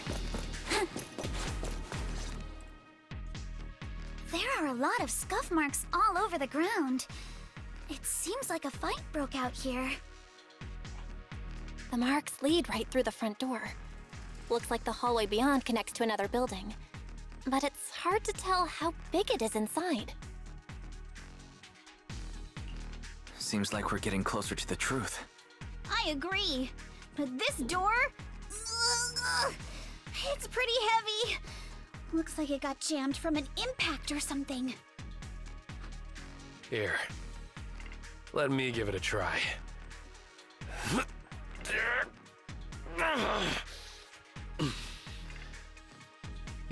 There are a lot of scuff marks all over the ground. It seems like a fight broke out here. The marks lead right through the front door. Looks like the hallway beyond connects to another building. But it's hard to tell how big it is inside. Seems like we're getting closer to the truth. I agree. But this door... it's pretty heavy. Looks like it got jammed from an impact or something. Here. Let me give it a try.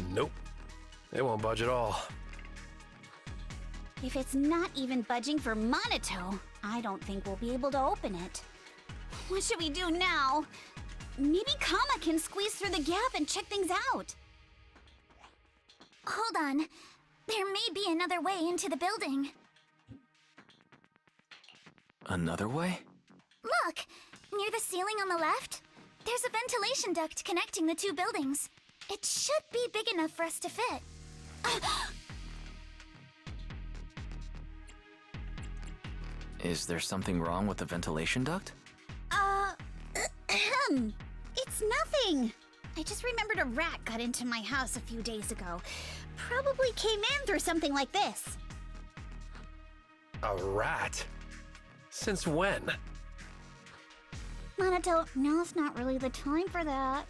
Nope. It won't budge at all. If it's not even budging for Monato, I don't think we'll be able to open it. What should we do now? Maybe Kama can squeeze through the gap and check things out. Hold on. There may be another way into the building. Another way? Look! Near the ceiling on the left, there's a ventilation duct connecting the two buildings. It should be big enough for us to fit. Is there something wrong with the ventilation duct? It's nothing. I just remembered a rat got into my house a few days ago. Probably came in through something like this. A rat? Since when? Monato, now's not really the time for that.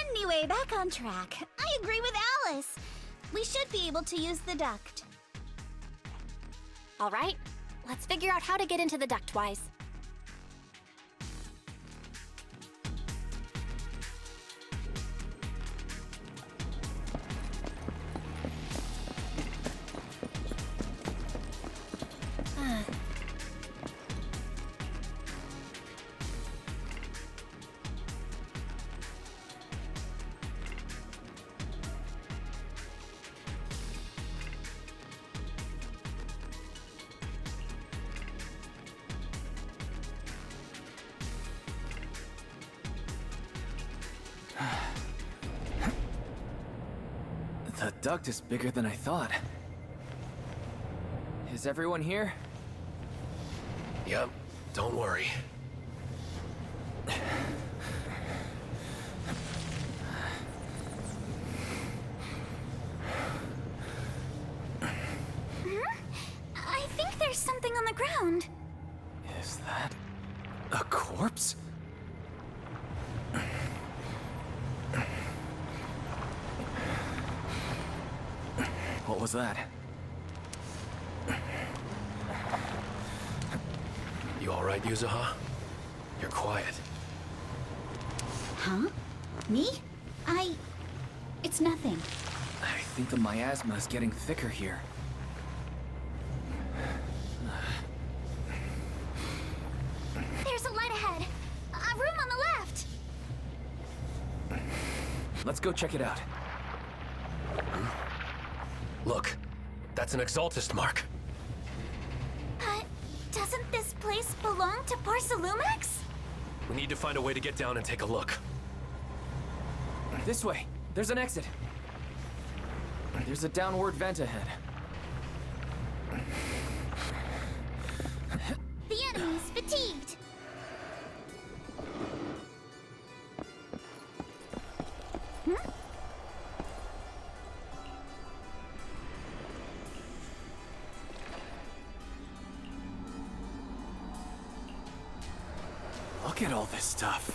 Anyway, back on track. I agree with Alice. We should be able to use the duct. All right, let's figure out how to get into the duct, Wise. duct is bigger than I thought. Is everyone here? Yep, don't worry. I think there's something on the ground. Is that a corpse? What was that? You alright, Yuzuha? You're quiet. Huh? Me? It's nothing. I think the miasma is getting thicker here. There's a light ahead. A room on the left. Let's go check it out. Look, that's an Exaltist mark. Doesn't this place belong to Porcelumex? We need to find a way to get down and take a look. This way. There's an exit. There's a downward vent ahead. The enemy's fatigued. Look at all this stuff.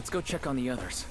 Let's go check on the others.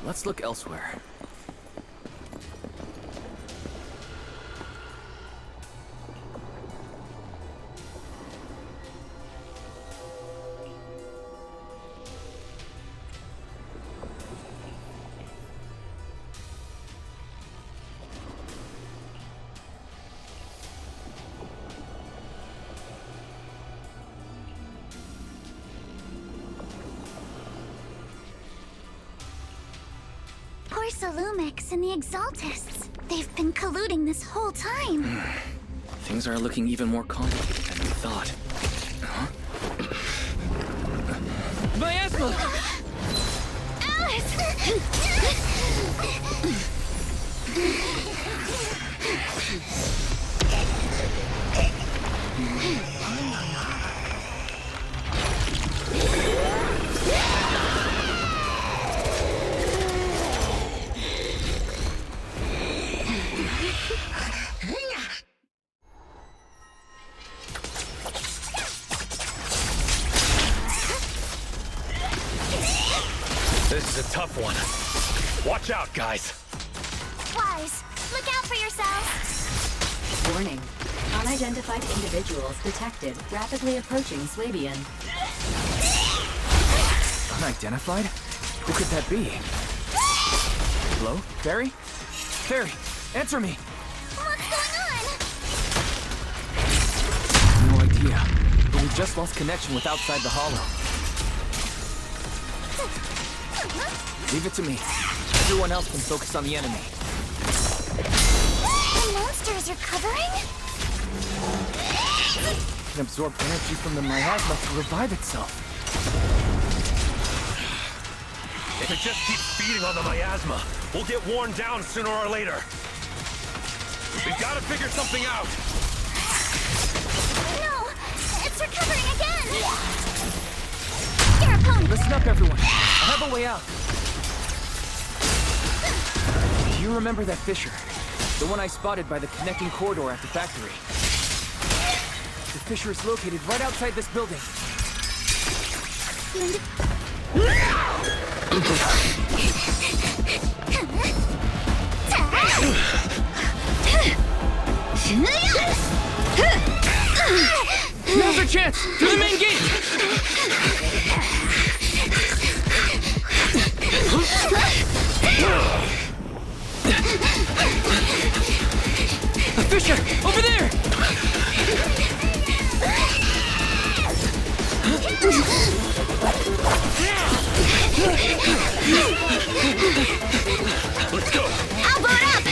Let's look elsewhere. Lumix and the Exaltists. They've been colluding this whole time. Things are looking even more complicated than we thought. Huh? Miasma! This is a tough one. Watch out, guys. Wise, look out for yourselves. Warning. Unidentified individuals detected rapidly approaching Swabian. Unidentified? Who could that be? Hello? Barry? Barry, answer me! What's going on? No idea, but we just lost connection with outside the Hollow. Leave it to me. Everyone else can focus on the enemy. The monsters are covering? It can absorb energy from the miasma to revive itself. If it just keeps feeding on the miasma, we'll get worn down sooner or later. We've got to figure something out. No! It's recovering again! Your opponent! Listen up, everyone. I have a way out. Do you remember that fissure? The one I spotted by the connecting corridor at the factory. The fissure is located right outside this building. Now's our chance! To the main gate! A fissure! Over there! Let's go! I'll blow it up!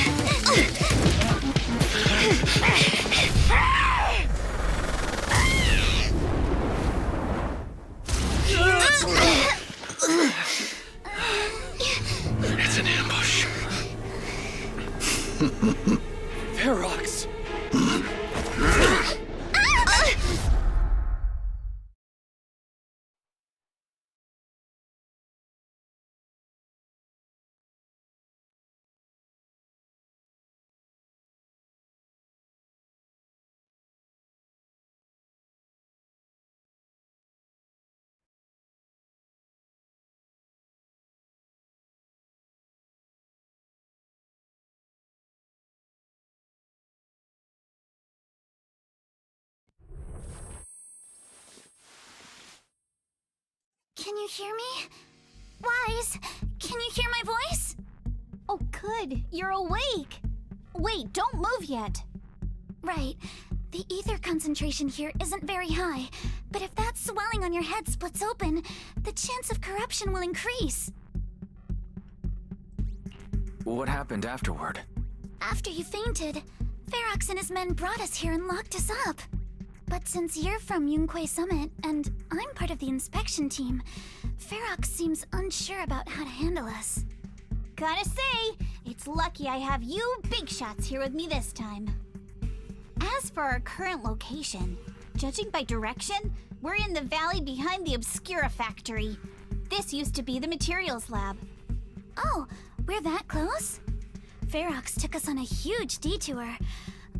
It's an ambush. Ferox! Can you hear me? Wise, can you hear my voice? Oh, good. You're awake. Wait, don't move yet. Right. The ether concentration here isn't very high, but if that swelling on your head splits open, the chance of corruption will increase. What happened afterward? After you fainted, Ferox and his men brought us here and locked us up. But since you're from Yunque Summit, and I'm part of the inspection team, Ferox seems unsure about how to handle us. Gotta say, it's lucky I have you big shots here with me this time. As for our current location, judging by direction, we're in the valley behind the Obscura factory. This used to be the materials lab. Oh, we're that close? Ferox took us on a huge detour.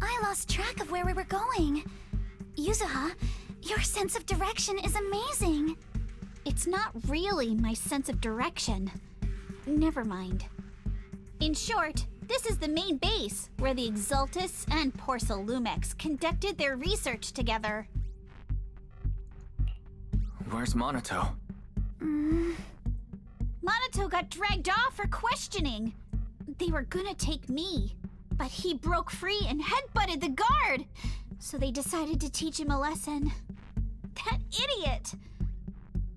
I lost track of where we were going. Yuzuha, your sense of direction is amazing. It's not really my sense of direction. Never mind. In short, this is the main base, where the Exaltists and Porcelumex conducted their research together. Where's Monato? Monato got dragged off for questioning. They were gonna take me, but he broke free and headbutted the guard, so they decided to teach him a lesson. That idiot!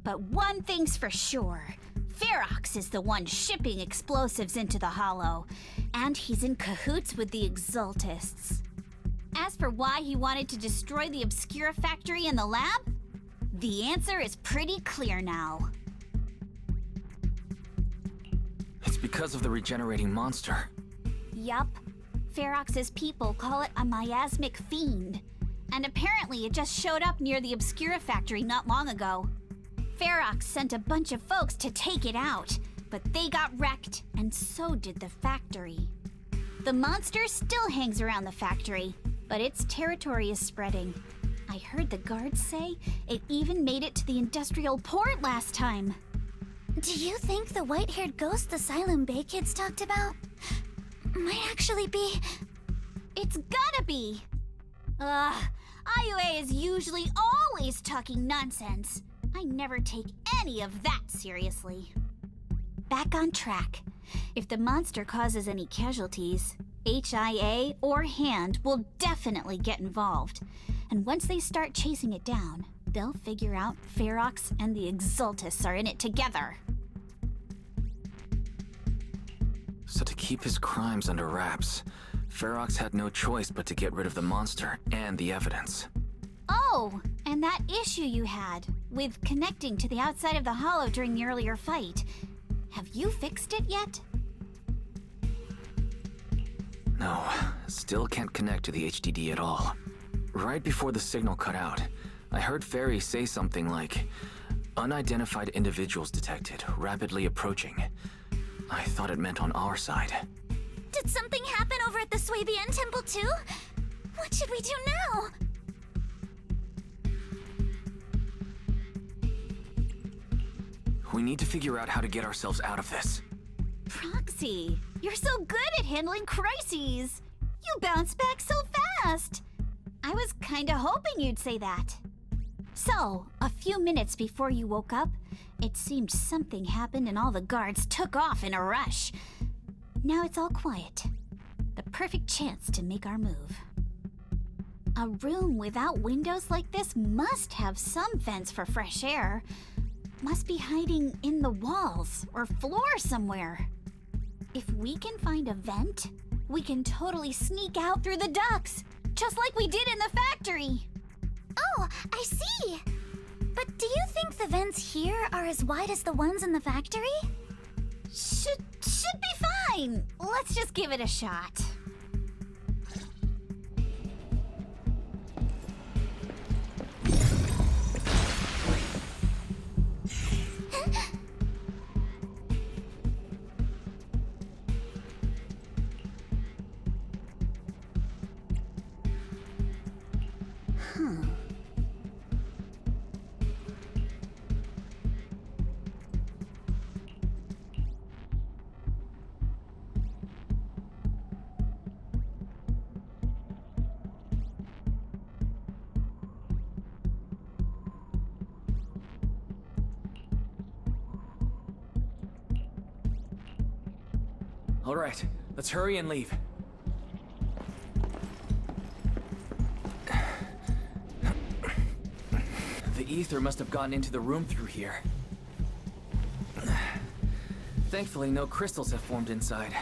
But one thing's for sure. Ferox is the one shipping explosives into the Hollow, and he's in cahoots with the Exaltists. As for why he wanted to destroy the Obscura factory and the lab, the answer is pretty clear now. It's because of the regenerating monster. Yup. Ferox's people call it a miasmic fiend, and apparently it just showed up near the Obscura factory not long ago. Ferox sent a bunch of folks to take it out, but they got wrecked, and so did the factory. The monster still hangs around the factory, but its territory is spreading. I heard the guards say it even made it to the industrial port last time. Do you think the white-haired ghost the Silum Bay kids talked about might actually be... It's gotta be! IUA is usually always talking nonsense. I never take any of that seriously. Back on track. If the monster causes any casualties, HIA or HAND will definitely get involved. And once they start chasing it down, they'll figure out Ferox and the Exaltists are in it together. So to keep his crimes under wraps, Ferox had no choice but to get rid of the monster and the evidence. Oh, and that issue you had with connecting to the outside of the Hollow during the earlier fight. Have you fixed it yet? No, still can't connect to the HDD at all. Right before the signal cut out, I heard Fairy say something like, "Unidentified individuals detected, rapidly approaching." I thought it meant on our side. Did something happen over at the Swabian Temple too? What should we do now? We need to figure out how to get ourselves out of this. Proxy, you're so good at handling crises. You bounce back so fast. I was kinda hoping you'd say that. So, a few minutes before you woke up, it seemed something happened and all the guards took off in a rush. Now it's all quiet. The perfect chance to make our move. A room without windows like this must have some vents for fresh air. Must be hiding in the walls or floor somewhere. If we can find a vent, we can totally sneak out through the ducts, just like we did in the factory. Oh, I see! But do you think the vents here are as wide as the ones in the factory? Should be fine. Let's just give it a shot. All right, let's hurry and leave. The ether must have gotten into the room through here. Thankfully, no crystals have formed inside.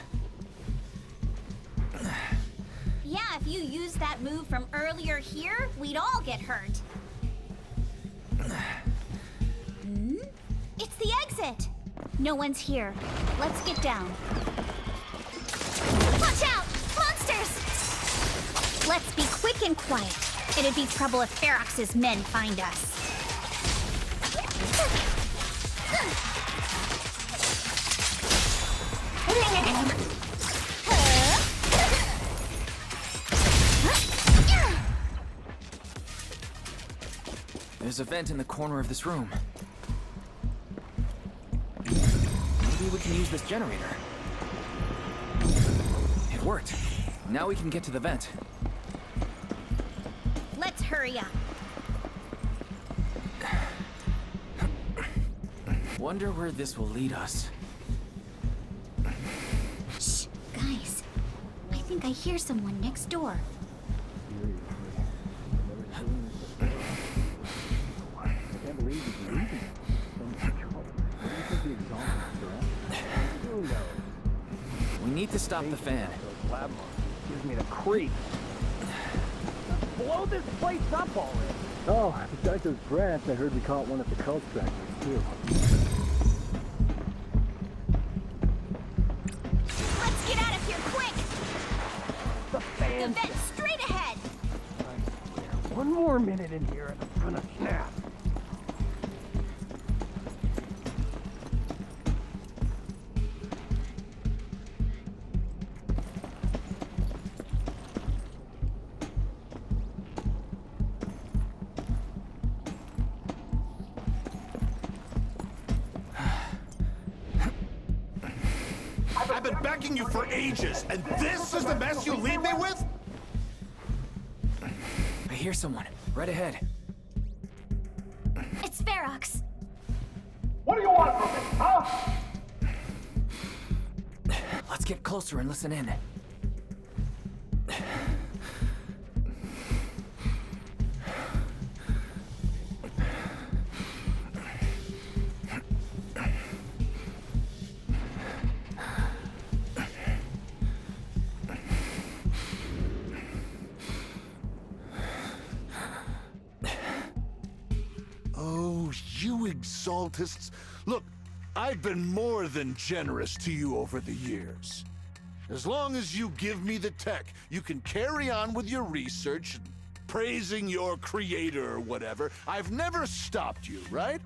Yeah, if you used that move from earlier here, we'd all get hurt. It's the exit! No one's here. Let's get down. Watch out! Monsters! Let's be quick and quiet. It'd be trouble if Ferox's men find us. There's a vent in the corner of this room. Maybe we can use this generator. It worked. Now we can get to the vent. Let's hurry up. Wonder where this will lead us. Shh, guys. I think I hear someone next door. We need to stop the fan. Gives me the creep. Blow this place up already. Oh, besides those grants, I heard we caught one at the cult factory, too. Let's get out of here quick! The fan. The vent straight ahead! One more minute in here and I'm gonna snap. I've been begging you for ages, and this is the mess you leave me with? I hear someone. Right ahead. It's Ferox. What do you want from me, huh? Let's get closer and listen in. You exaltists. Look, I've been more than generous to you over the years. As long as you give me the tech, you can carry on with your research and praising your creator or whatever. I've never stopped you, right?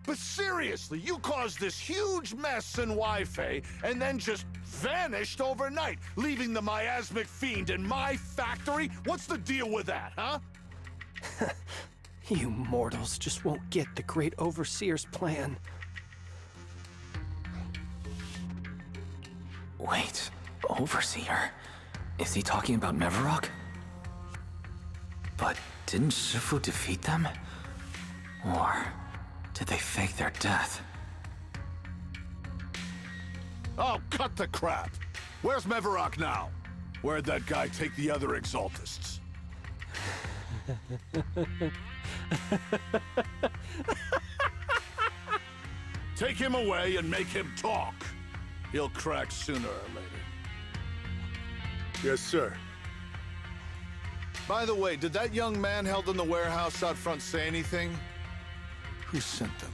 But seriously, you caused this huge mess in Wi-Fi and then just vanished overnight, leaving the miasmic fiend in my factory? What's the deal with that, huh? You mortals just won't get the Great Overseer's plan. Wait, Overseer? Is he talking about Mevarok? But didn't Shifu defeat them? Or did they fake their death? Oh, cut the crap! Where's Mevarok now? Where'd that guy take the other exaltists? Take him away and make him talk. He'll crack sooner or later. Yes, sir. By the way, did that young man held in the warehouse out front say anything? Who sent them?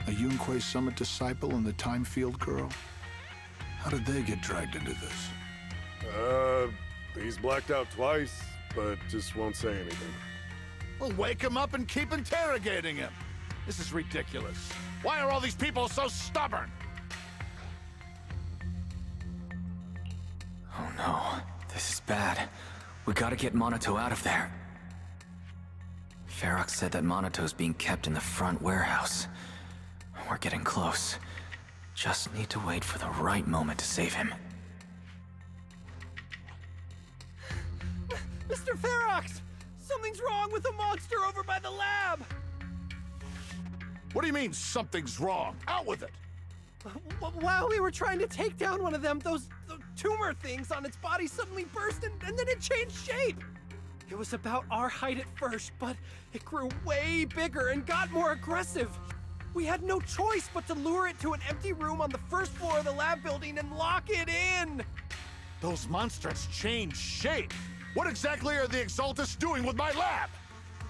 A Yunque Summit disciple and the Time Field girl? How did they get dragged into this? He's blacked out twice, but just won't say anything. Well, wake him up and keep interrogating him. This is ridiculous. Why are all these people so stubborn? Oh no, this is bad. We gotta get Monato out of there. Ferox said that Monato's being kept in the front warehouse. We're getting close. Just need to wait for the right moment to save him. Mr. Ferox! Something's wrong with the monster over by the lab! What do you mean, something's wrong? Out with it! While we were trying to take down one of them, those tumor things on its body suddenly burst and then it changed shape. It was about our height at first, but it grew way bigger and got more aggressive. We had no choice but to lure it to an empty room on the first floor of the lab building and lock it in. Those monsters changed shape. What exactly are the Exaltists doing with my lab?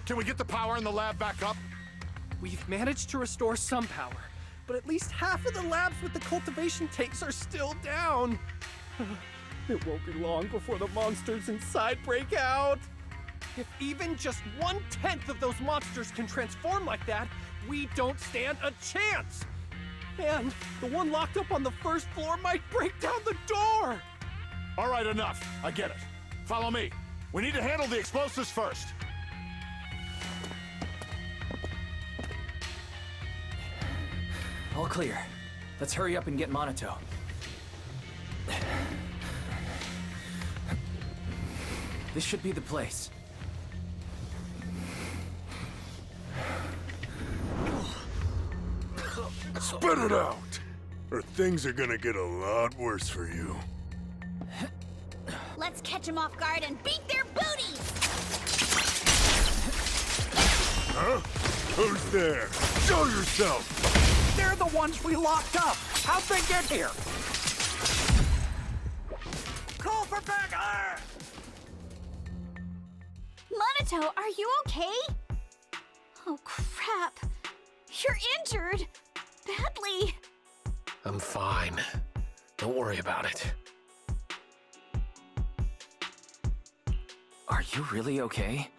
Can we get the power in the lab back up? We've managed to restore some power, but at least half of the labs with the cultivation tanks are still down. It won't be long before the monsters inside break out. If even just 1/10 of those monsters can transform like that, we don't stand a chance. And the one locked up on the first floor might break down the door. All right, enough. I get it. Follow me. We need to handle the explosives first. All clear. Let's hurry up and get Monato. This should be the place. Spit it out, or things are gonna get a lot worse for you. Let's catch them off guard and beat their booties! Huh? Who's there? Show yourself! They're the ones we locked up. How'd they get here? Call for backup! Monato, are you okay? Oh, crap. You're injured. Badly. I'm fine. Don't worry about it. Are you really okay?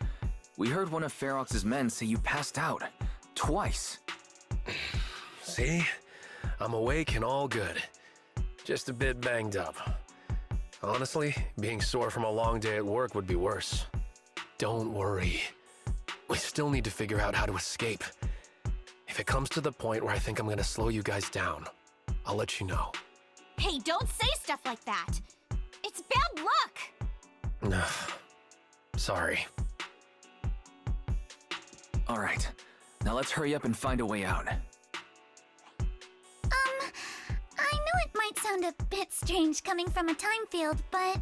We heard one of Ferox's men say you passed out. Twice. See? I'm awake and all good. Just a bit banged up. Honestly, being sore from a long day at work would be worse. Don't worry. We still need to figure out how to escape. If it comes to the point where I think I'm gonna slow you guys down, I'll let you know. Hey, don't say stuff like that. It's bad luck. Sorry. All right. Now let's hurry up and find a way out. I know it might sound a bit strange coming from a time field, but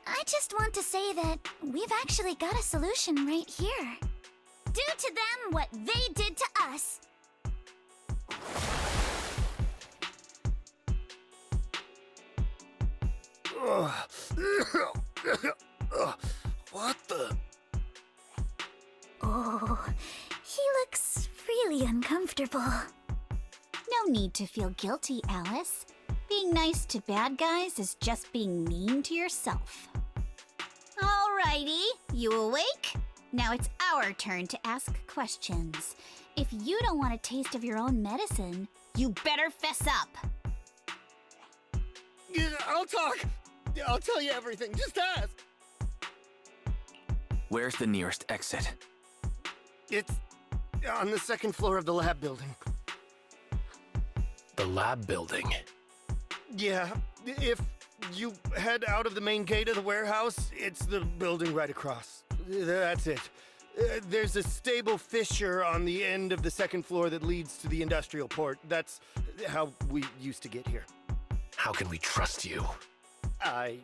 I just want to say that we've actually got a solution right here. Do to them what they did to us. What the? Oh, he looks really uncomfortable. No need to feel guilty, Alice. Being nice to bad guys is just being mean to yourself. Alrighty, you awake? Now it's our turn to ask questions. If you don't want a taste of your own medicine, you better fess up. Yeah, I'll talk. I'll tell you everything. Just ask. Where's the nearest exit? It's on the second floor of the lab building. The lab building? Yeah, if you head out of the main gate of the warehouse, it's the building right across. That's it. There's a stable fissure on the end of the second floor that leads to the industrial port. That's how we used to get here. How can we trust you? I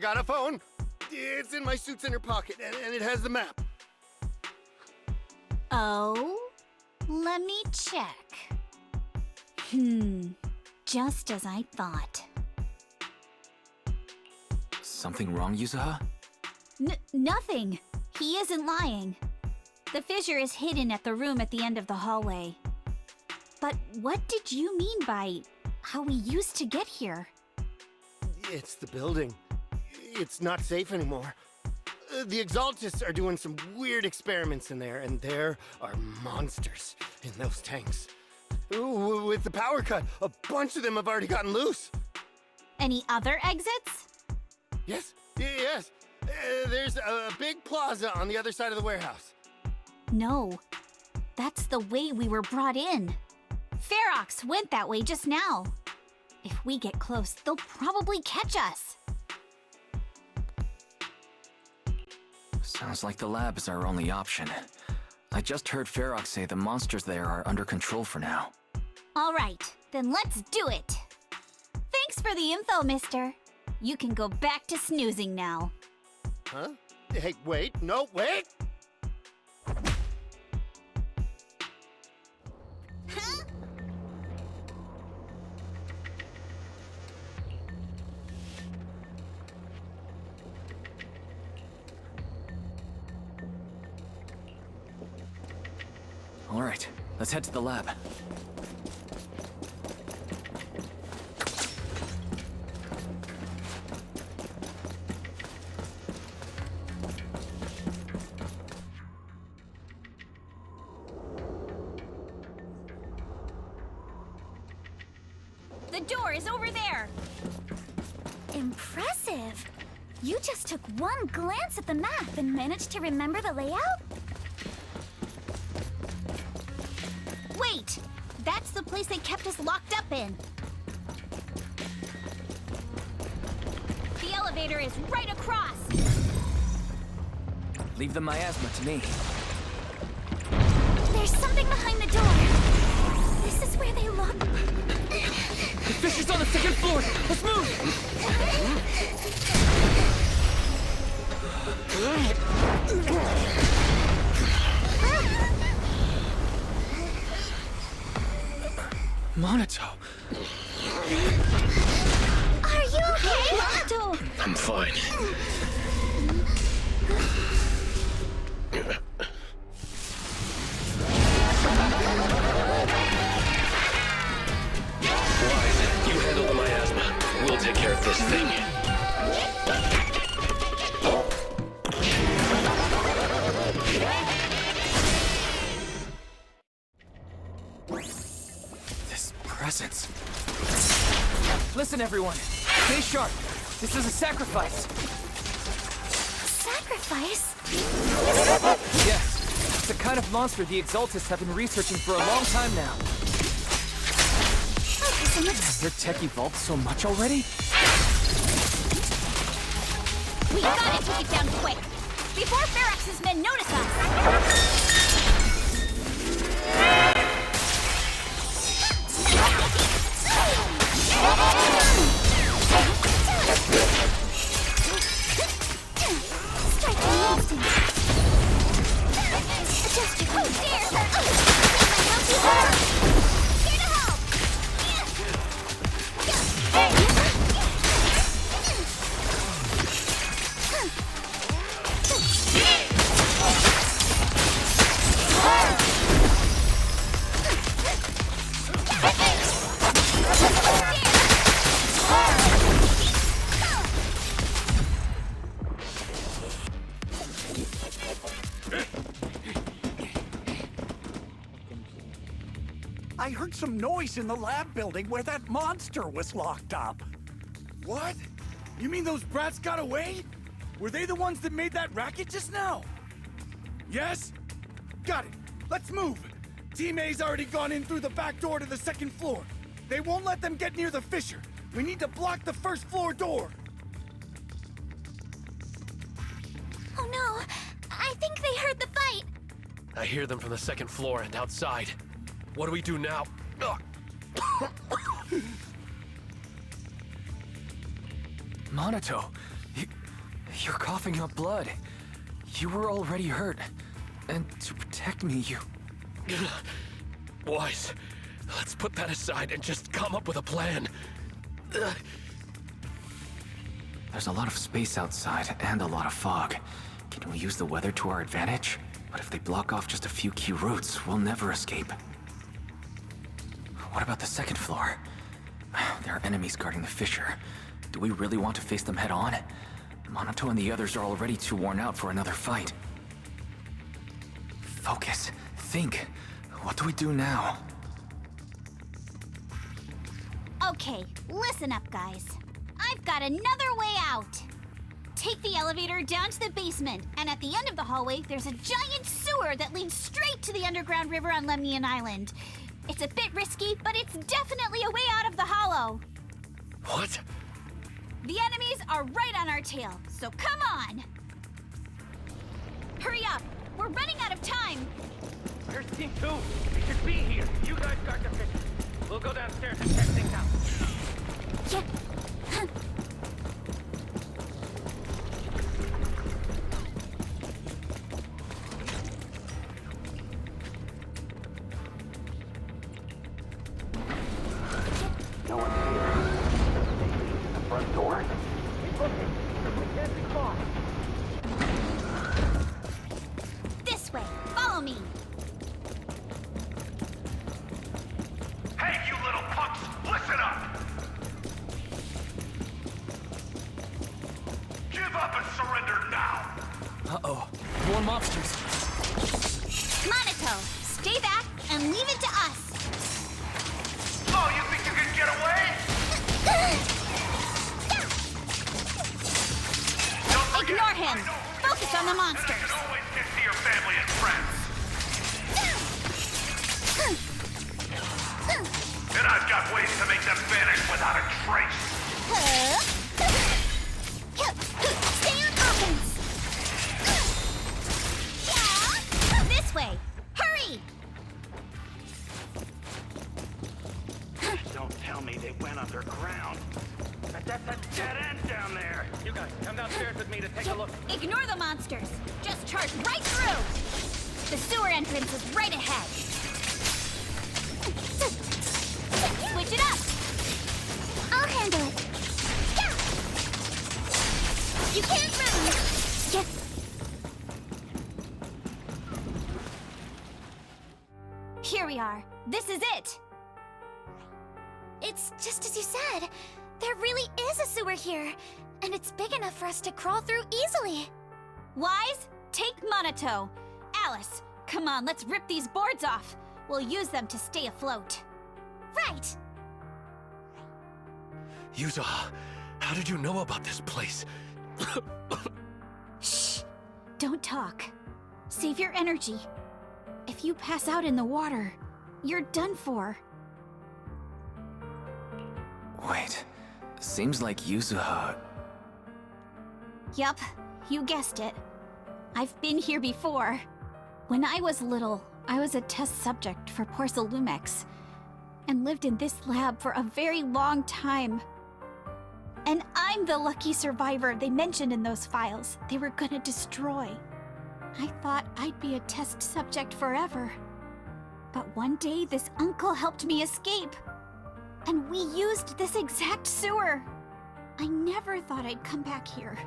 got a phone. It's in my suit's inner pocket, and it has the map. Oh? Let me check. Just as I thought. Something wrong, Yuzuha? Nothing. He isn't lying. The fissure is hidden at the room at the end of the hallway. But what did you mean by how we used to get here? It's the building. It's not safe anymore. The Exaltists are doing some weird experiments in there, and there are monsters in those tanks. With the power cut, a bunch of them have already gotten loose. Any other exits? Yes. There's a big plaza on the other side of the warehouse. No. That's the way we were brought in. Ferox went that way just now. If we get close, they'll probably catch us. Sounds like the lab is our only option. I just heard Ferox say the monsters there are under control for now. All right, then let's do it. Thanks for the info, mister. You can go back to snoozing now. Huh? Hey, wait. No, wait! All right, let's head to the lab. The door is over there! Impressive! You just took one glance at the map and managed to remember the layout? Wait! That's the place they kept us locked up in! The elevator is right across! Leave the miasma to me. There's something behind the door! This is where they look... The fish is on the second floor! Let's move! Monato! Are you okay, Monato? I'm fine. Wise, you handle the miasma. We'll take care of this thing. This presence. Listen, everyone. Stay sharp. This is a sacrifice. Sacrifice? Yes. It's the kind of monster the Exaltists have been researching for a long time now. Has their tech evolved so much already? We gotta take it down quick! Before Ferox's men notice us! Strike an instant! Adjust your quick there! Here to help! I heard some noise in the lab building where that monster was locked up. What? You mean those brats got away? Were they the ones that made that racket just now? Yes? Got it. Let's move. Team A's already gone in through the back door to the second floor. They won't let them get near the fissure. We need to block the first floor door. Oh no! I think they heard the fight! I hear them from the second floor and outside. What do we do now? Monato, you're coughing up blood. You were already hurt. And to protect me, you... Wise, let's put that aside and just come up with a plan. There's a lot of space outside and a lot of fog. Can we use the weather to our advantage? But if they block off just a few key routes, we'll never escape. What about the second floor? There are enemies guarding the fissure. Do we really want to face them head on? Monato and the others are already too worn out for another fight. Focus. Think. What do we do now? Okay, listen up, guys. I've got another way out. Take the elevator down to the basement, and at the end of the hallway, there's a giant sewer that leads straight to the underground river on Lemnian Island. It's a bit risky, but it's definitely a way out of the hollow. What? The enemies are right on our tail, so come on! Hurry up! We're running out of time! Where's Team 2? They should be here. You guys guard the fissure. We'll go downstairs and check things out. Yeah. No one's here. The front door? Keep looking. We can't be far. This way. Follow me. Hey, you little punks! Listen up! Give up and surrender now! Uh-oh. More monsters. Monaco, stay back and leave it to us. Oh, you think you can get away? Ignore him. Focus on the monsters. You can always get to your family and friends. And I've got ways to make them vanish without a trace. Stay on offense. This way. Hurry. Don't tell me they went underground. That's a dead end down there. You guys, come downstairs with me to take a look. Ignore the monsters. Just charge right through. The sewer entrance is right ahead. Switch it up. I'll handle it. You can't run. Here we are. This is it. It's just as you said. There really is a sewer here, and it's big enough for us to crawl through easily. Wise, take Monato. Alice, come on, let's rip these boards off. We'll use them to stay afloat. Right. Yuza, how did you know about this place? Shh. Don't talk. Save your energy. If you pass out in the water, you're done for. Wait. Seems like Yuzuha... Yup, you guessed it. I've been here before. When I was little, I was a test subject for Porcelumex, and lived in this lab for a very long time. And I'm the lucky survivor they mentioned in those files they were gonna destroy. I thought I'd be a test subject forever. But one day, this uncle helped me escape. And we used this exact sewer. I never thought I'd come back here.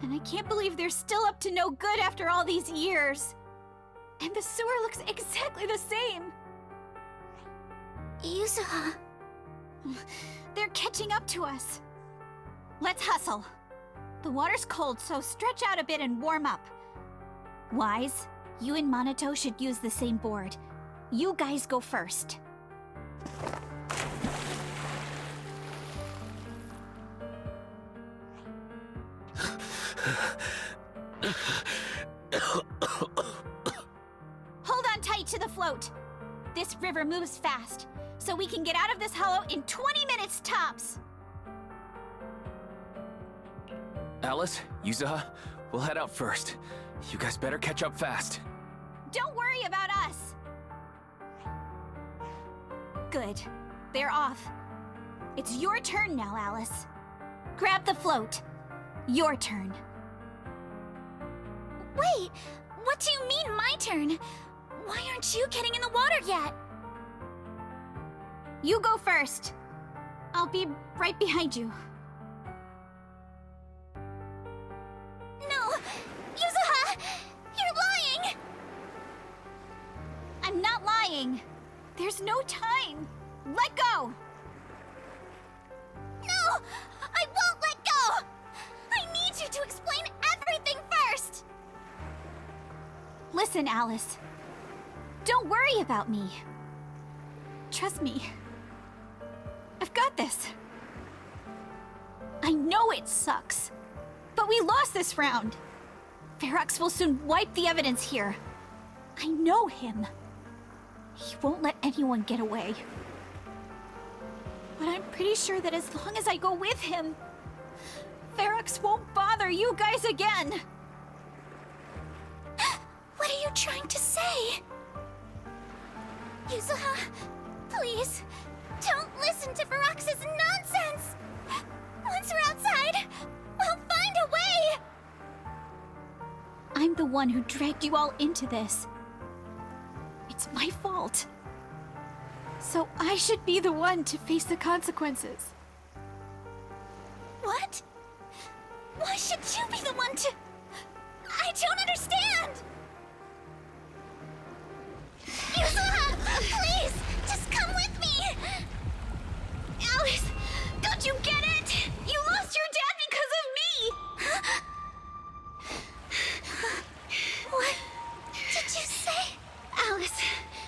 And I can't believe they're still up to no good after all these years. And the sewer looks exactly the same. Yuzuha. They're catching up to us. Let's hustle. The water's cold, so stretch out a bit and warm up. Wise, you and Monato should use the same board. You guys go first. Hold on tight to the float. This river moves fast, so we can get out of this hollow in 20 minutes tops. Alice, Yuzuha, we'll head out first. You guys better catch up fast. Don't worry about us. Good. They're off. It's your turn now, Alice. Grab the float. Your turn. Wait! What do you mean, my turn? Why aren't you getting in the water yet? You go first. I'll be right behind you. No! Yuzuha! You're lying! I'm not lying. There's no time. Let go! No! I won't let go! I need you to explain everything first! Listen, Alice. Don't worry about me. Trust me. I've got this. I know it sucks, but we lost this round. Ferox will soon wipe the evidence here. I know him. He won't let anyone get away. But I'm pretty sure that as long as I go with him, Ferox won't bother you guys again. What are you trying to say? Yuzuha, Please, don't listen to Ferox's nonsense! Once we're outside, we'll find a way! I'm the one who dragged you all into this. It's my fault. So I should be the one to face the consequences. What? Why should you be the one to... I don't understand! Yuzuna! Please! Just come with me! Alice! Don't you get it? You lost your dad because of me! What did you say? Alice,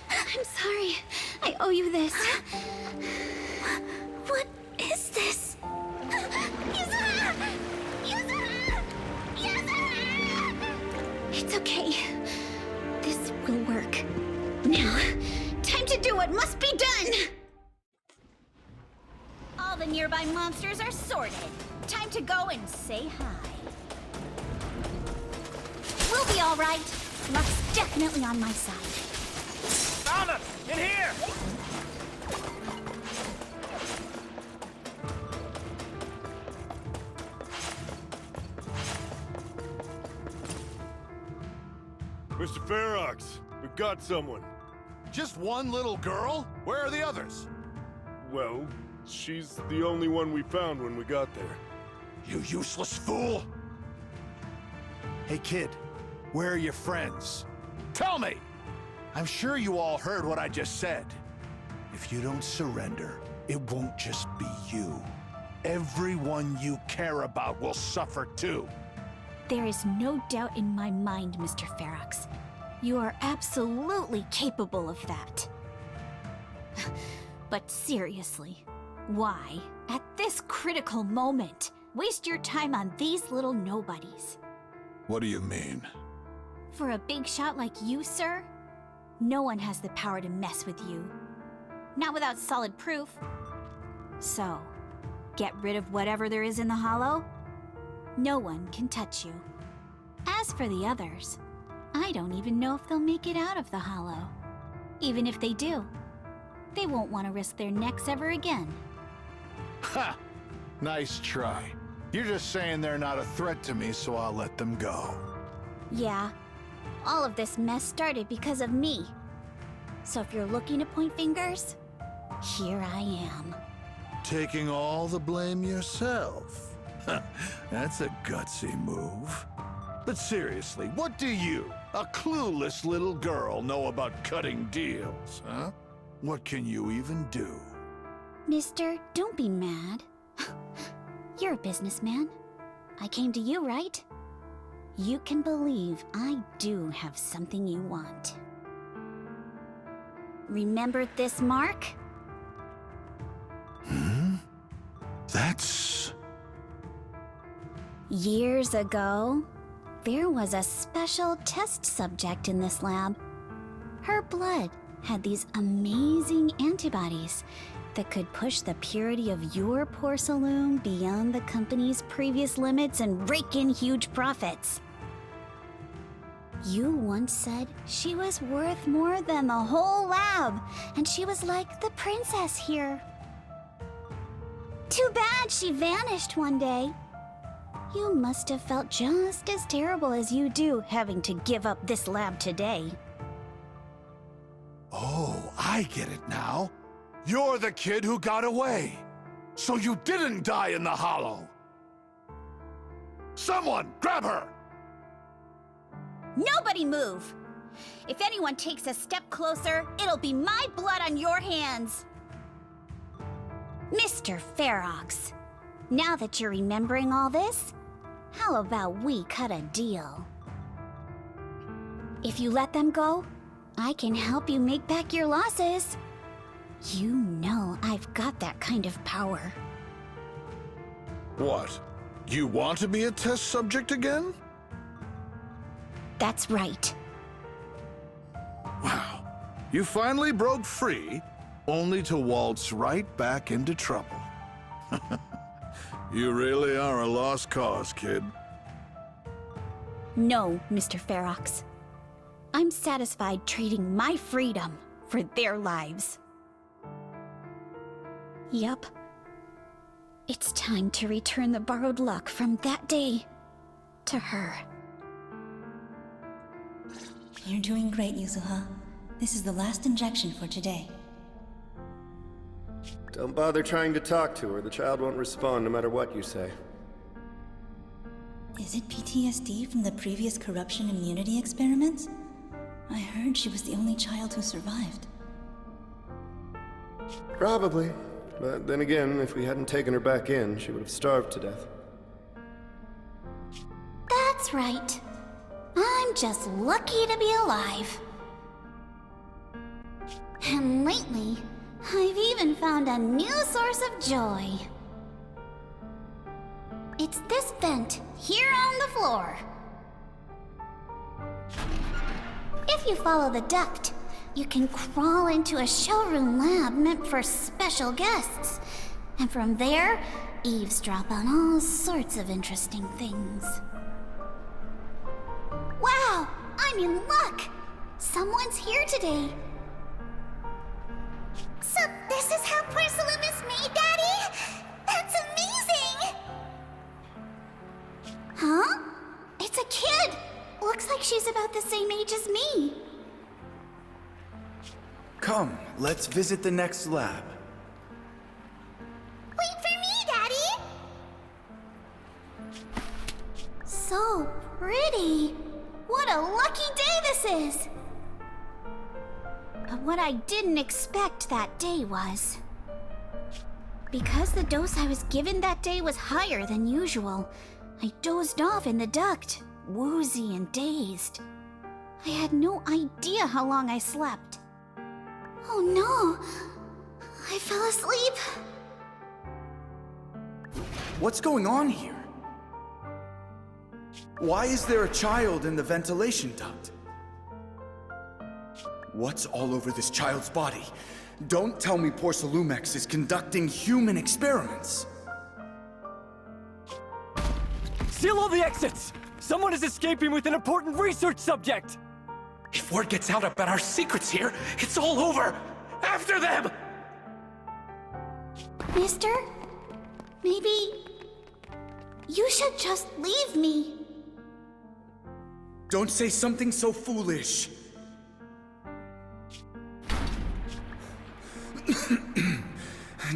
I'm sorry. I owe you this. What is this? Yuzuna! Yuzuna! Yuzuna! It's okay. This will work. Now, time to do what must be done! All the nearby monsters are sorted. Time to go and say hi. We'll be all right. Luck's definitely on my side. Found us! In here! Mr. Ferox, we've got someone. Just one little girl? Where are the others? Well, she's the only one we found when we got there. You useless fool! Hey kid, where are your friends? Tell me! I'm sure you all heard what I just said. If you don't surrender, it won't just be you. Everyone you care about will suffer too. There is no doubt in my mind, Mr. Ferox. You are absolutely capable of that. But seriously, why, at this critical moment, waste your time on these little nobodies? What do you mean? For a big shot like you, sir, no one has the power to mess with you. Not without solid proof. So, get rid of whatever there is in the hollow. No one can touch you. As for the others, I don't even know if they'll make it out of the hollow. Even if they do, they won't want to risk their necks ever again. Ha! Nice try. You're just saying they're not a threat to me, so I'll let them go. Yeah, all of this mess started because of me. So if you're looking to point fingers, here I am. Taking all the blame yourself. That's a gutsy move. But seriously, what do you, a clueless little girl, know about cutting deals, huh? What can you even do? Mister, don't be mad. You're a businessman. I came to you, right? You can believe I do have something you want. Remember this mark? That's... Years ago, there was a special test subject in this lab. Her blood had these amazing antibodies that could push the purity of your porcelain beyond the company's previous limits and rake in huge profits. You once said she was worth more than the whole lab, and she was like the princess here. Too bad she vanished one day. You must have felt just as terrible as you do having to give up this lab today. Oh, I get it now. You're the kid who got away. So you didn't die in the hollow. Someone, grab her! Nobody move! If anyone takes a step closer, it'll be my blood on your hands! Mr. Ferox, now that you're remembering all this, how about we cut a deal? If you let them go, I can help you make back your losses. You know I've got that kind of power. What? You want to be a test subject again? That's right. Wow. You finally broke free, only to waltz right back into trouble. You really are a lost cause, kid. No, Mr. Ferox. I'm satisfied trading my freedom for their lives. Yup. It's time to return the borrowed luck from that day to her. You're doing great, Yuzuha. This is the last injection for today. Don't bother trying to talk to her. The child won't respond no matter what you say. Is it PTSD from the previous corruption immunity experiments? I heard she was the only child who survived. Probably. But then again, if we hadn't taken her back in, she would have starved to death. That's right. I'm just lucky to be alive. And lately, I've even found a new source of joy. It's this vent here on the floor. If you follow the duct, you can crawl into a showroom lab meant for special guests. And from there, eavesdrop on all sorts of interesting things. Wow! I'm in luck! Someone's here today. So this is how porcelain is made, Daddy? That's amazing! Huh? It's a kid! Looks like she's about the same age as me. Come, let's visit the next lab. Wait for me, Daddy! So pretty. What a lucky day this is! But what I didn't expect that day was... because the dose I was given that day was higher than usual, I dozed off in the duct, woozy and dazed. I had no idea how long I slept. Oh no! I fell asleep. What's going on here? Why is there a child in the ventilation duct? What's all over this child's body? Don't tell me Porcelumex is conducting human experiments. Seal all the exits! Someone is escaping with an important research subject! If word gets out about our secrets here, it's all over! After them! Mister? Maybe... you should just leave me. Don't say something so foolish.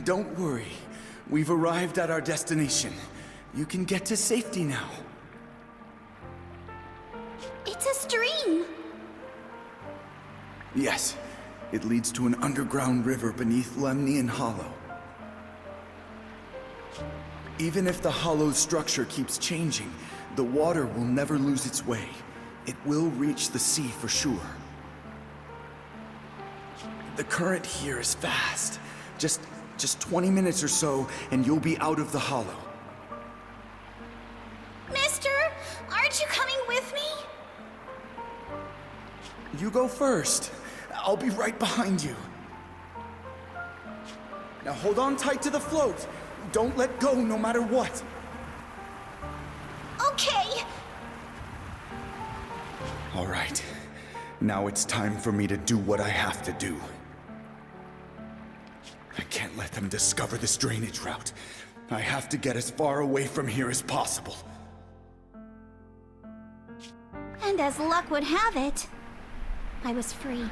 Don't worry. We've arrived at our destination. You can get to safety now. It's a stream. Yes, it leads to an underground river beneath Lemnian Hollow. Even if the hollow's structure keeps changing, the water will never lose its way. It will reach the sea for sure. The current here is fast. Just 20 minutes or so, and you'll be out of the hollow. Mister, aren't you coming with me? You go first. I'll be right behind you. Now hold on tight to the float. Don't let go no matter what. Okay. All right. Now it's time for me to do what I have to do. I can't let them discover this drainage route. I have to get as far away from here as possible. And as luck would have it, I was free.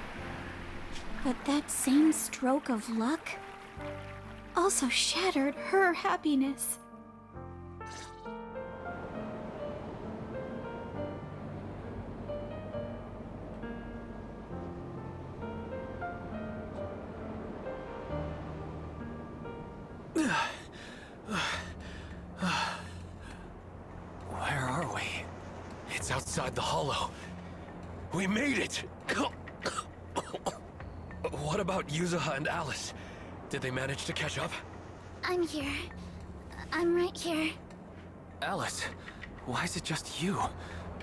But that same stroke of luck also shattered her happiness. Where are we? It's outside the hollow. We made it! What about Yuzuha and Alice? Did they manage to catch up? I'm here. I'm right here. Alice, why is it just you?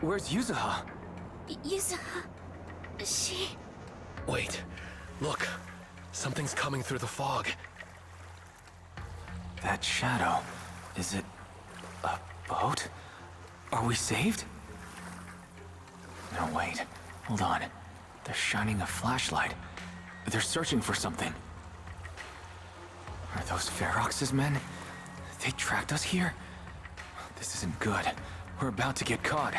Where's Yuzuha? Yuzuha... she... Wait, look. Something's coming through the fog. That shadow, is it a boat? Are we saved? No, wait. Hold on. They're shining a flashlight. They're searching for something. Are those Ferox's men? They tracked us here? This isn't good. We're about to get caught.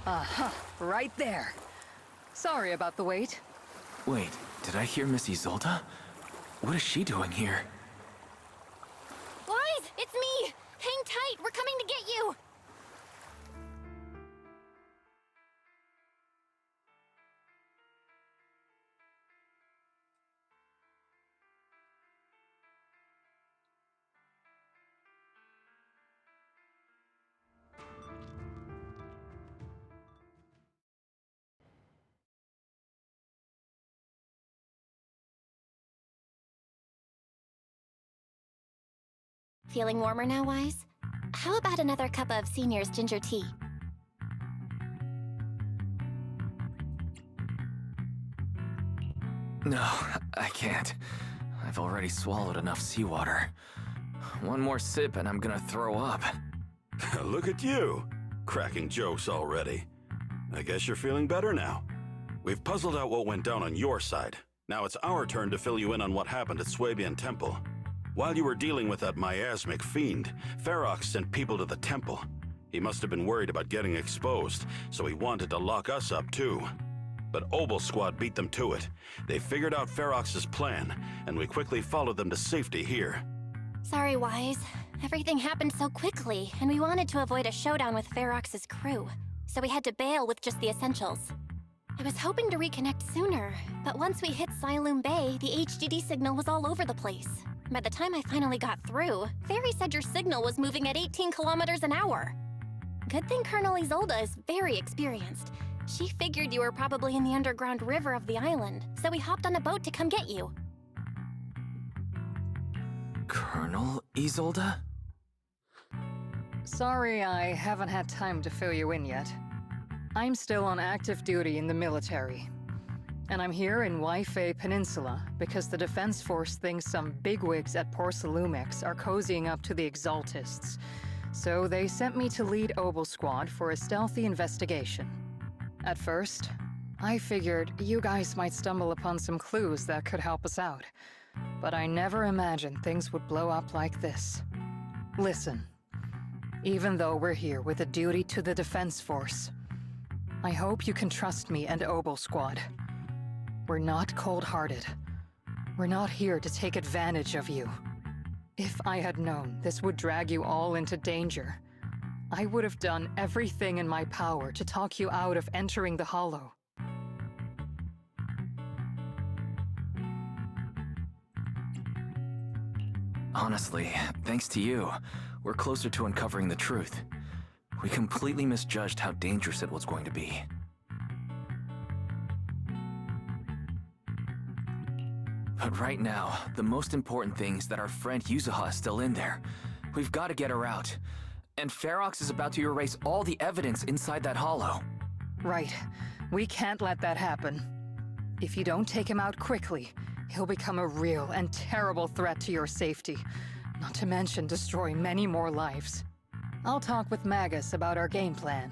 Uh-huh, right there. Sorry about the wait. Wait, did I hear Miss Isolde? What is she doing here? Wise, it's me! Hang tight, we're coming to get you! Feeling warmer now, Wise? How about another cup of Senior's ginger tea? No, I can't. I've already swallowed enough seawater. One more sip and I'm gonna throw up. Look at you, cracking jokes already. I guess you're feeling better now. We've puzzled out what went down on your side. Now it's our turn to fill you in on what happened at Swabian Temple. While you were dealing with that miasmic fiend, Ferox sent people to the temple. He must have been worried about getting exposed, so he wanted to lock us up too. But Obel Squad beat them to it. They figured out Ferox's plan, and we quickly followed them to safety here. Sorry, Wise. Everything happened so quickly, and we wanted to avoid a showdown with Ferox's crew, so we had to bail with just the essentials. I was hoping to reconnect sooner, but once we hit Siloam Bay, the HDD signal was all over the place. By the time I finally got through, Fairy said your signal was moving at 18 kilometers an hour. Good thing Colonel Isolde is very experienced. She figured you were probably in the underground river of the island, so we hopped on a boat to come get you. Colonel Isolde? Sorry I haven't had time to fill you in yet. I'm still on active duty in the military. And I'm here in Waifei Peninsula because the Defense Force thinks some bigwigs at Porcelumex are cozying up to the Exaltists. So they sent me to lead Obel Squad for a stealthy investigation. At first, I figured you guys might stumble upon some clues that could help us out. But I never imagined things would blow up like this. Listen, even though we're here with a duty to the Defense Force, I hope you can trust me and Obel Squad. We're not cold-hearted. We're not here to take advantage of you. If I had known this would drag you all into danger, I would have done everything in my power to talk you out of entering the Hollow. Honestly, thanks to you, we're closer to uncovering the truth. We completely misjudged how dangerous it was going to be. But right now, the most important thing is that our friend Yuzuha is still in there. We've got to get her out. And Ferox is about to erase all the evidence inside that hollow. Right. We can't let that happen. If you don't take him out quickly, he'll become a real and terrible threat to your safety. Not to mention destroy many more lives. I'll talk with Magus about our game plan.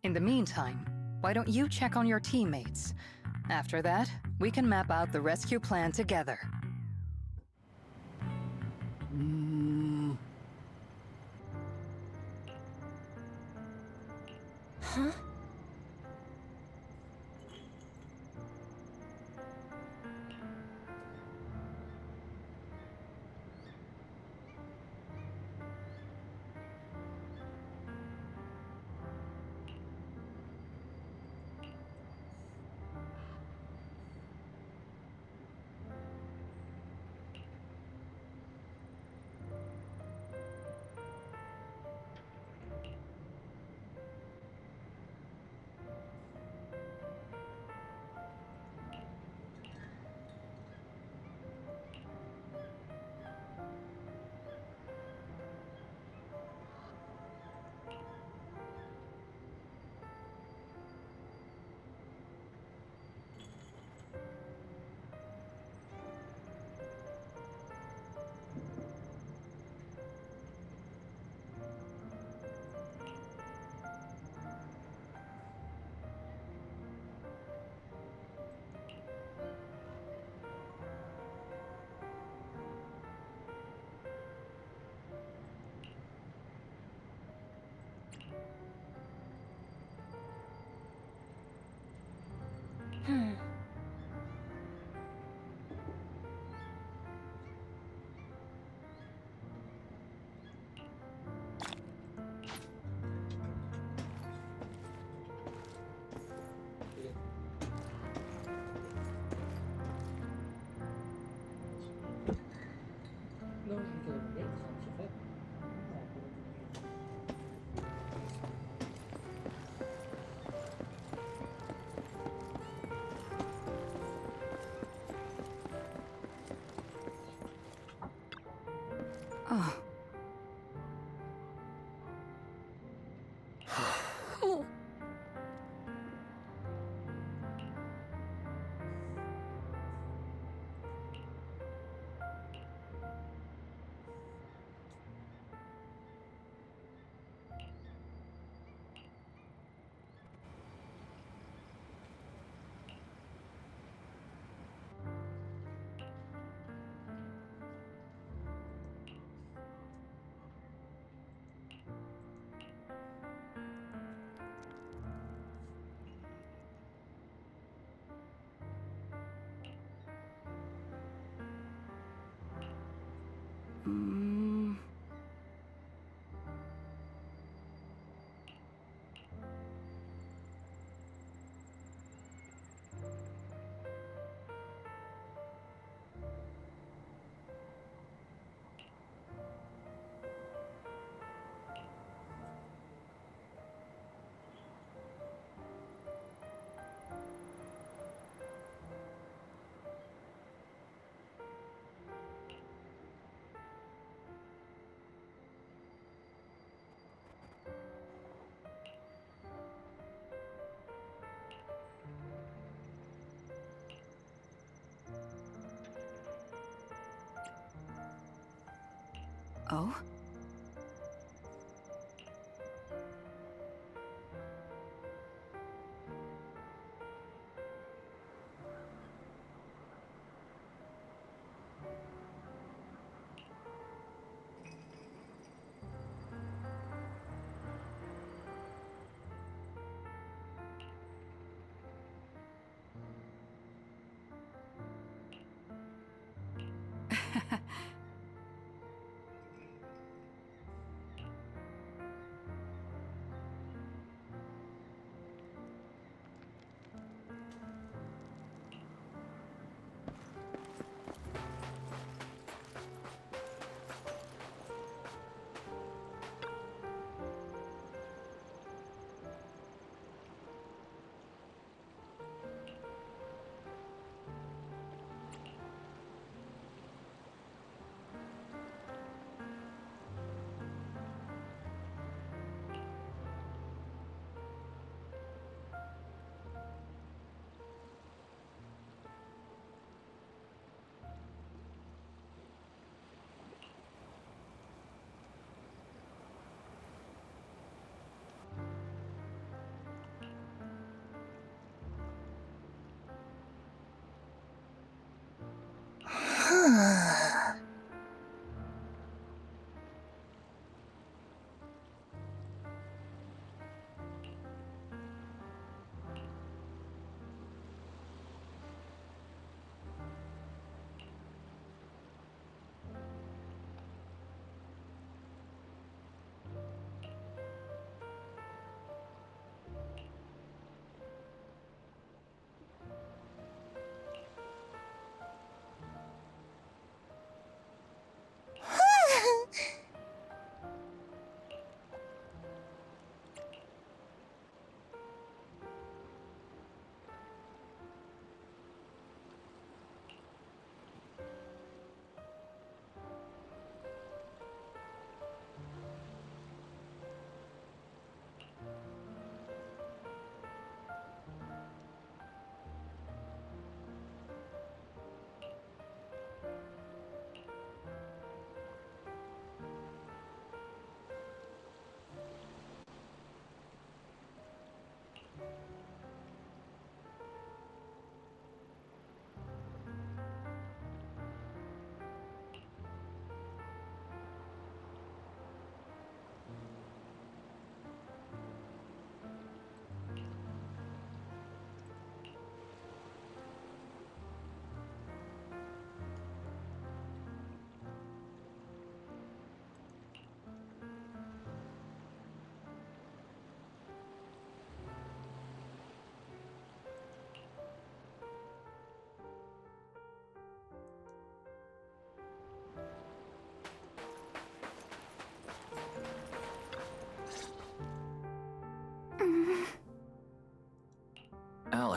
In the meantime, why don't you check on your teammates? After that, we can map out the rescue plan together. Huh? Oh. Mm. Oh?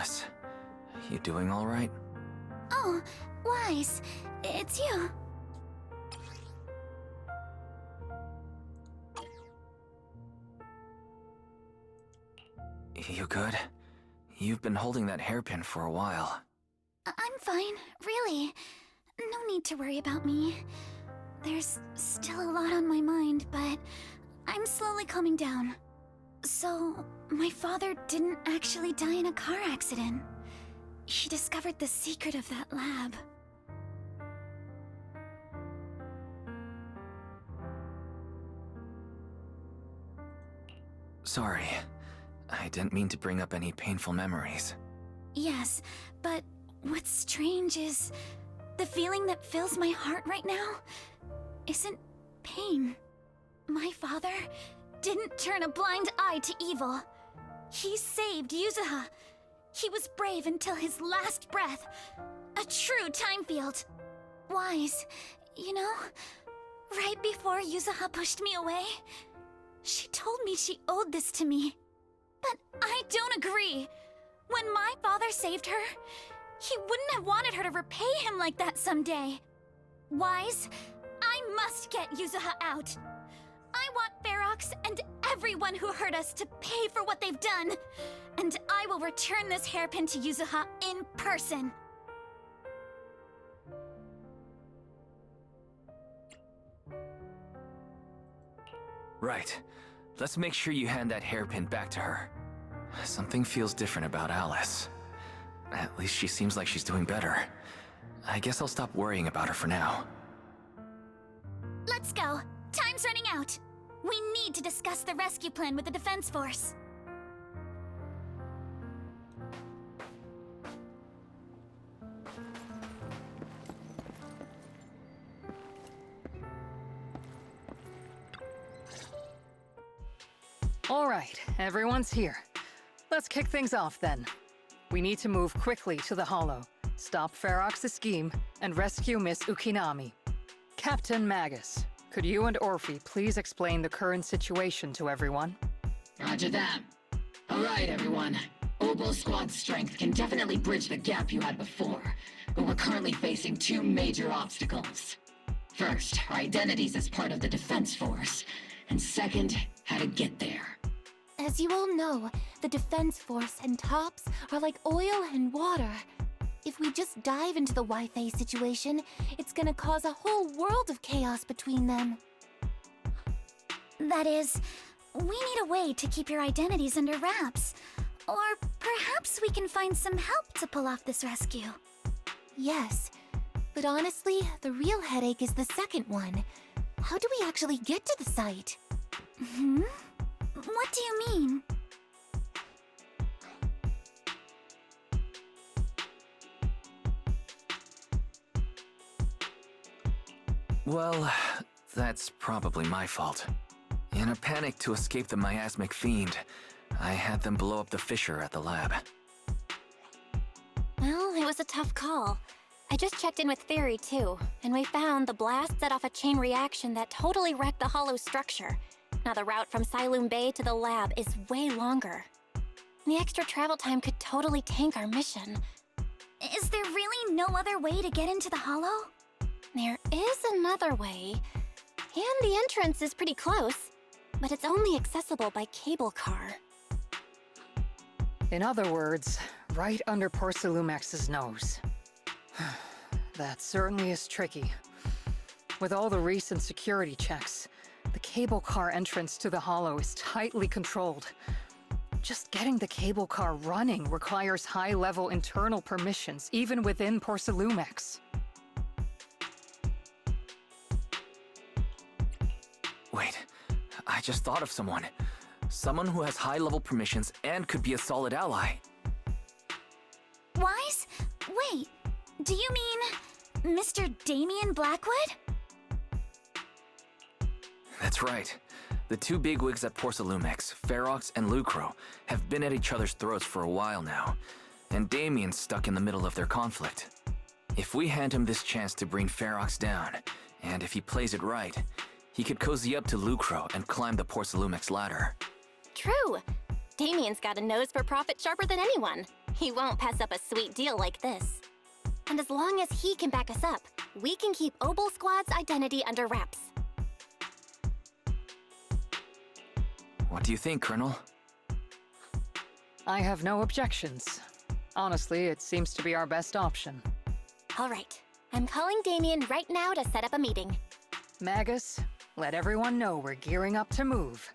Alice. You doing all right? Oh, Wise, it's you. You good? You've been holding that hairpin for a while. I'm fine, really. No need to worry about me. There's still a lot on my mind, but I'm slowly calming down. So, my father didn't actually die in a car accident. He discovered the secret of that lab. Sorry. I didn't mean to bring up any painful memories. Yes, but what's strange is the feeling that fills my heart right now isn't pain. My father didn't turn a blind eye to evil. He saved Yuzuha. He was brave until his last breath. A true time field. Wise, you know, right before Yuzuha pushed me away, she told me she owed this to me. But I don't agree. When my father saved her, he wouldn't have wanted her to repay him like that someday. Wise, I must get Yuzuha out. I want Ferox and everyone who hurt us to pay for what they've done. And I will return this hairpin to Yuzuha in person. Right. Let's make sure you hand that hairpin back to her. Something feels different about Alice. At least she seems like she's doing better. I guess I'll stop worrying about her for now. Let's go. Time's running out. We need to discuss the rescue plan with the Defense Force. All right, everyone's here. Let's kick things off then. We need to move quickly to the Hollow, stop Ferox's scheme, and rescue Miss Ukinami. Captain Magus, could you and Orphe please explain the current situation to everyone? Roger that. Alright, everyone. Obel Squad's strength can definitely bridge the gap you had before, but we're currently facing two major obstacles. First, our identities as part of the Defense Force, and second, how to get there. As you all know, the Defense Force and TOPS are like oil and water. If we just dive into the Wi-Fi situation, it's gonna cause a whole world of chaos between them. That is, we need a way to keep your identities under wraps. Or perhaps we can find some help to pull off this rescue. Yes, but honestly, the real headache is the second one. How do we actually get to the site? Hmm? What do you mean? Well, that's probably my fault. In a panic to escape the miasmic fiend, I had them blow up the fissure at the lab. Well, it was a tough call. I just checked in with Theory too, and we found the blast set off a chain reaction that totally wrecked the hollow structure. Now the route from Siloom Bay to the lab is way longer. The extra travel time could totally tank our mission. Is there really no other way to get into the Hollow? There is another way, and the entrance is pretty close, but it's only accessible by cable car. In other words, right under Porcelumex's nose. That certainly is tricky. With all the recent security checks, the cable car entrance to the Hollow is tightly controlled. Just getting the cable car running requires high-level internal permissions, even within Porcelumex. Wait, I just thought of someone. Someone who has high-level permissions and could be a solid ally. Wise? Wait, do you mean Mr. Damien Blackwood? That's right. The two bigwigs at Porcelumex, Ferox and Lucro, have been at each other's throats for a while now, and Damien's stuck in the middle of their conflict. If we hand him this chance to bring Ferox down, and if he plays it right, he could cozy up to Lucro and climb the Porcelumex ladder. True! Damien's got a nose for profit sharper than anyone. He won't pass up a sweet deal like this. And as long as he can back us up, we can keep Obol Squad's identity under wraps. What do you think, Colonel? I have no objections. Honestly, it seems to be our best option. All right. I'm calling Damien right now to set up a meeting. Magus, let everyone know we're gearing up to move.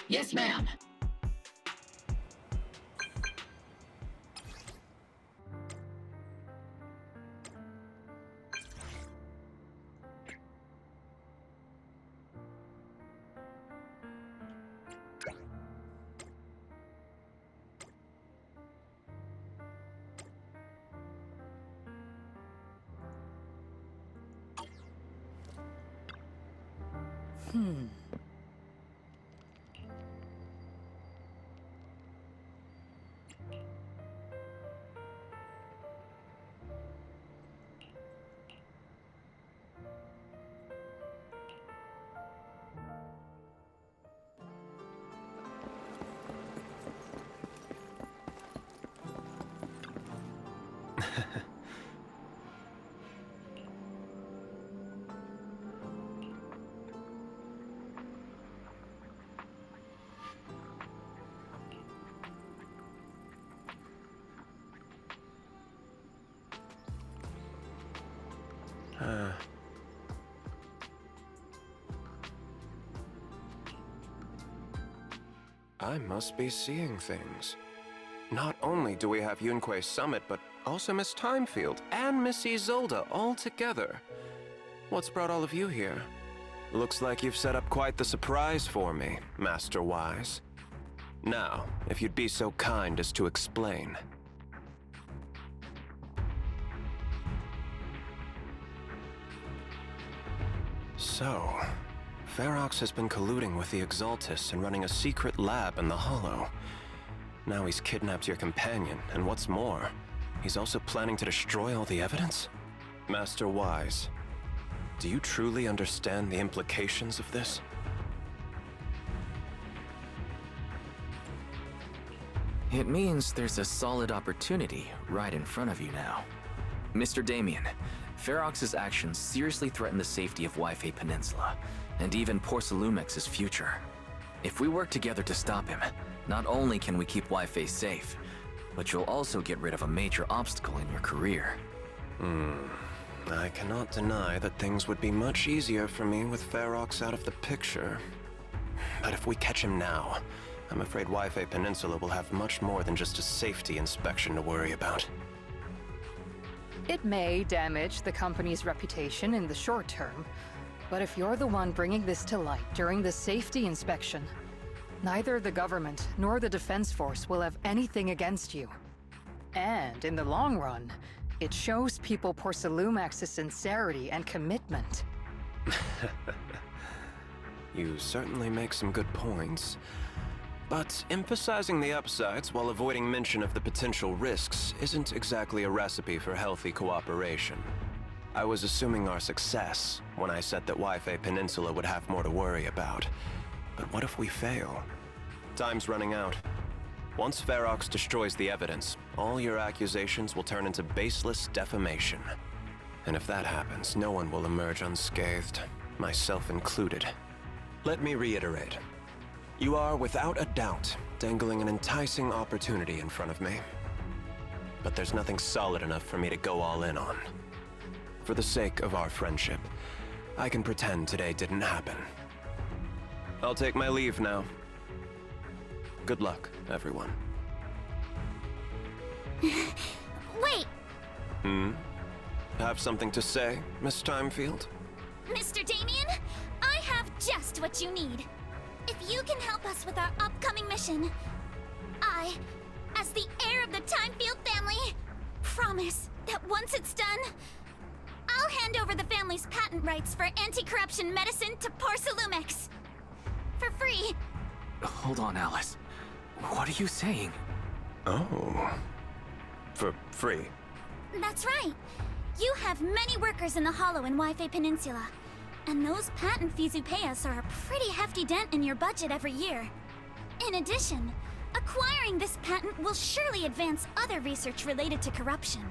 Yes, ma'am. I must be seeing things. Not only do we have Yunque's summit, but also Miss Timefield and Miss Isolde all together. What's brought all of you here? Looks like you've set up quite the surprise for me, Master Wise. Now, if you'd be so kind as to explain. So, Ferox has been colluding with the Exaltists and running a secret lab in the Hollow. Now he's kidnapped your companion, and what's more, he's also planning to destroy all the evidence? Master Wise, do you truly understand the implications of this? It means there's a solid opportunity right in front of you now. Mr. Damien, Ferox's actions seriously threaten the safety of Wi-Fi Peninsula, and even Porcelumex's future. If we work together to stop him, not only can we keep Wi-Fi safe, but you'll also get rid of a major obstacle in your career. I cannot deny that things would be much easier for me with Ferox out of the picture. But if we catch him now, I'm afraid Wi-Fi Peninsula will have much more than just a safety inspection to worry about. It may damage the company's reputation in the short term, but if you're the one bringing this to light during the safety inspection, neither the government nor the Defense Force will have anything against you. And in the long run, it shows people Porcelumex's sincerity and commitment. You certainly make some good points. But emphasizing the upsides while avoiding mention of the potential risks isn't exactly a recipe for healthy cooperation. I was assuming our success when I said that Wi-Fi Peninsula would have more to worry about. But what if we fail? Time's running out. Once Ferox destroys the evidence, all your accusations will turn into baseless defamation. And if that happens, no one will emerge unscathed, myself included. Let me reiterate. You are, without a doubt, dangling an enticing opportunity in front of me. But there's nothing solid enough for me to go all in on. For the sake of our friendship, I can pretend today didn't happen. I'll take my leave now. Good luck, everyone. Wait! Have something to say, Miss Timefield? Mr. Damien, I have just what you need. If you can help us with our upcoming mission, I, as the heir of the Timefield family, promise that once it's done, I'll hand over the family's patent rights for anti-corruption medicine to Porcelumex. For free. Hold on, Alice. What are you saying? Oh. For free? That's right. You have many workers in the Hollow and Wi-Fi Peninsula. And those patent fees you pay us are a pretty hefty dent in your budget every year. In addition, a Acquiring this patent will surely advance other research related to corruption.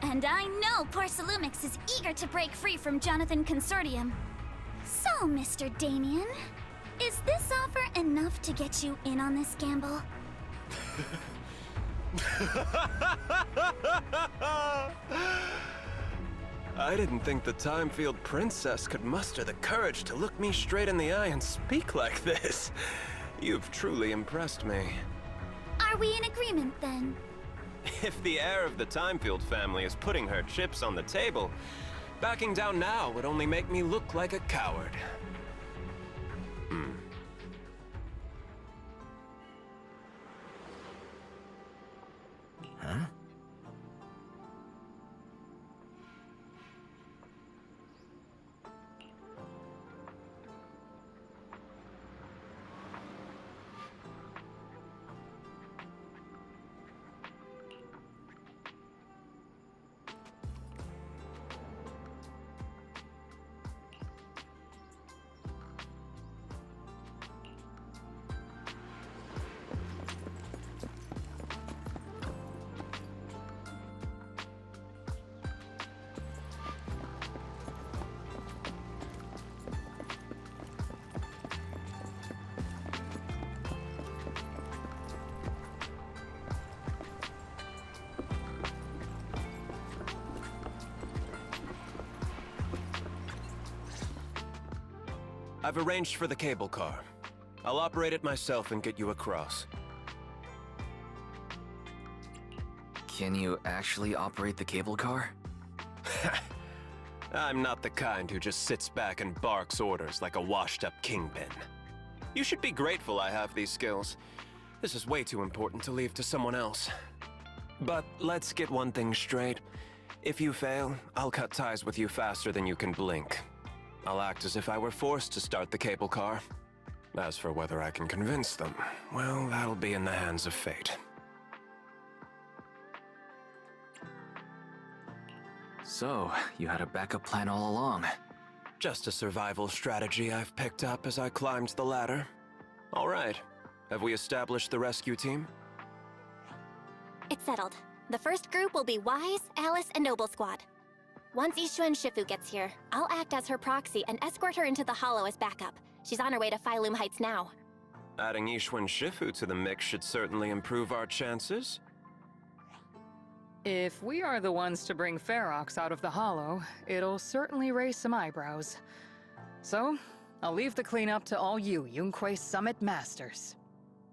And I know Porcelumix is eager to break free from Jonathan Consortium. So, Mr. Damien, is this offer enough to get you in on this gamble? I didn't think the Timefield Princess could muster the courage to look me straight in the eye and speak like this. You've truly impressed me. Are we in agreement, then? If the heir of the Timefield family is putting her chips on the table, backing down now would only make me look like a coward. Huh? I've arranged for the cable car. I'll operate it myself and get you across. Can you actually operate the cable car? I'm not the kind who just sits back and barks orders like a washed-up kingpin. You should be grateful I have these skills. This is way too important to leave to someone else. But let's get one thing straight. If you fail, I'll cut ties with you faster than you can blink. I'll act as if I were forced to start the cable car. As for whether I can convince them, well, that'll be in the hands of fate. So, you had a backup plan all along. Just a survival strategy I've picked up as I climbed the ladder. All right. Have we established the rescue team? It's settled. The first group will be Wise, Alice, and Noble Squad. Once Ishuen Shifu gets here, I'll act as her proxy and escort her into the Hollow as backup. She's on her way to Phylum Heights now. Adding Ishuen Shifu to the mix should certainly improve our chances. If we are the ones to bring Ferox out of the Hollow, it'll certainly raise some eyebrows. So, I'll leave the cleanup to all you Yunque Summit Masters.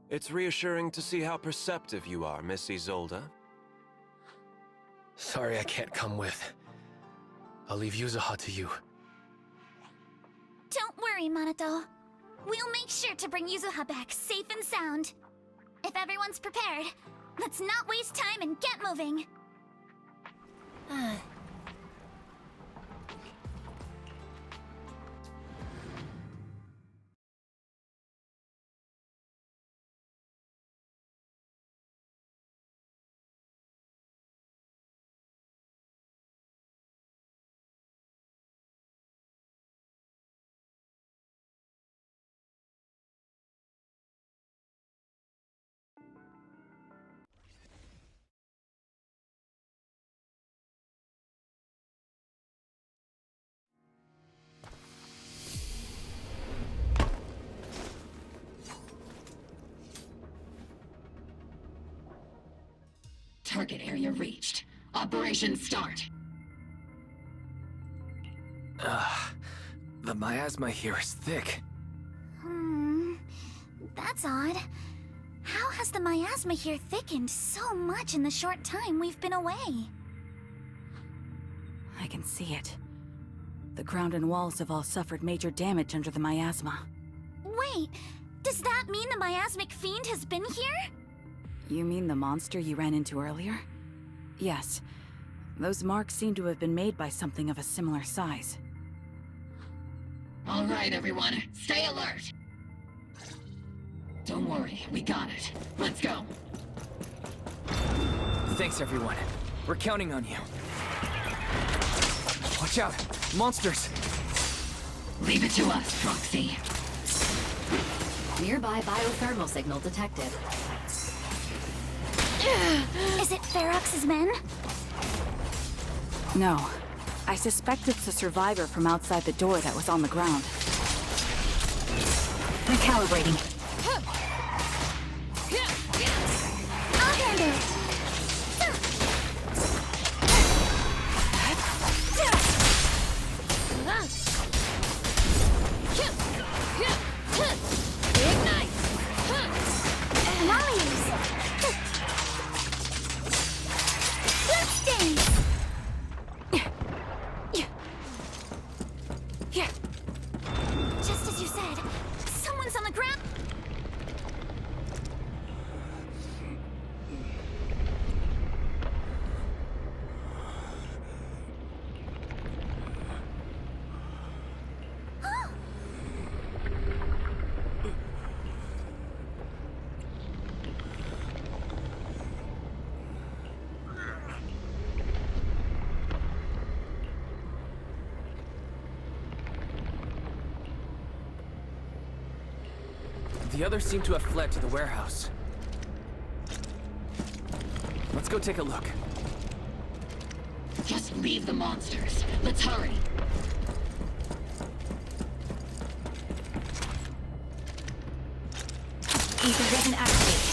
It's reassuring to see how perceptive you are, Miss Isolde. Sorry I can't come with. I'll leave Yuzuha to you. Don't worry, Minato. We'll make sure to bring Yuzuha back safe and sound. If everyone's prepared, let's not waste time and get moving. Target area reached. Operation start. The miasma here is thick. That's odd. How has the miasma here thickened so much in the short time we've been away? I can see it. The ground and walls have all suffered major damage under the miasma. Wait, does that mean the miasmic fiend has been here? You mean the monster you ran into earlier? Yes. Those marks seem to have been made by something of a similar size. All right, everyone, stay alert. Don't worry, we got it. Let's go. Thanks, everyone. We're counting on you. Watch out! Monsters! Leave it to us, Proxy. Nearby biothermal signal detected. it Ferox's men? No. I suspect it's a survivor from outside the door that was on the ground. Recalibrating. I'll handle it. Ignite! Nice! Let's dance! Just as you said, someone's on the ground. The others seem to have fled to the warehouse. Let's go take a look. Just leave the monsters. Let's hurry. Ether resin activate.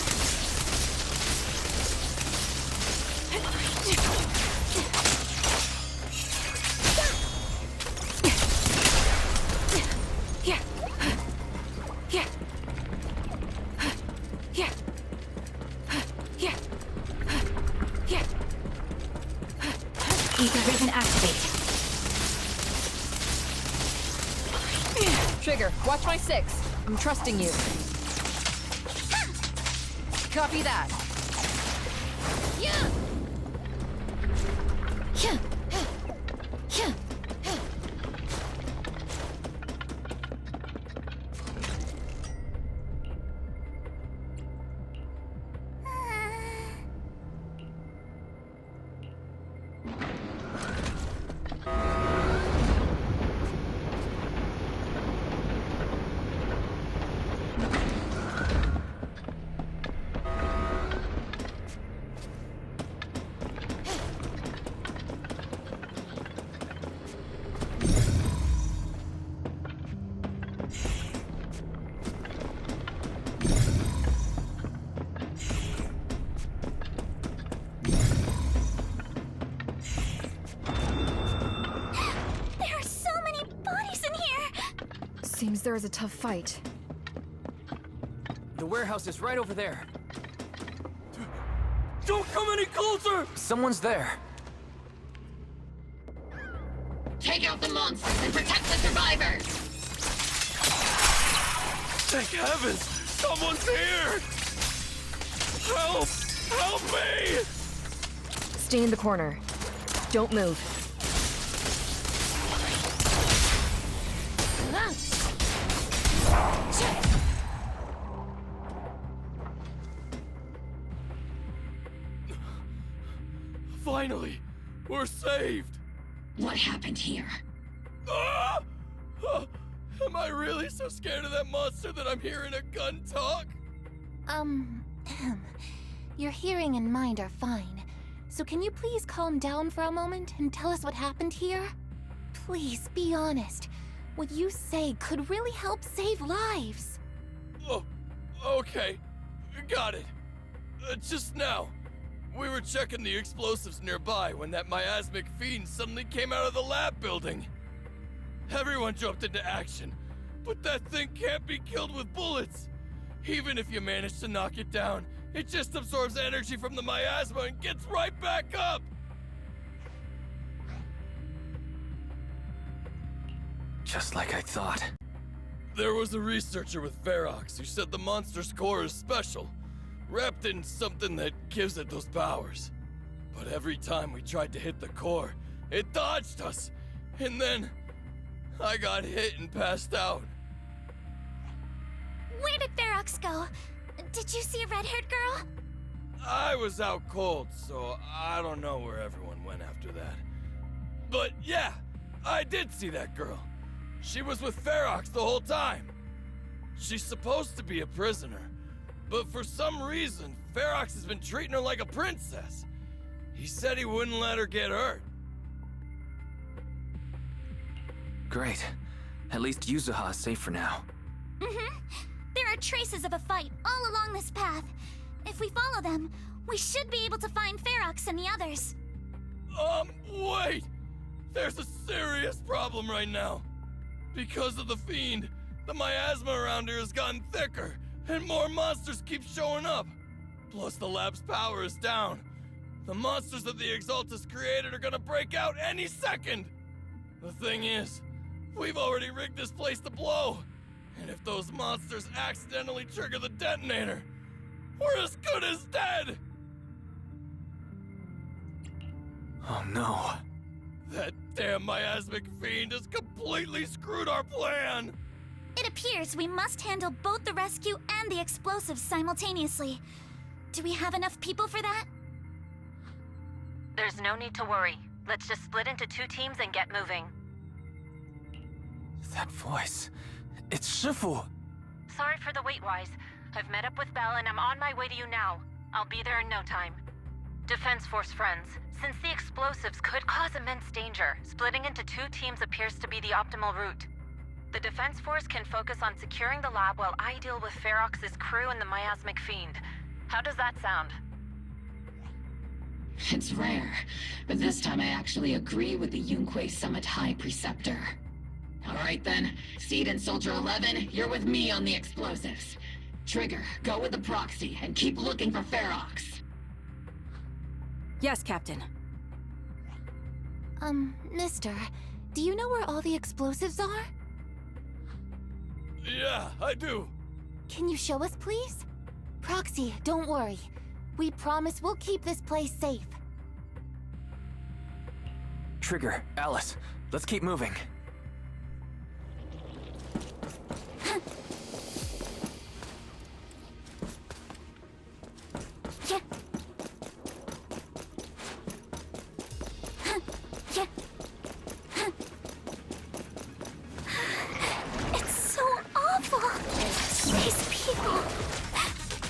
Ether resin activate. Trigger, watch my 6. I'm trusting you. Copy that. Seems there is a tough fight. The warehouse is right over there. Don't come any closer! Someone's there. Take out the monsters and protect the survivors! Thank heavens! Someone's here! Help! Help me! Stay in the corner. Don't move. Finally! We're saved! What happened here? Ah! Am I really so scared of that monster that I'm hearing a gun talk? Your hearing and mind are fine. So can you please calm down for a moment and tell us what happened here? Please, be honest. What you say could really help save lives. Oh, okay. Got it. Just now, we were checking the explosives nearby when that miasmic fiend suddenly came out of the lab building. Everyone jumped into action, but that thing can't be killed with bullets. Even if you manage to knock it down, it just absorbs energy from the miasma and gets right back up! Just like I thought. There was a researcher with Ferox who said the monster's core is special, wrapped in something that gives it those powers. But every time we tried to hit the core, it dodged us, and then I got hit and passed out. Where did Ferox go? Did you see a red-haired girl? I was out cold, so I don't know where everyone went after that. But yeah, I did see that girl. She was with Ferox the whole time. She's supposed to be a prisoner, but for some reason, Ferox has been treating her like a princess. He said he wouldn't let her get hurt. Great. At least Yuzuha is safe for now. There are traces of a fight all along this path. If we follow them, we should be able to find Ferox and the others. Wait! There's a serious problem right now. Because of the fiend, the miasma around here has gotten thicker, and more monsters keep showing up. Plus the lab's power is down. The monsters that the Exaltus created are gonna break out any second! The thing is, we've already rigged this place to blow. And if those monsters accidentally trigger the detonator, we're as good as dead! Oh no. That damn miasmic fiend has completely screwed our plan! It appears we must handle both the rescue and the explosives simultaneously. Do we have enough people for that? There's no need to worry. Let's just split into 2 teams and get moving. That voice... It's Shifu! Sorry for the wait, Wise. I've met up with Belle and I'm on my way to you now. I'll be there in no time. Defense Force friends, since the explosives could cause immense danger, splitting into 2 teams appears to be the optimal route. The Defense Force can focus on securing the lab while I deal with Ferox's crew and the miasmic fiend. How does that sound? It's rare, but this time I actually agree with the Yunque Summit High Preceptor. Alright then, Seed and Soldier 11, you're with me on the explosives. Trigger, go with the proxy and keep looking for Ferox. Yes, Captain. Mister, do you know where all the explosives are? Yeah, I do. Can you show us, please? Proxy, don't worry. We promise we'll keep this place safe. Trigger, Alice, let's keep moving. Yeah. Yeah. It's so awful. These people,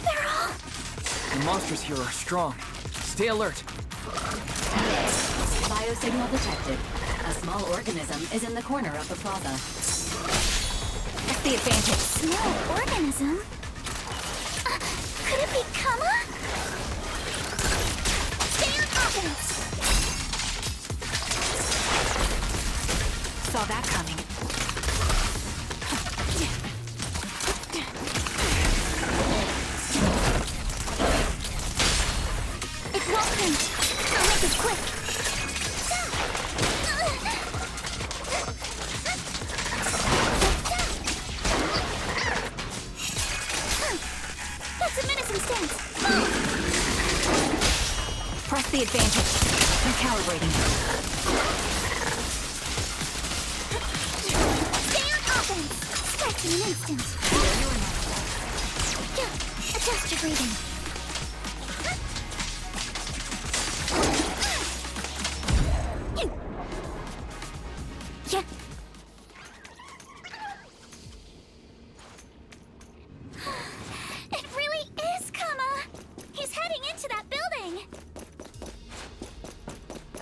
they're all... The monsters here are strong. Stay alert. Biosignal detected. A small organism is in the corner of the plaza. That's the advantage. Small organism? Could it be Kama? Stay on offense! Saw that coming. It won't hurt. I'll make it quick. That's a menacing stance. Press the advantage. Recalibrating. Stay on offense. Strike in an instant. Yeah, adjust your breathing. Yeah. It really is Kama! He's heading into that building!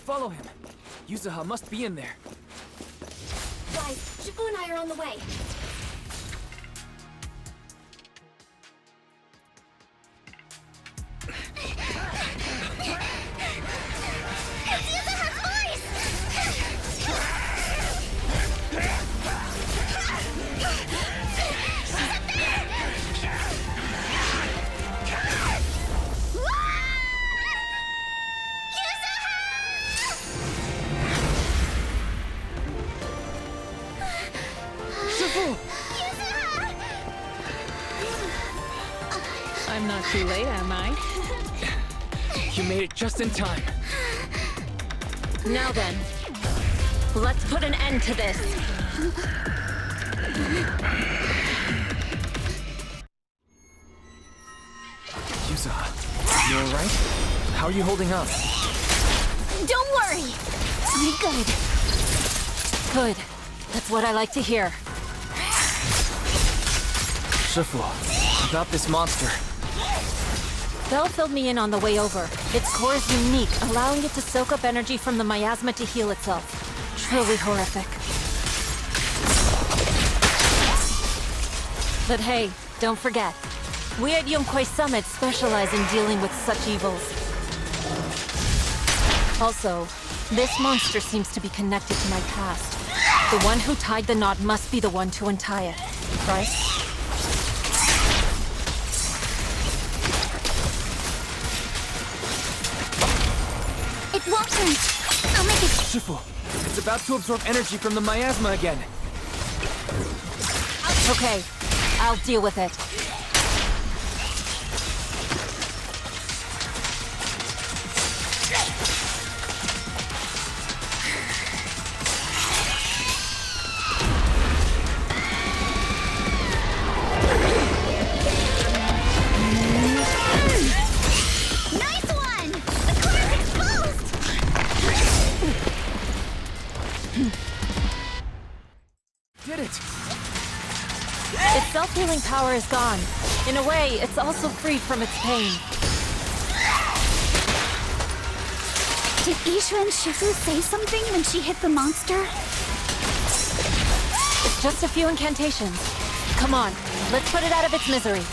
Follow him. Yuzuha must be in there. Guys, Shifu and I are on the way. It's Yuzuha's I'm not too late, am I? You made it just in time. Now then, let's put an end to this. Yuzuha, you alright? How are you holding up? Don't worry! I'm good. Good. That's what I like to hear. Shifu, about this monster. Belle filled me in on the way over. Its core is unique, allowing it to soak up energy from the miasma to heal itself. Truly horrific. But hey, don't forget, we at Yunkwei Summit specialize in dealing with such evils. Also, this monster seems to be connected to my past. The one who tied the knot must be the one to untie it, right? It won't turn. I'll make it. Shifu, it's about to absorb energy from the miasma again. Okay, I'll deal with it. Its self-healing power is gone. In a way, it's also freed from its pain. Did Isha and Shifu say something when she hit the monster? It's just a few incantations. Come on, let's put it out of its misery.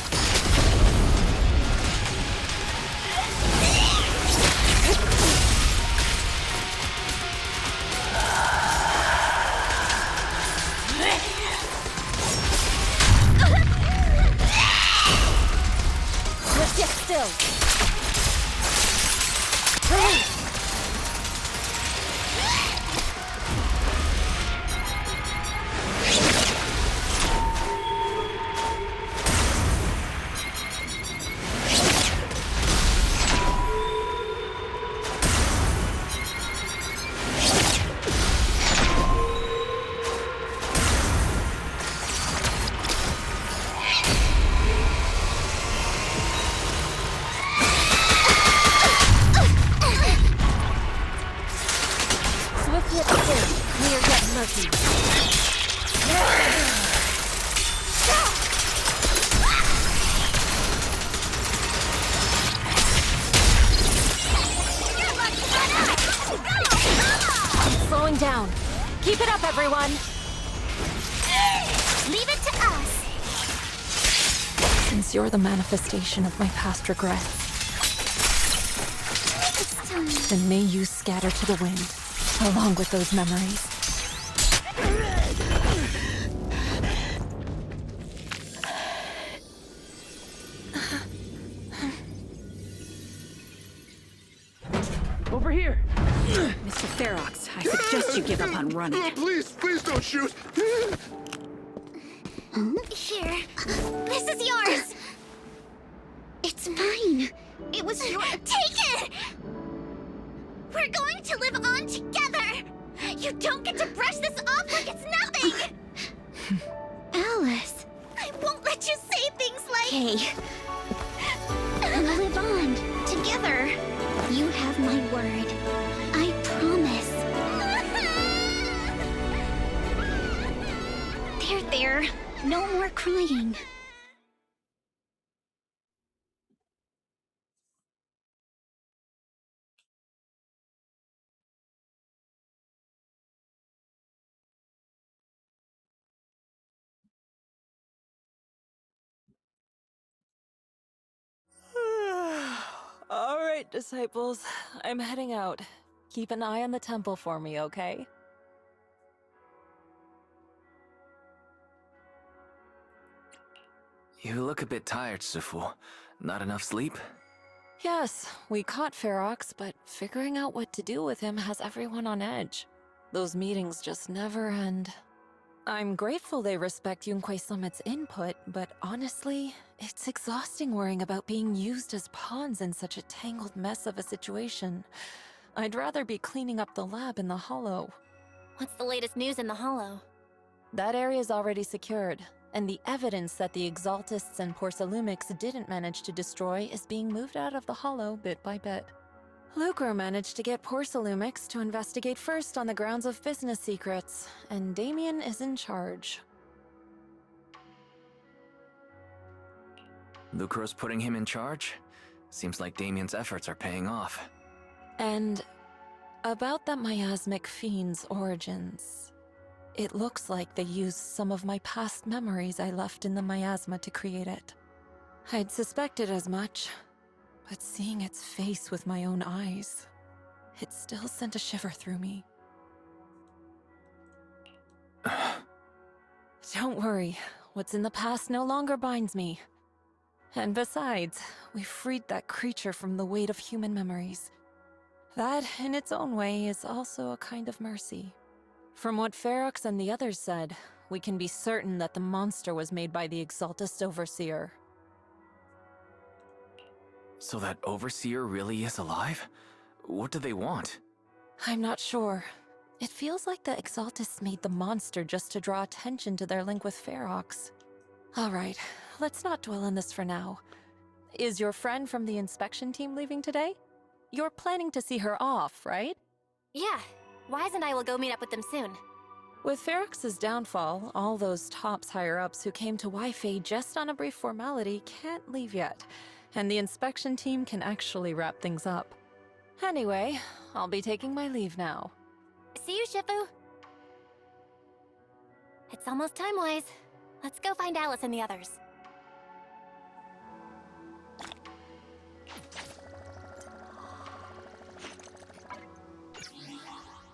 Get still. Release. Slowing down. Keep it up, everyone. Leave it to us. Since you're the manifestation of my past regrets, then may you scatter to the wind, along with those memories. Over here! Mr. Ferox, I suggest you give up on running. Please don't shoot! Here. This is yours! It's mine. It was your— Take it! We're going to live on together! You don't get to brush this off like it's nothing! Alice. I won't let you say things like— Hey. We'll live on, together. You have my word. I promise. There. No more crying. All right, disciples. I'm heading out. Keep an eye on the temple for me, okay? You look a bit tired, Sifu. Not enough sleep? Yes, we caught Ferox, but figuring out what to do with him has everyone on edge. Those meetings just never end. I'm grateful they respect Yunkwei Summit's input, but honestly, it's exhausting worrying about being used as pawns in such a tangled mess of a situation. I'd rather be cleaning up the lab in the Hollow. What's the latest news in the Hollow? That area's already secured, and the evidence that the Exaltists and Porcelumics didn't manage to destroy is being moved out of the Hollow bit by bit. Lucro managed to get Porcelumics to investigate first on the grounds of business secrets, and Damien is in charge. Lucro's putting him in charge? Seems like Damien's efforts are paying off. And about that miasmic fiend's origins. It looks like they used some of my past memories I left in the miasma to create it. I'd suspected as much, but seeing its face with my own eyes, it still sent a shiver through me. Don't worry, what's in the past no longer binds me. And besides, we freed that creature from the weight of human memories. That, in its own way, is also a kind of mercy. From what Ferox and the others said, we can be certain that the monster was made by the Exaltist Overseer. So that Overseer really is alive? What do they want? I'm not sure. It feels like the Exaltists made the monster just to draw attention to their link with Ferox. Alright, let's not dwell on this for now. Is your friend from the inspection team leaving today? You're planning to see her off, right? Yeah, Wise and I will go meet up with them soon. With Ferox's downfall, all those tops higher-ups who came to Wi-Fi just on a brief formality can't leave yet, and the inspection team can actually wrap things up. Anyway, I'll be taking my leave now. See you, Shifu. It's almost time, Wise. Let's go find Alice and the others.